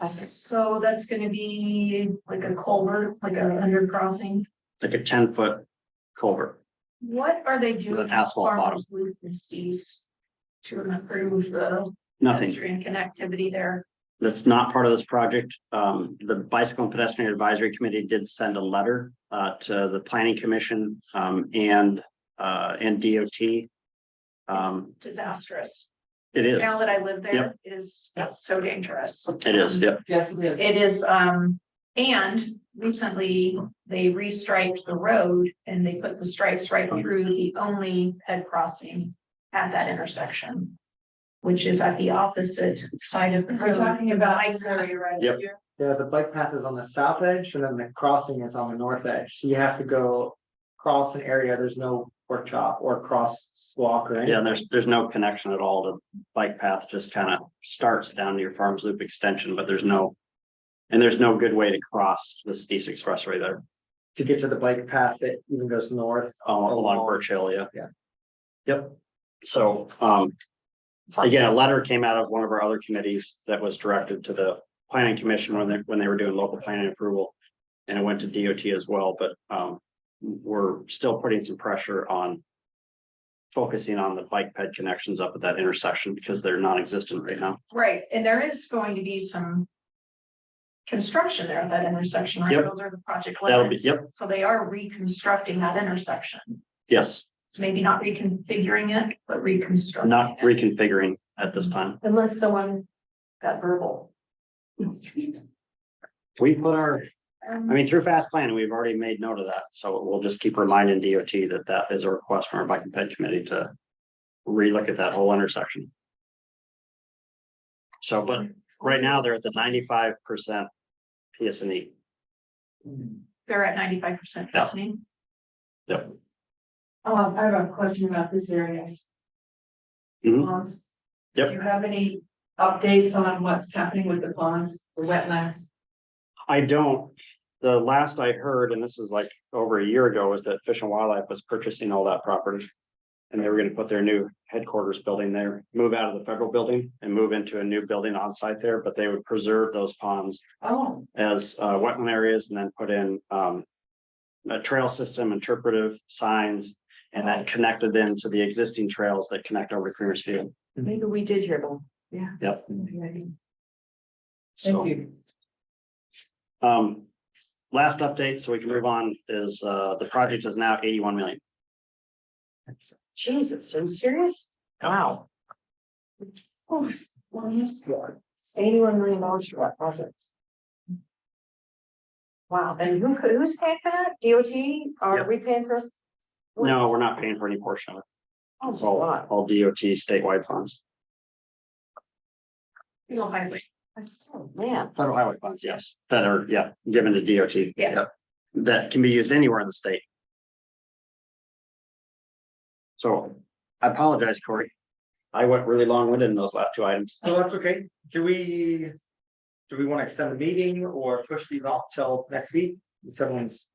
Okay. so that's gonna be like a culvert, like an undercrossing. Like a 10-foot culvert. What are they doing? With an asphalt at bottom. Farmers Loop and Steves to improve the Nothing. pedestrian connectivity there? That's not part of this project. The Bicycle and Pedestrian Advisory Committee did send a letter to the Planning Commission and DOT. Disastrous. It is. Now that I live there, Yep. it is so dangerous. It is. Yep. Yes, it is. It is, and recently they restriped the road and they put the stripes right through the only head crossing at that intersection, which is at the opposite side of the We're road. talking about Bike Ice area right Yep. here. Yeah, the bike path is on the south edge and then the crossing is on the north edge. So you have to go cross an area. There's no pork chop or crosswalk or anything. Yeah, there's no connection at all. The bike path just kind of starts down near Farms Loop Extension, but there's no good way to cross the Steves Expressway there. To get to the bike path that even goes north. Along Birch Hill, yeah. Yeah. Yep. So, again, a letter came out of one of our other committees that was directed to the Planning Commission when they were doing local planning approval. And it went to DOT as well, but we're still putting some pressure on focusing on the bike ped connections up at that intersection because they're non-existent right now. Right, and there is going to be some construction there at that intersection, right? Yep. Those are the project That'll be- limits. yep. So they are reconstructing that intersection, Yes, maybe not reconfiguring it, but reconstructing. not it. reconfiguring at this time. Unless someone got verbal. We put our I mean, through fast planning, we've already made note of that, so we'll just keep reminding DOT that that is a request from our bike and ped committee to relook at that whole intersection. So, but right now they're at the 95% PSNE. They're at 95% Yeah. listening. Yep. I have a question about this area. Mhm. Ponds. Yep. Do you have any updates on what's happening with the ponds, the wetlands? I don't. The last I heard, and this is like over a year ago, was that Fish and Wildlife was purchasing all that property. And they were gonna put their new headquarters building there, move out of the federal building and move into a new building on site there, but they would preserve those ponds Oh, as wetland areas and then put in a trail system, interpretive signs, and then connected them to the existing trails that connect over to Creamer's Field. Maybe we did hear them. Yep. okay. So, Thank you. last update, so we can move on, is the project is now 81 million. Jesus, are you serious? Wow. Oh, $81 million for that project. Wow, and who's paying for that? DOT? Are Yep. we paying for? No, we're not paying for any portion of it. Oh, It's all wow. DOT statewide funds, Feel highway. I still, man. federal highway funds, yes, that are, given to DOT. Yeah. Yep. That can be used anywhere in the state. So I apologize, Corey. I went really long-winded in those last two items. Oh, that's okay. Do we want to extend the meeting or push these off till next week? Someone's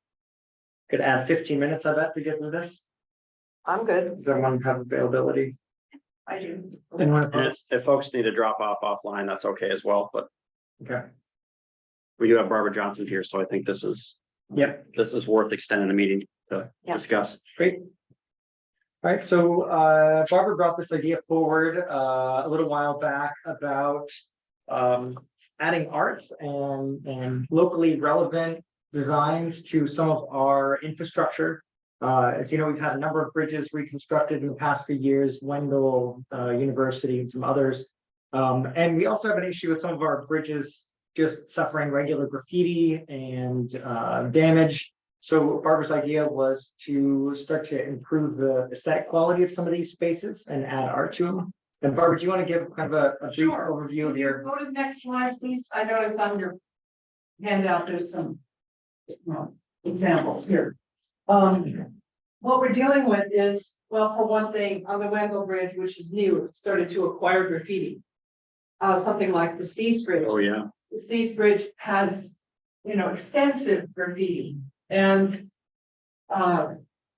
could add 15 minutes, I bet, to get through this. I'm good. Does everyone have availability? I do. Anyone And opposed? if folks need to drop off offline, that's okay as well, but Okay. we do have Barbara Johnson here, so I think this is worth extending the meeting to Yeah. discuss. Great. All right, so Barbara brought this idea forward a little while back about adding art and locally relevant designs to some of our infrastructure. As you know, we've had a number of bridges reconstructed in the past few years, Wendell University and some others. And we also have an issue with some of our bridges just suffering regular graffiti and damage. So Barbara's idea was to start to improve the aesthetic quality of some of these spaces and add art to them. And Barbara, do you want to give kind of a brief Sure. overview of If you your? go to the next slide, please. I noticed on your handout, there's some examples here. What we're dealing with is, well, for one thing, on the Wendell Bridge, which is new, it started to acquire graffiti. Something like the Steves Bridge. Oh, yeah. The Steves Bridge has, extensive graffiti. And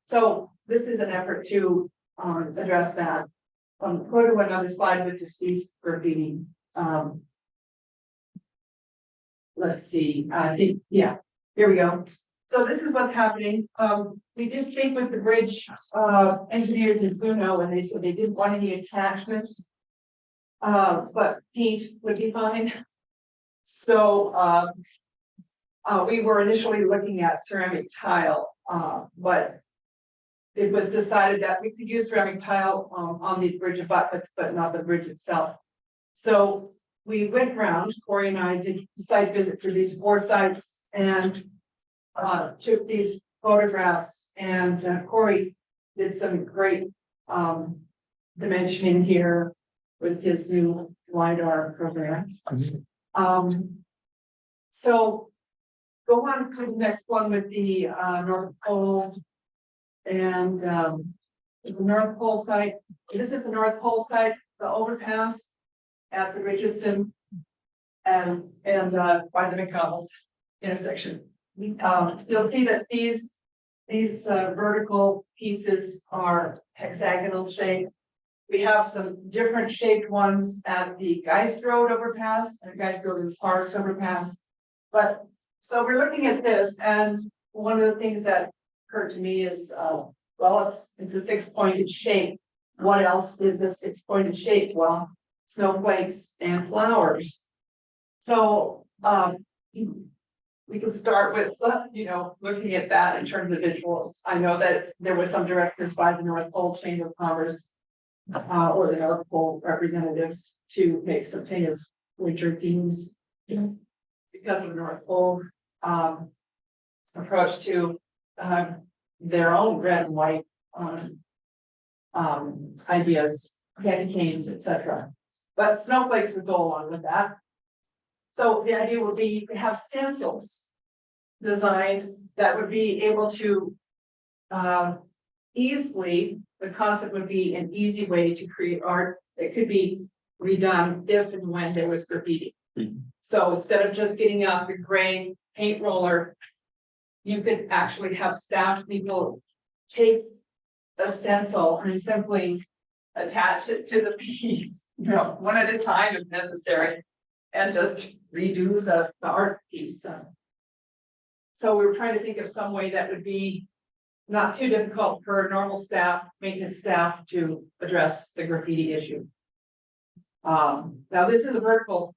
so this is an effort to address that. Go to another slide with the Steves graffiti. Let's see, here we go. So this is what's happening. We did speak with the bridge engineers in Puno, and they said they didn't want any attachments. But paint would be fine. So we were initially looking at ceramic tile, but it was decided that we could use ceramic tile on the bridge abutments, but not the bridge itself. So we went around, Corey and I did a site visit for these 4 sites and took these photographs, and Corey did some great dimensioning here with his new LiDAR program. So go on to the next one with the North Pole and the North Pole site. This is the North Pole site, the overpass at the Richardson and by the McDonald's intersection. You'll see that these vertical pieces are hexagonal shaped. We have some different shaped ones at the Geist Road overpass, and Geist Road is Parks overpass. But so we're looking at this, and one of the things that occurred to me is, well, it's a 6-pointed shape. What else is a 6-pointed shape? Well, snowflakes and flowers. So we can start with, looking at that in terms of visuals. I know that there was some directives by the North Pole Chamber of Commerce or the North Pole representatives to make some kind of winter themes because of the North Pole. approach to their own red and white ideas, candy canes, etc. But snowflakes would go along with that. So the idea would be to have stencils designed that would be able to easily, the concept would be an easy way to create art that could be redone if and when there was graffiti. So instead of just getting out the gray paint roller, you could actually have staff people take a stencil and simply attach it to the piece, one at a time if necessary, and just redo the art piece. So we were trying to think of some way that would be not too difficult for normal staff, maintenance staff to address the graffiti issue. Now this is a vertical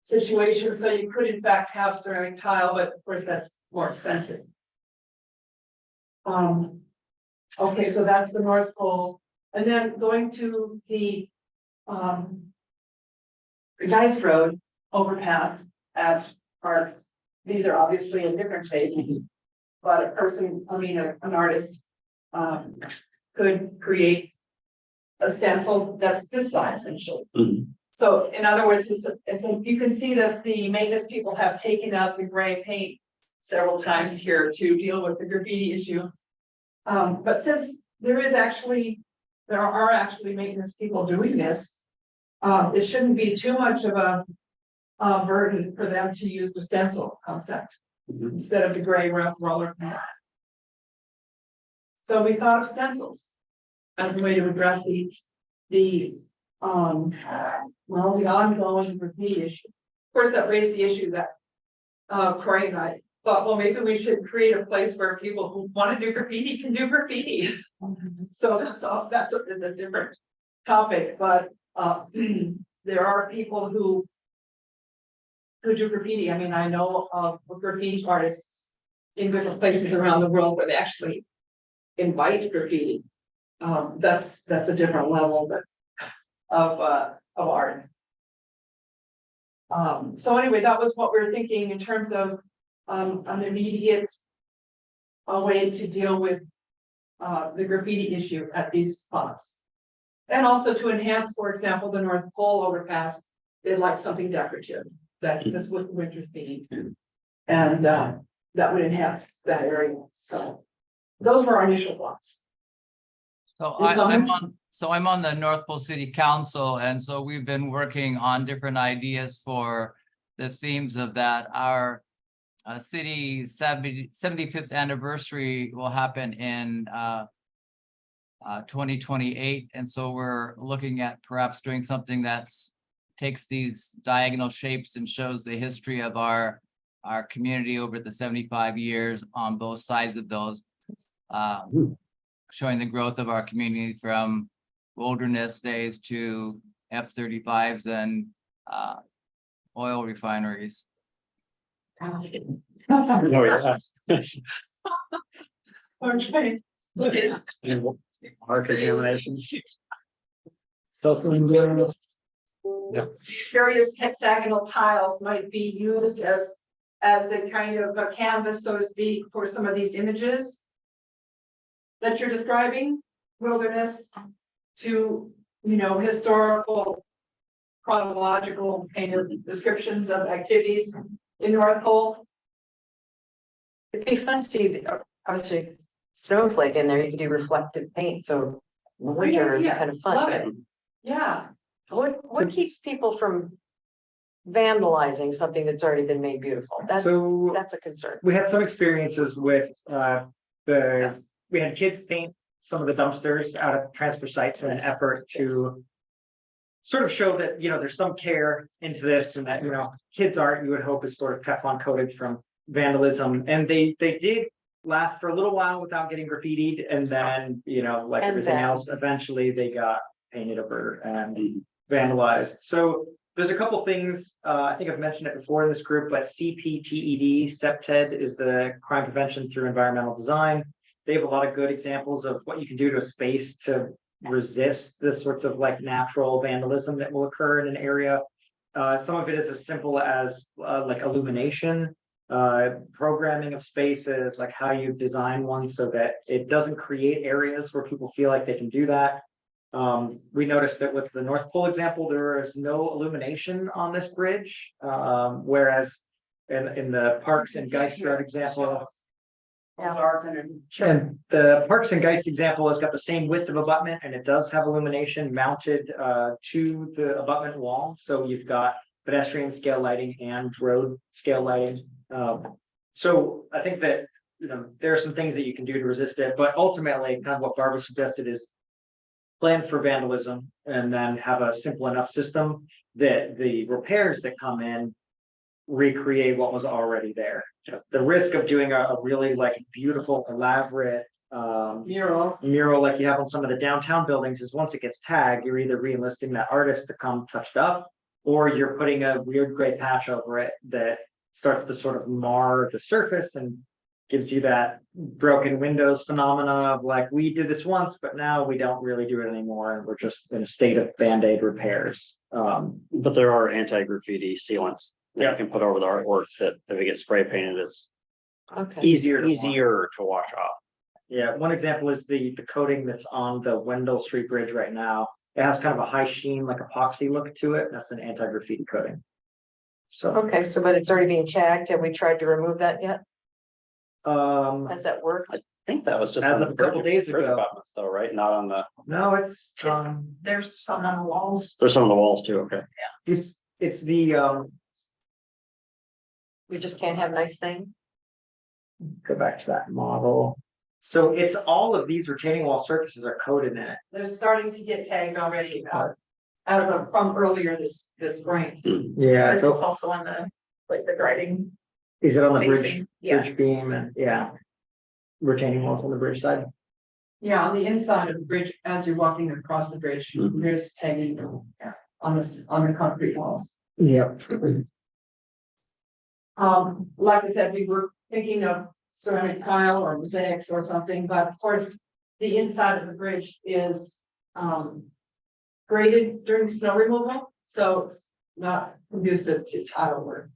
situation, so you could in fact have ceramic tile, but of course that's more expensive. Okay, so that's the North Pole, and then going to the Dice Road overpass at Parks. These are obviously in different shapes, but a person, an artist, could create a stencil that's this size essentially. So in other words, you can see that the maintenance people have taken out the gray paint several times here to deal with the graffiti issue. But since there are actually maintenance people doing this, it shouldn't be too much of a burden for them to use the stencil concept instead of the gray rough roller. So we thought of stencils as a way to address the ongoing graffiti issue. Of course, that raised the issue that Corey and I thought, well, maybe we should create a place where people who want to do graffiti can do graffiti. So that's a different topic, but there are people who do graffiti. I know of graffiti artists in different places around the world where they actually invite graffiti. That's a different level of art. So anyway, that was what we were thinking in terms of an immediate way to deal with the graffiti issue at these spots. And also to enhance, for example, the North Pole overpass, they'd like something decorative that this would winter theme. And that would enhance that area. So those were our initial thoughts. So Any comments? I'm on the North Pole City Council, and so we've been working on different ideas for the themes of that. Our city 75th anniversary will happen in 2028, and so we're looking at perhaps doing something that's takes these diagonal shapes and shows the history of our community over the 75 years on both sides of those, showing the growth of our community from wilderness days to F-35s and oil refineries. Okay. Water contamination. These various hexagonal tiles might be used as a kind of a canvas, so to speak, for some of these images that you're describing, wilderness to, historical, chronological kind of descriptions of activities in North Pole. It'd be fun to see, obviously, snowflake in there, you could do reflective paint, so winter would be idea. kind of fun. Love it. Yeah. What keeps people from vandalizing something that's already been made beautiful? That's a concern. We had some experiences with we had kids paint some of the dumpsters out of transfer sites in an effort to sort of show that, there's some care into this, and that, kids art, you would hope, is sort of Teflon coated from vandalism. And they did last for a little while without getting graffitied, and then, like everything else, eventually they got painted over and vandalized. So there's a couple things, I think I've mentioned it before in this group, but CPTED is the Crime Prevention Through Environmental Design. They have a lot of good examples of what you can do to a space to resist the sorts of like natural vandalism that will occur in an area. Some of it is as simple as like illumination, programming of spaces, like how you design one so that it doesn't create areas where people feel like they can do that. We noticed that with the North Pole example, there is no illumination on this bridge, whereas in the Parks and Geist Road example, and the Parks and Geist example has got the same width of abutment and it does have illumination mounted to the abutment wall. So you've got pedestrian scale lighting and road scale lighting. So I think that, you know, there are some things that you can do to resist it, but ultimately kind of what Barbara suggested is plan for vandalism and then have a simple enough system that the repairs that come in recreate what was already there. The risk of doing a really like beautiful, elaborate mural like you have on some of the downtown buildings is once it gets tagged, you're either re-enlisting that artist to come touched up, or you're putting a weird gray patch over it that starts to sort of mar the surface and gives you that broken windows phenomena of like, we did this once, but now we don't really do it anymore. And we're just in a state of Band-Aid repairs. But there are anti-graffiti sealants that you can put over the artwork that if it gets spray painted, it's Okay. easier to wash off. Yeah, one example is the coating that's on the Wendell Street Bridge right now. It has kind of a high sheen, like epoxy look to it. That's an anti-graffiti coating. So, Okay, so but it's already being tagged. Have we tried to remove that yet? Has that worked? I think that was just As on of the a couple bridge days ago. abutments though, right? Not on the, no, it's, There's some on the walls. there's some of the walls too, okay. it's the, We just can't have nice things? go back to that model. So it's all of these retaining wall surfaces are coated in it. They're starting to get tagged already, as of from earlier this spring. Yeah, It's so also on the, like the grading. is it on the bridge, Facing, yeah. bridge beam and, yeah. Retaining walls on the bridge side? Yeah, on the inside of the bridge, as you're walking across the bridge, Mhm. there's tagging on the concrete walls. Yep. Like I said, we were thinking of ceramic tile or mosaics or something, but of course, the inside of the bridge is graded during snow removal, so it's not conducive to tile work.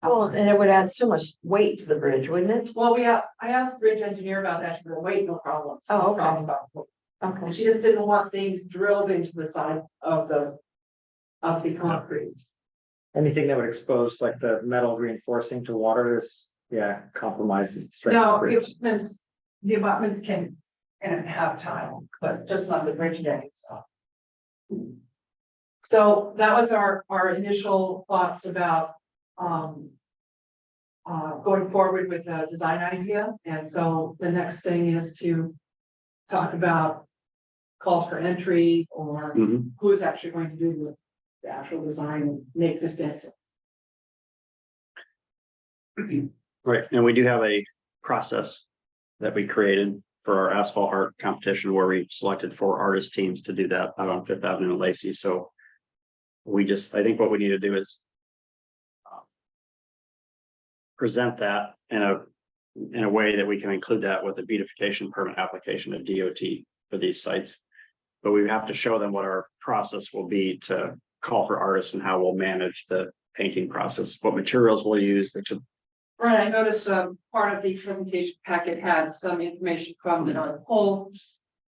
Well, and it would add so much weight to the bridge, wouldn't it? Well, I asked the bridge engineer about that, for weight, no problem. Oh, No okay. problem about weight. Okay. She just didn't want things drilled into the side of the concrete. Anything that would expose like the metal reinforcing to water is, yeah, compromises the strength of No, the bridge. the abutments can have tile, but just not the bridge deck itself. So that was our initial thoughts about going forward with a design idea. And so the next thing is to talk about calls for entry or Mhm. who's actually going to do the actual design and make this stencil. Right, and we do have a process that we created for our asphalt art competition where we selected 4 artist teams to do that out on Fifth Avenue in Lacey. So I think what we need to do is present that in a way that we can include that with a beautification permit application of DOT for these sites. But we have to show them what our process will be to call for artists and how we'll manage the painting process, what materials we'll use. Right, I noticed part of the presentation packet had some information from the North Pole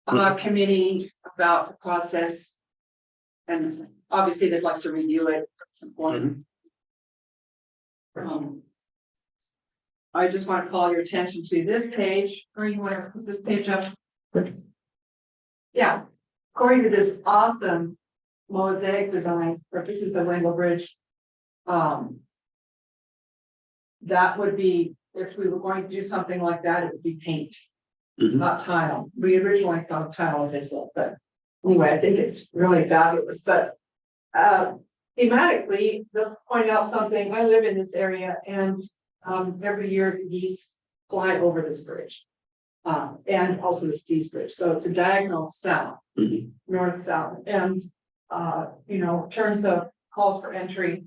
committee about the process. And obviously they'd like to review it at some point. I just want to call your attention to this page, or you want to put this page up? Yeah, according to this awesome mosaic design, or this is the Wendell Bridge. That would be, if we were going to do something like that, it would be paint, not tile. We originally thought tile, as I said, but anyway, I think it's really fabulous, but thematically, just point out something. I live in this area and every year geese fly over this bridge. And also the Steve's Bridge, so it's a diagonal south, north-south, and in terms of calls for entry.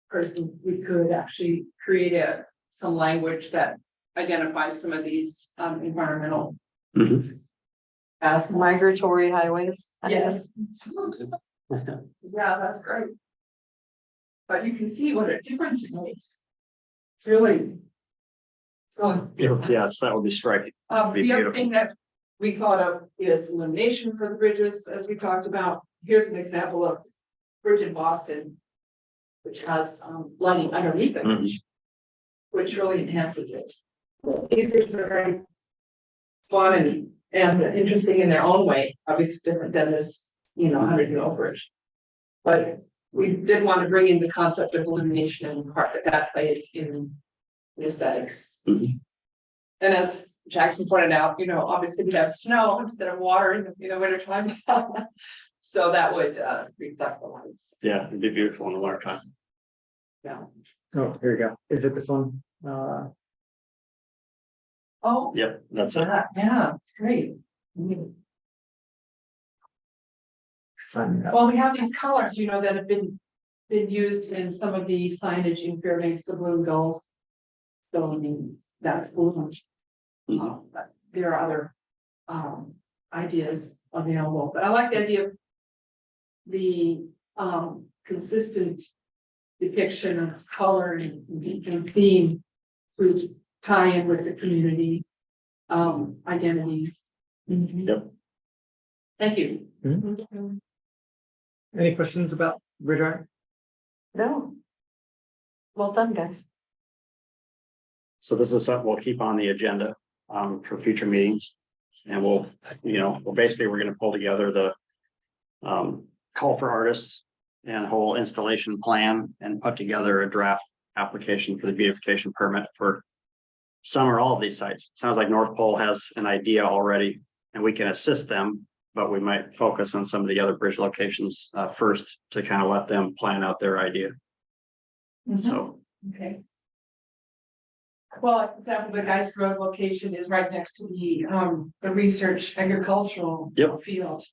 Person, we could actually create some language that identifies some of these environmental As migratory highways. Yes. Yeah, that's great. But you can see what a difference it makes. It's really. Yes, that would be striking. Be The other beautiful. thing that we thought of is illumination for the bridges, as we talked about. Here's an example of bridge in Boston, which has lighting underneath the bridge, which really enhances it. These bridges are very fun and interesting in their own way, obviously different than this, 100-year-old bridge. But we did want to bring in the concept of illumination and part that plays in aesthetics. Mhm. And as Jackson pointed out, obviously we have snow instead of water in the winter time. So that would reflect the lights. Yeah, it'd be beautiful in the winter time. Yeah. Oh, here we go. Is it this one? Oh, Yep, that's it. yeah, it's great. Sign up. Well, we have these colors, that have been used in some of the signage in Fairbanks, the blue and gold. So I mean, that's blue. But there are other ideas available, but I like the idea of the consistent depiction of color and theme to tie in with the community identity. Yep. Thank you. Any questions about bridge art? No. Well done, guys. So this is something we'll keep on the agenda for future meetings. And we'll basically, we're gonna pull together the call for artists and whole installation plan and put together a draft application for the beautification permit for some or all of these sites. Sounds like North Pole has an idea already and we can assist them, but we might focus on some of the other bridge locations first to kind of let them plan out their idea. So, Okay. Well, for example, the Geist Road location is right next to the research agricultural Yep. field.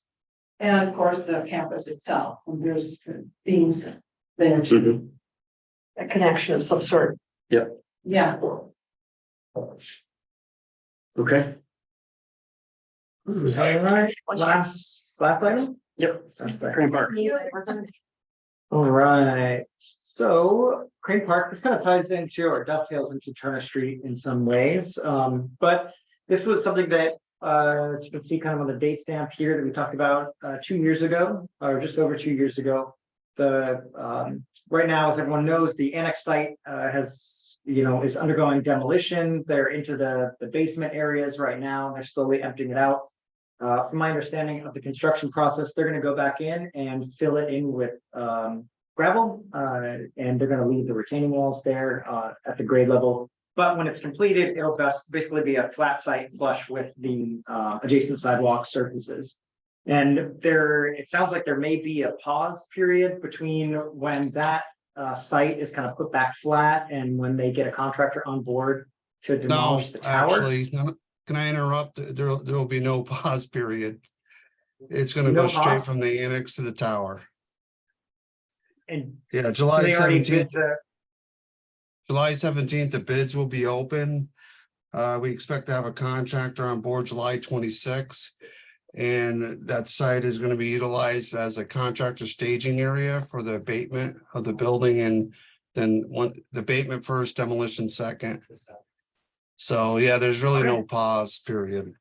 And of course, the campus itself, and there's themes there too. A connection of some sort. Yeah. okay. All right, last item? Yep. Crane Park. All right, so Crane Park, this kind of ties into or dovetails into Turner Street in some ways. But this was something that, as you can see kind of on the date stamp here that we talked about 2 years ago, or just over 2 years ago. Right now, as everyone knows, the annex site is undergoing demolition. They're into the basement areas right now. They're slowly emptying it out. From my understanding of the construction process, they're going to go back in and fill it in with gravel, and they're going to leave the retaining walls there at the grade level. But when it's completed, it'll basically be a flat site flush with the adjacent sidewalk surfaces. And it sounds like there may be a pause period between when that site is kind of put back flat and when they get a contractor on board to No, demolish the tower. actually, can I interrupt? There will be no pause period. It's gonna No go straight pause? from the annex to the tower. And Yeah, so July they already 17th. did July 17th, the bids will be open. We expect to have a contractor on board July 26th. And that site is going to be utilized as a contractor staging area for the abatement of the building, and then the abatement first, demolition second. So yeah, there's really no pause period.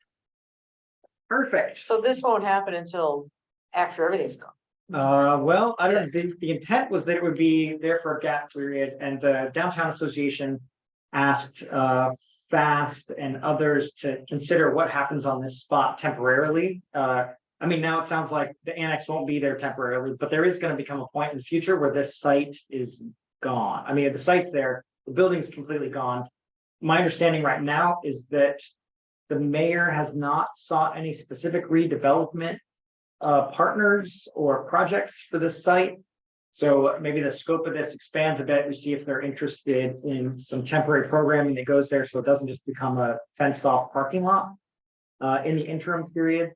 perfect. So this won't happen until after everything's gone. Well, I don't know, the intent was that it would be there for a gap period, and the Downtown Association asked FAST and others to consider what happens on this spot temporarily. I mean, now it sounds like the annex won't be there temporarily, but there is going to become a point in the future where this site is gone. I mean, the site's there, the building's completely gone. My understanding right now is that the mayor has not sought any specific redevelopment partners or projects for this site. So maybe the scope of this expands a bit. We see if they're interested in some temporary programming that goes there, so it doesn't just become a fenced off parking lot in the interim period.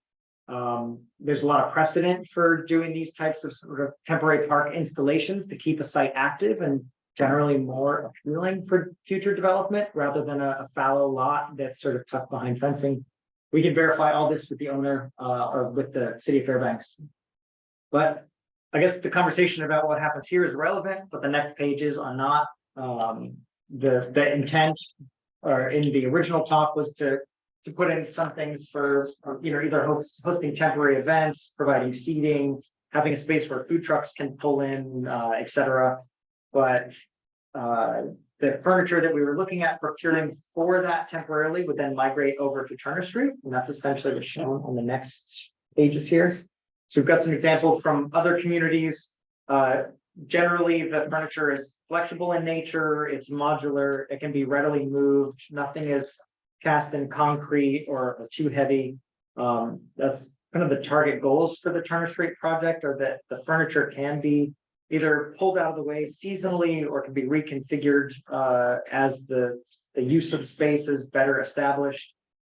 There's a lot of precedent for doing these types of sort of temporary park installations to keep a site active and generally more appealing for future development rather than a fallow lot that's sort of tucked behind fencing. We can verify all this with the owner or with the city of Fairbanks. But I guess the conversation about what happens here is relevant, but the next pages are not. The intent or in the original talk was to put in some things for, either hosting temporary events, providing seating, having a space where food trucks can pull in, et cetera. But the furniture that we were looking at procuring for that temporarily would then migrate over to Turner Street, and that's essentially what's shown on the next pages here. So we've got some examples from other communities. Generally, the furniture is flexible in nature, it's modular, it can be readily moved, nothing is cast in concrete or too heavy. That's kind of the target goals for the Turner Street project, or that the furniture can be either pulled out of the way seasonally or can be reconfigured as the use of space is better established.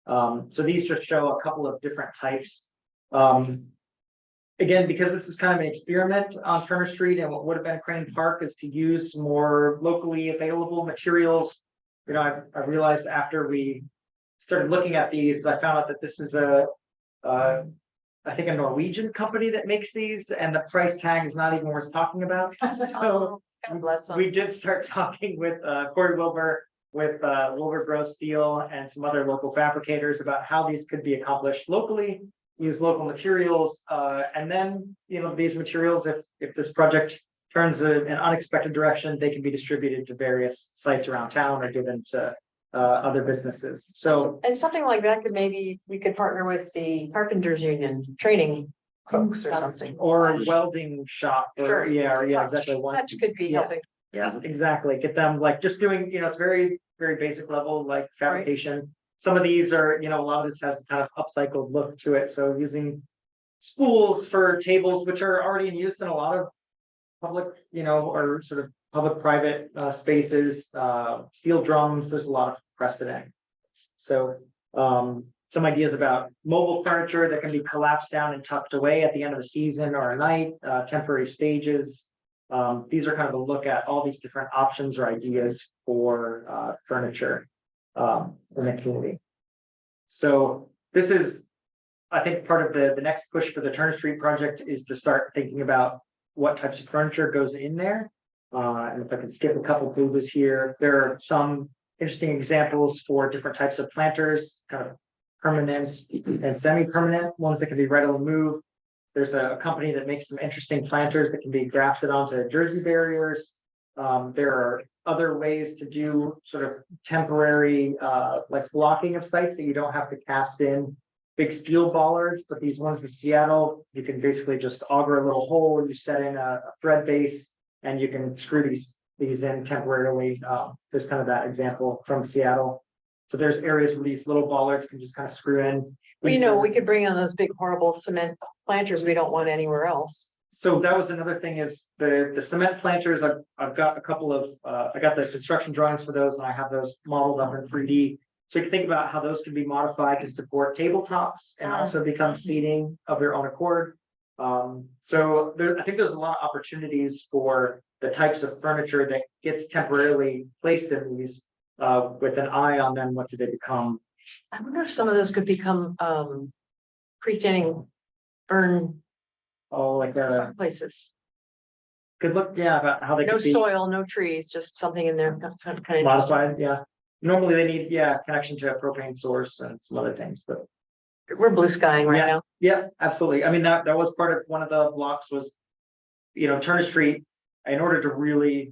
So these just show a couple of different types. Again, because this is kind of an experiment on Turner Street, and what would have been Crane Park is to use more locally available materials. I realized after we started looking at these, I found out that this is I think a Norwegian company that makes these, and the price tag is not even worth talking about. So God bless them. we did start talking with Corey Wilbur, with Wilbur Gross Steel and some other local fabricators about how these could be accomplished locally, use local materials, and then, these materials, if this project turns an unexpected direction, they can be distributed to various sites around town or given to other businesses. So, And something like that we could partner with the Carpenters Union training folks or something. or welding shop, Sure. yeah, exactly. That could be Yeah. helping. Yeah, exactly. Get them like just doing, it's very, very basic level, like fabrication. Some of these are, a lot of this has kind of upcycled look to it. So using spools for tables, which are already in use in a lot of public, or sort of public-private spaces, steel drums, there's a lot of precedent. So some ideas about mobile furniture that can be collapsed down and tucked away at the end of the season or a night, temporary stages. These are kind of a look at all these different options or ideas for furniture in the community. So this is, I think, part of the next push for the Turner Street project is to start thinking about what types of furniture goes in there. And if I can skip a couple pages here, there are some interesting examples for different types of planters, kind of permanent and semi-permanent ones that can be readily moved. There's a company that makes some interesting planters that can be grafted onto jersey barriers. There are other ways to do sort of temporary like blocking of sites that you don't have to cast in big steel bollards, but these ones in Seattle, you can basically just auger a little hole, you set in a thread base, and you can screw these in temporarily. There's kind of that example from Seattle. So there's areas where these little bollards can just kind of screw in. We could bring on those big horrible cement planters we don't want anywhere else. So that was another thing is the cement planters. I've got a couple of I got the construction drawings for those, and I have those modeled up in 3D. So you can think about how those can be modified to support tabletops and also become seating of their own accord. So I think there's a lot of opportunities for the types of furniture that gets temporarily placed in these with an eye on then what do they become. I wonder if some of those could become freestanding burn Like places. could look, yeah, about how they No could be soil, no trees, just something in there. That's kind of modified. Yeah, normally they need connection to a propane source and some other things, but we're blue skying right now. yeah, absolutely. I mean, that was part of one of the blocks was, Turner Street, in order to really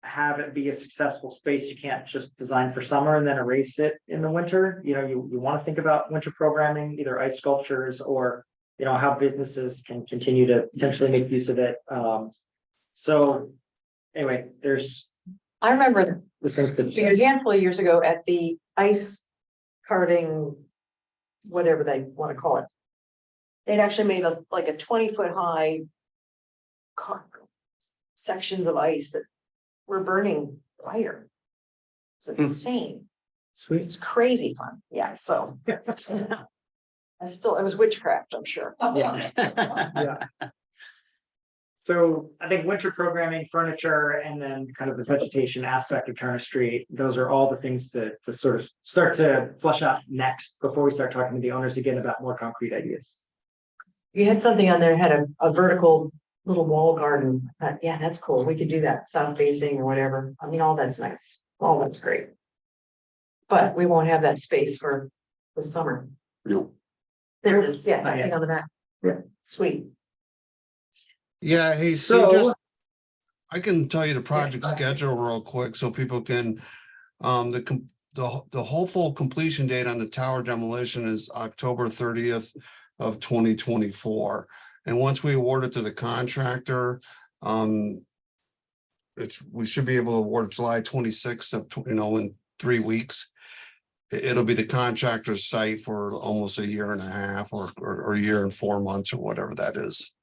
have it be a successful space, you can't just design for summer and then erase it in the winter. You want to think about winter programming, either ice sculptures or, how businesses can continue to potentially make use of it. So anyway, I remember the things that. a handful of years ago at the ice carving, whatever they want to call it. They'd actually made a 20-foot high sections of ice that were burning fire. It's insane. Sweet. It's crazy fun. Yeah, so. It was witchcraft, I'm sure. Yeah. Yeah. So I think winter programming, furniture, and then kind of the vegetation aspect of Turner Street, those are all the things to sort of start to flesh out next before we start talking to the owners again about more concrete ideas. You had something on there, had a vertical little wall garden. I thought, yeah, that's cool. We could do that south facing or whatever. I mean, all that's nice. All that's great. But we won't have that space for the summer. No. There it is. Yeah, Not I yet. think on the back. Yeah. Sweet. Yeah, hey, So- so just, I can tell you the project schedule real quick so people can, the hopeful completion date on the tower demolition is October 30th of 2024. And once we award it to the contractor, we should be able to award July 26th of, in 3 weeks. It'll be the contractor's site for almost a year and a half or a year and 4 months or whatever that is.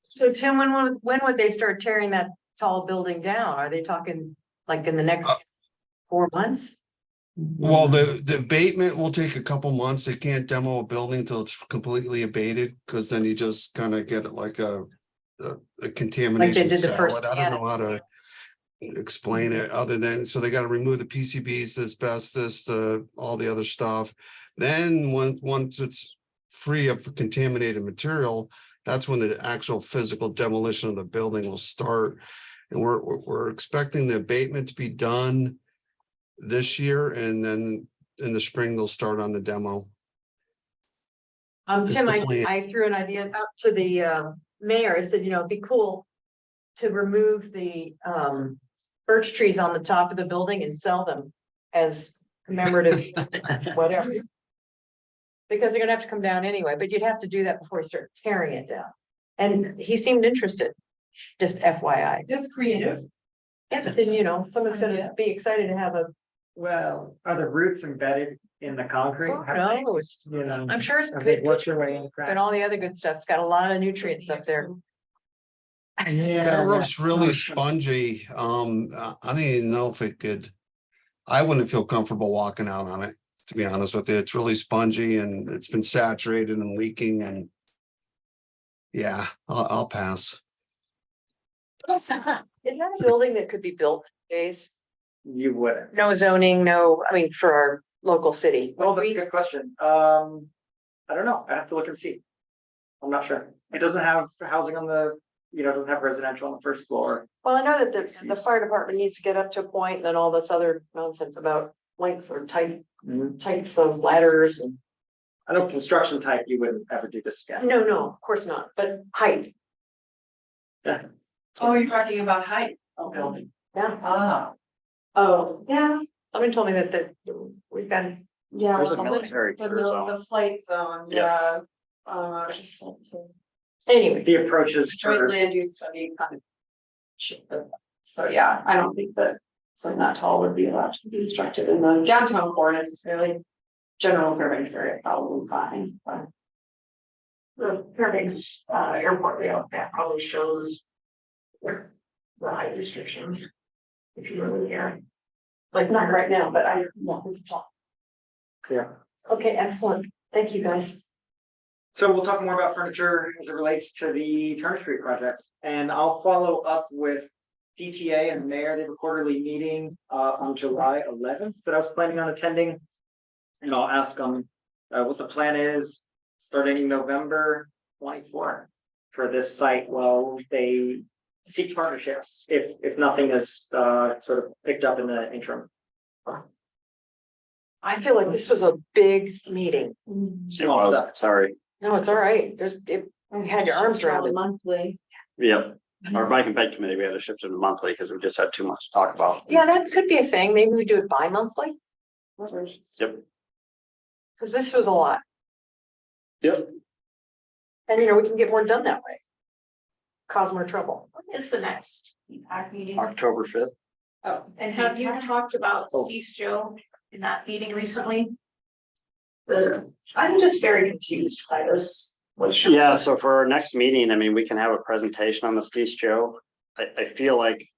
So Tim, when would they start tearing that tall building down? Are they talking like in the next 4 months? Well, the abatement will take a couple months. They can't demo a building till it's completely abated, because then you just kind of get it like a contamination did the first salad. I don't know how to explain it other than, so they got to remove the PCBs, the asbestos, all the other stuff. Then once it's free of contaminated material, that's when the actual physical demolition of the building will start. And we're expecting the abatement to be done this year, and then in the spring they'll start on the demo. It's Tim, the plan. I threw an idea out to the mayor. I said, it'd be cool to remove the birch trees on the top of the building and sell them as commemorative, whatever. Because they're gonna have to come down anyway, but you'd have to do that before you start tearing it down. And he seemed interested, just FYI. It's creative. Yeah, but then, someone's gonna be excited to have a, Well, are the roots embedded in the concrete? who knows? You know, I'm sure it's have they good, worked their way in the cracks? but all the other good stuff's got a lot of nutrients up there. Yeah. That roof's really spongy. I don't even know if it could, I wouldn't feel comfortable walking out on it, to be honest with you. It's really spongy and it's been saturated and leaking, and yeah, I'll pass. Isn't that a building that could be built nowadays? You wouldn't. No zoning, for our local city. Well, that's a good question. I don't know. I have to look and see. I'm not sure. It doesn't have housing on the, doesn't have residential on the first floor. Well, I know that the fire department needs to get up to a point, and then all this other nonsense about length or types of ladders and. I know construction type, you wouldn't ever do this again. No, of course not, but height. Yeah. Oh, you're talking about height of building. Yeah. Ah. Oh, yeah, Someone told me that we've got. yeah. There's a well, military The cruise zone. the flight zone, Yeah. yeah. Anyway, The approaches Joint to, land use study kind of. So, yeah, I don't think that something that tall would be allowed to be constructed in the downtown core necessarily. General Fairbanks area probably fine, but. The Fairbanks airport layout, that probably shows the height restrictions. If you really care. like not right now, but we can talk. yeah. Okay, excellent. Thank you, guys. So we'll talk more about furniture as it relates to the Turner Street project, and I'll follow up with DTA and mayor. They have a quarterly meeting on July 11th that I was planning on attending. And I'll ask them what the plan is starting November 24 for this site while they seek partnerships if nothing is sort of picked up in the interim. I feel like this was a big meeting. It Small was, stuff. sorry. No, it's all right. You had your arms around it. Monthly. Yep. Our bike and ped committee, we had to shift it to monthly because we just had too much to talk about. Yeah, that could be a thing. Maybe we do it bi-monthly, Yep. because this was a lot. Yep. And we can get more done that way. Cause more trouble. When is the next PPAC meeting? October 5th. Oh, and have you talked about Oh. East Joe in that meeting recently? I'm just very confused by this. Yeah, so for our next meeting, we can have a presentation on the East Joe. I feel like,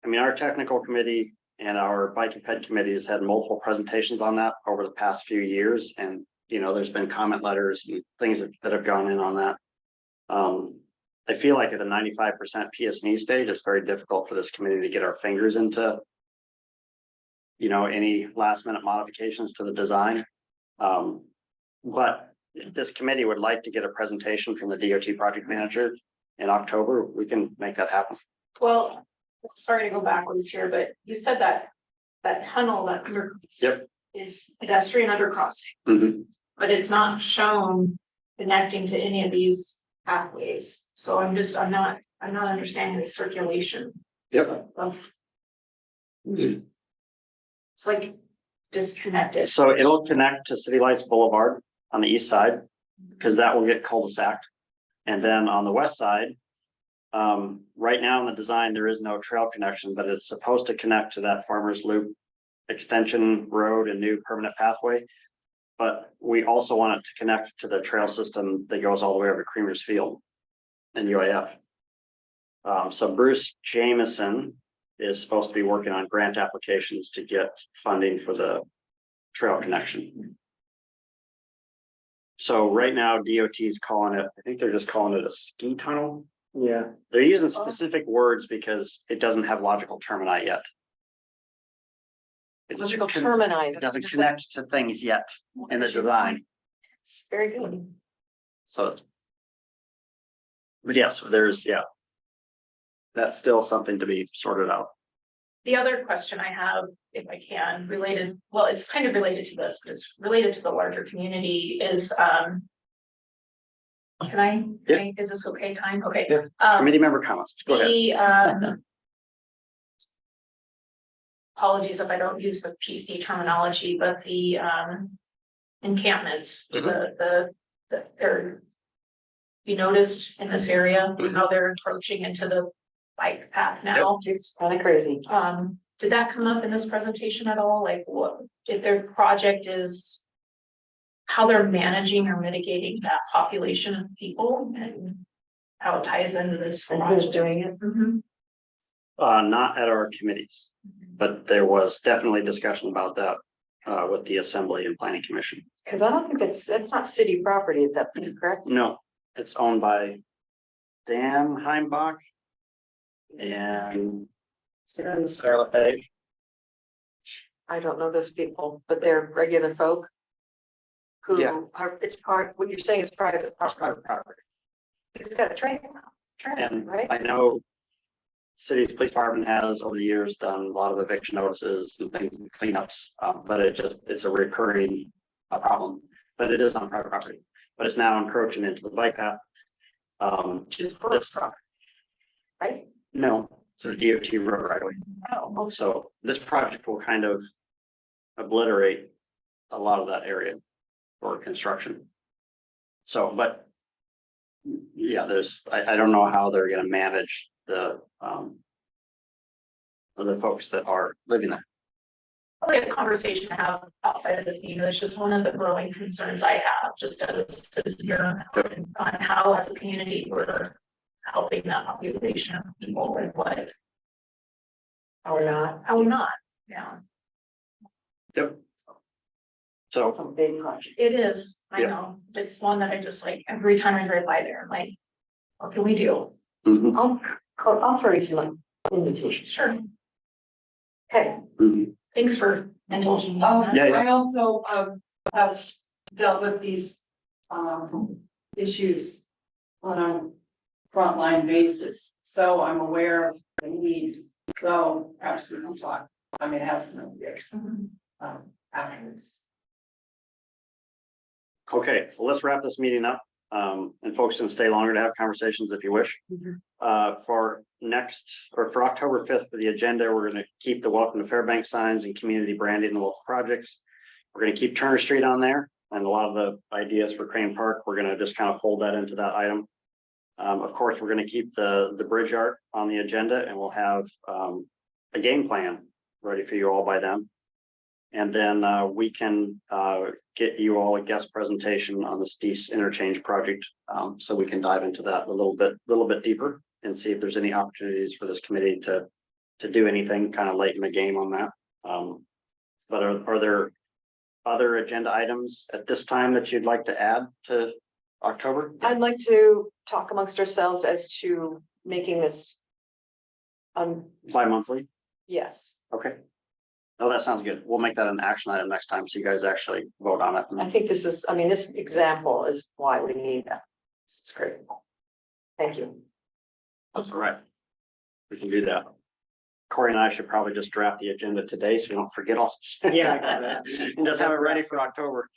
our technical committee and our bike and ped committee has had multiple presentations on that over the past few years. And, there's been comment letters and things that have gone in on that. I feel like at the 95% PS&E stage, it's very difficult for this committee to get our fingers into, any last minute modifications to the design. But this committee would like to get a presentation from the DOT project manager in October, we can make that happen. Well, sorry to go backwards here, but you said that tunnel, that Yep. is pedestrian undercrossing, Mhm. but it's not shown connecting to any of these pathways. So I'm not understanding the circulation Yep. of. It's like disconnected. So it'll connect to City Lights Boulevard on the east side, because that will get cul-de-sac. And then on the west side, right now in the design, there is no trail connection, but it's supposed to connect to that Farmers Loop extension road and new permanent pathway. But we also want it to connect to the trail system that goes all the way over to Creamer's Field and UAF. So Bruce Jameson is supposed to be working on grant applications to get funding for the trail connection. So right now DOT is calling it, I think they're just calling it a ski tunnel. Yeah. They're using specific words because it doesn't have logical termini yet. It Logical con- termini. It doesn't Just like- connect to things yet in the design, It's very good. so. But yes, there's, yeah. That's still something to be sorted out. The other question I have, if I can, related, well, it's kind of related to this, but it's related to the larger community is, is this okay time? Okay. Yeah. Um, Committee member comments, go ahead. the, apologies if I don't use the PC terminology, but the, encampments, they're, you noticed in this area, how they're encroaching into the bike path now? It's kind of crazy. Did that come up in this presentation at all? Like what, if their project is how they're managing or mitigating that population of people and how it ties into this? And who's doing it? Mhm. Not at our committees, but there was definitely discussion about that with the Assembly and Planning Commission. Because I don't think it's not city property at that point, correct? No, it's owned by Dan Heimbach and Sarah LaFave. I don't know those people, but they're regular folk. Who Yeah. are, it's part, what you're saying is private. It's private property. It's got a train, And right? I know city's police department has over the years done a lot of eviction notices and things, and cleanups, but it's a recurring problem. But it is on private property, but it's now encroaching into the bike path. Which is This- property, right? No, it's a DOT road right away. Oh, So this project will kind of obliterate a lot of that area for construction. So, but yeah, I don't know how they're gonna manage the folks that are living there. Probably a conversation to have outside of this meeting. It's just one of the growing concerns I have, just as a citizen here, on how as a community we're helping that population of people and what, or not. how we're not, yeah. Yep. So, It's a big project. It is, I Yeah. know, it's one that I just like, every time I drive by there, I'm like, what can we do? mhm, I'll throw you some invitations. Sure, Okay, mhm. thanks for indulging me on that. Yeah, yeah. I also have dealt with these issues on a frontline basis, so I'm aware of the need. So perhaps we can talk, I mean, have some ideas afterwards. Okay, well, let's wrap this meeting up. And folks can stay longer to have conversations if you wish. For October 5th, for the agenda, we're gonna keep the welcome to Fairbanks signs and community branding and local projects. We're gonna keep Turner Street on there, and a lot of the ideas for Crane Park, we're gonna just kind of fold that into that item. Of course, we're gonna keep the bridge art on the agenda, and we'll have a game plan ready for you all by then. And then we can get you all a guest presentation on the Steese interchange project. So we can dive into that a little bit deeper and see if there's any opportunities for this committee to do anything kind of late in the game on that. But are there other agenda items at this time that you'd like to add to October? I'd like to talk amongst ourselves as to making this. Bi-monthly? Yes, Okay. No, that sounds good. We'll make that an action item next time, so you guys actually vote on it. I think this is, I mean, this example is why we need that. It's great. Thank you. All right. We can do that. Corey and I should probably just draft the agenda today so we don't forget all. Yeah, I got that. And just have it ready for October.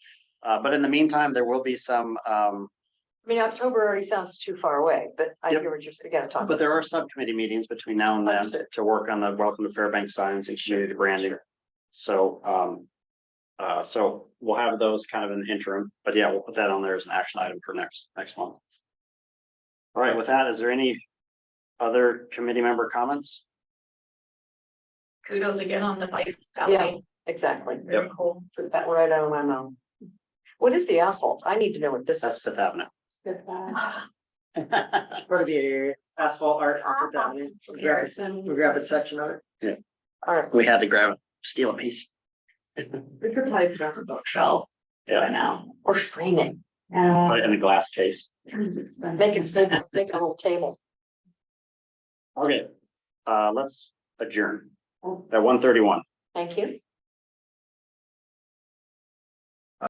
But in the meantime, there will be some, I mean, October already sounds too far away, but I Yep. hear what you're, again, talking. but there are subcommittee meetings between now and then Understood. to work on the Welcome to Fairbanks signs and community branding. So, so we'll have those kind of in the interim, but yeah, we'll put that on there as an action item for next month. All right, with that, is there any other committee member comments? Kudos again on the bike. Yeah, exactly. Very cool. Put that right out of my mouth. What is the asphalt? I need to know what this That's is. Fifth Avenue. For the asphalt art, I'll put that in. We'll grab a section of it. All right. We had to grab, steal a piece. We could probably put it on the bookshelf Yeah, by now. Or frame it. put it in a glass case. Make it a little table. Okay, let's adjourn at 1:31. Thank you.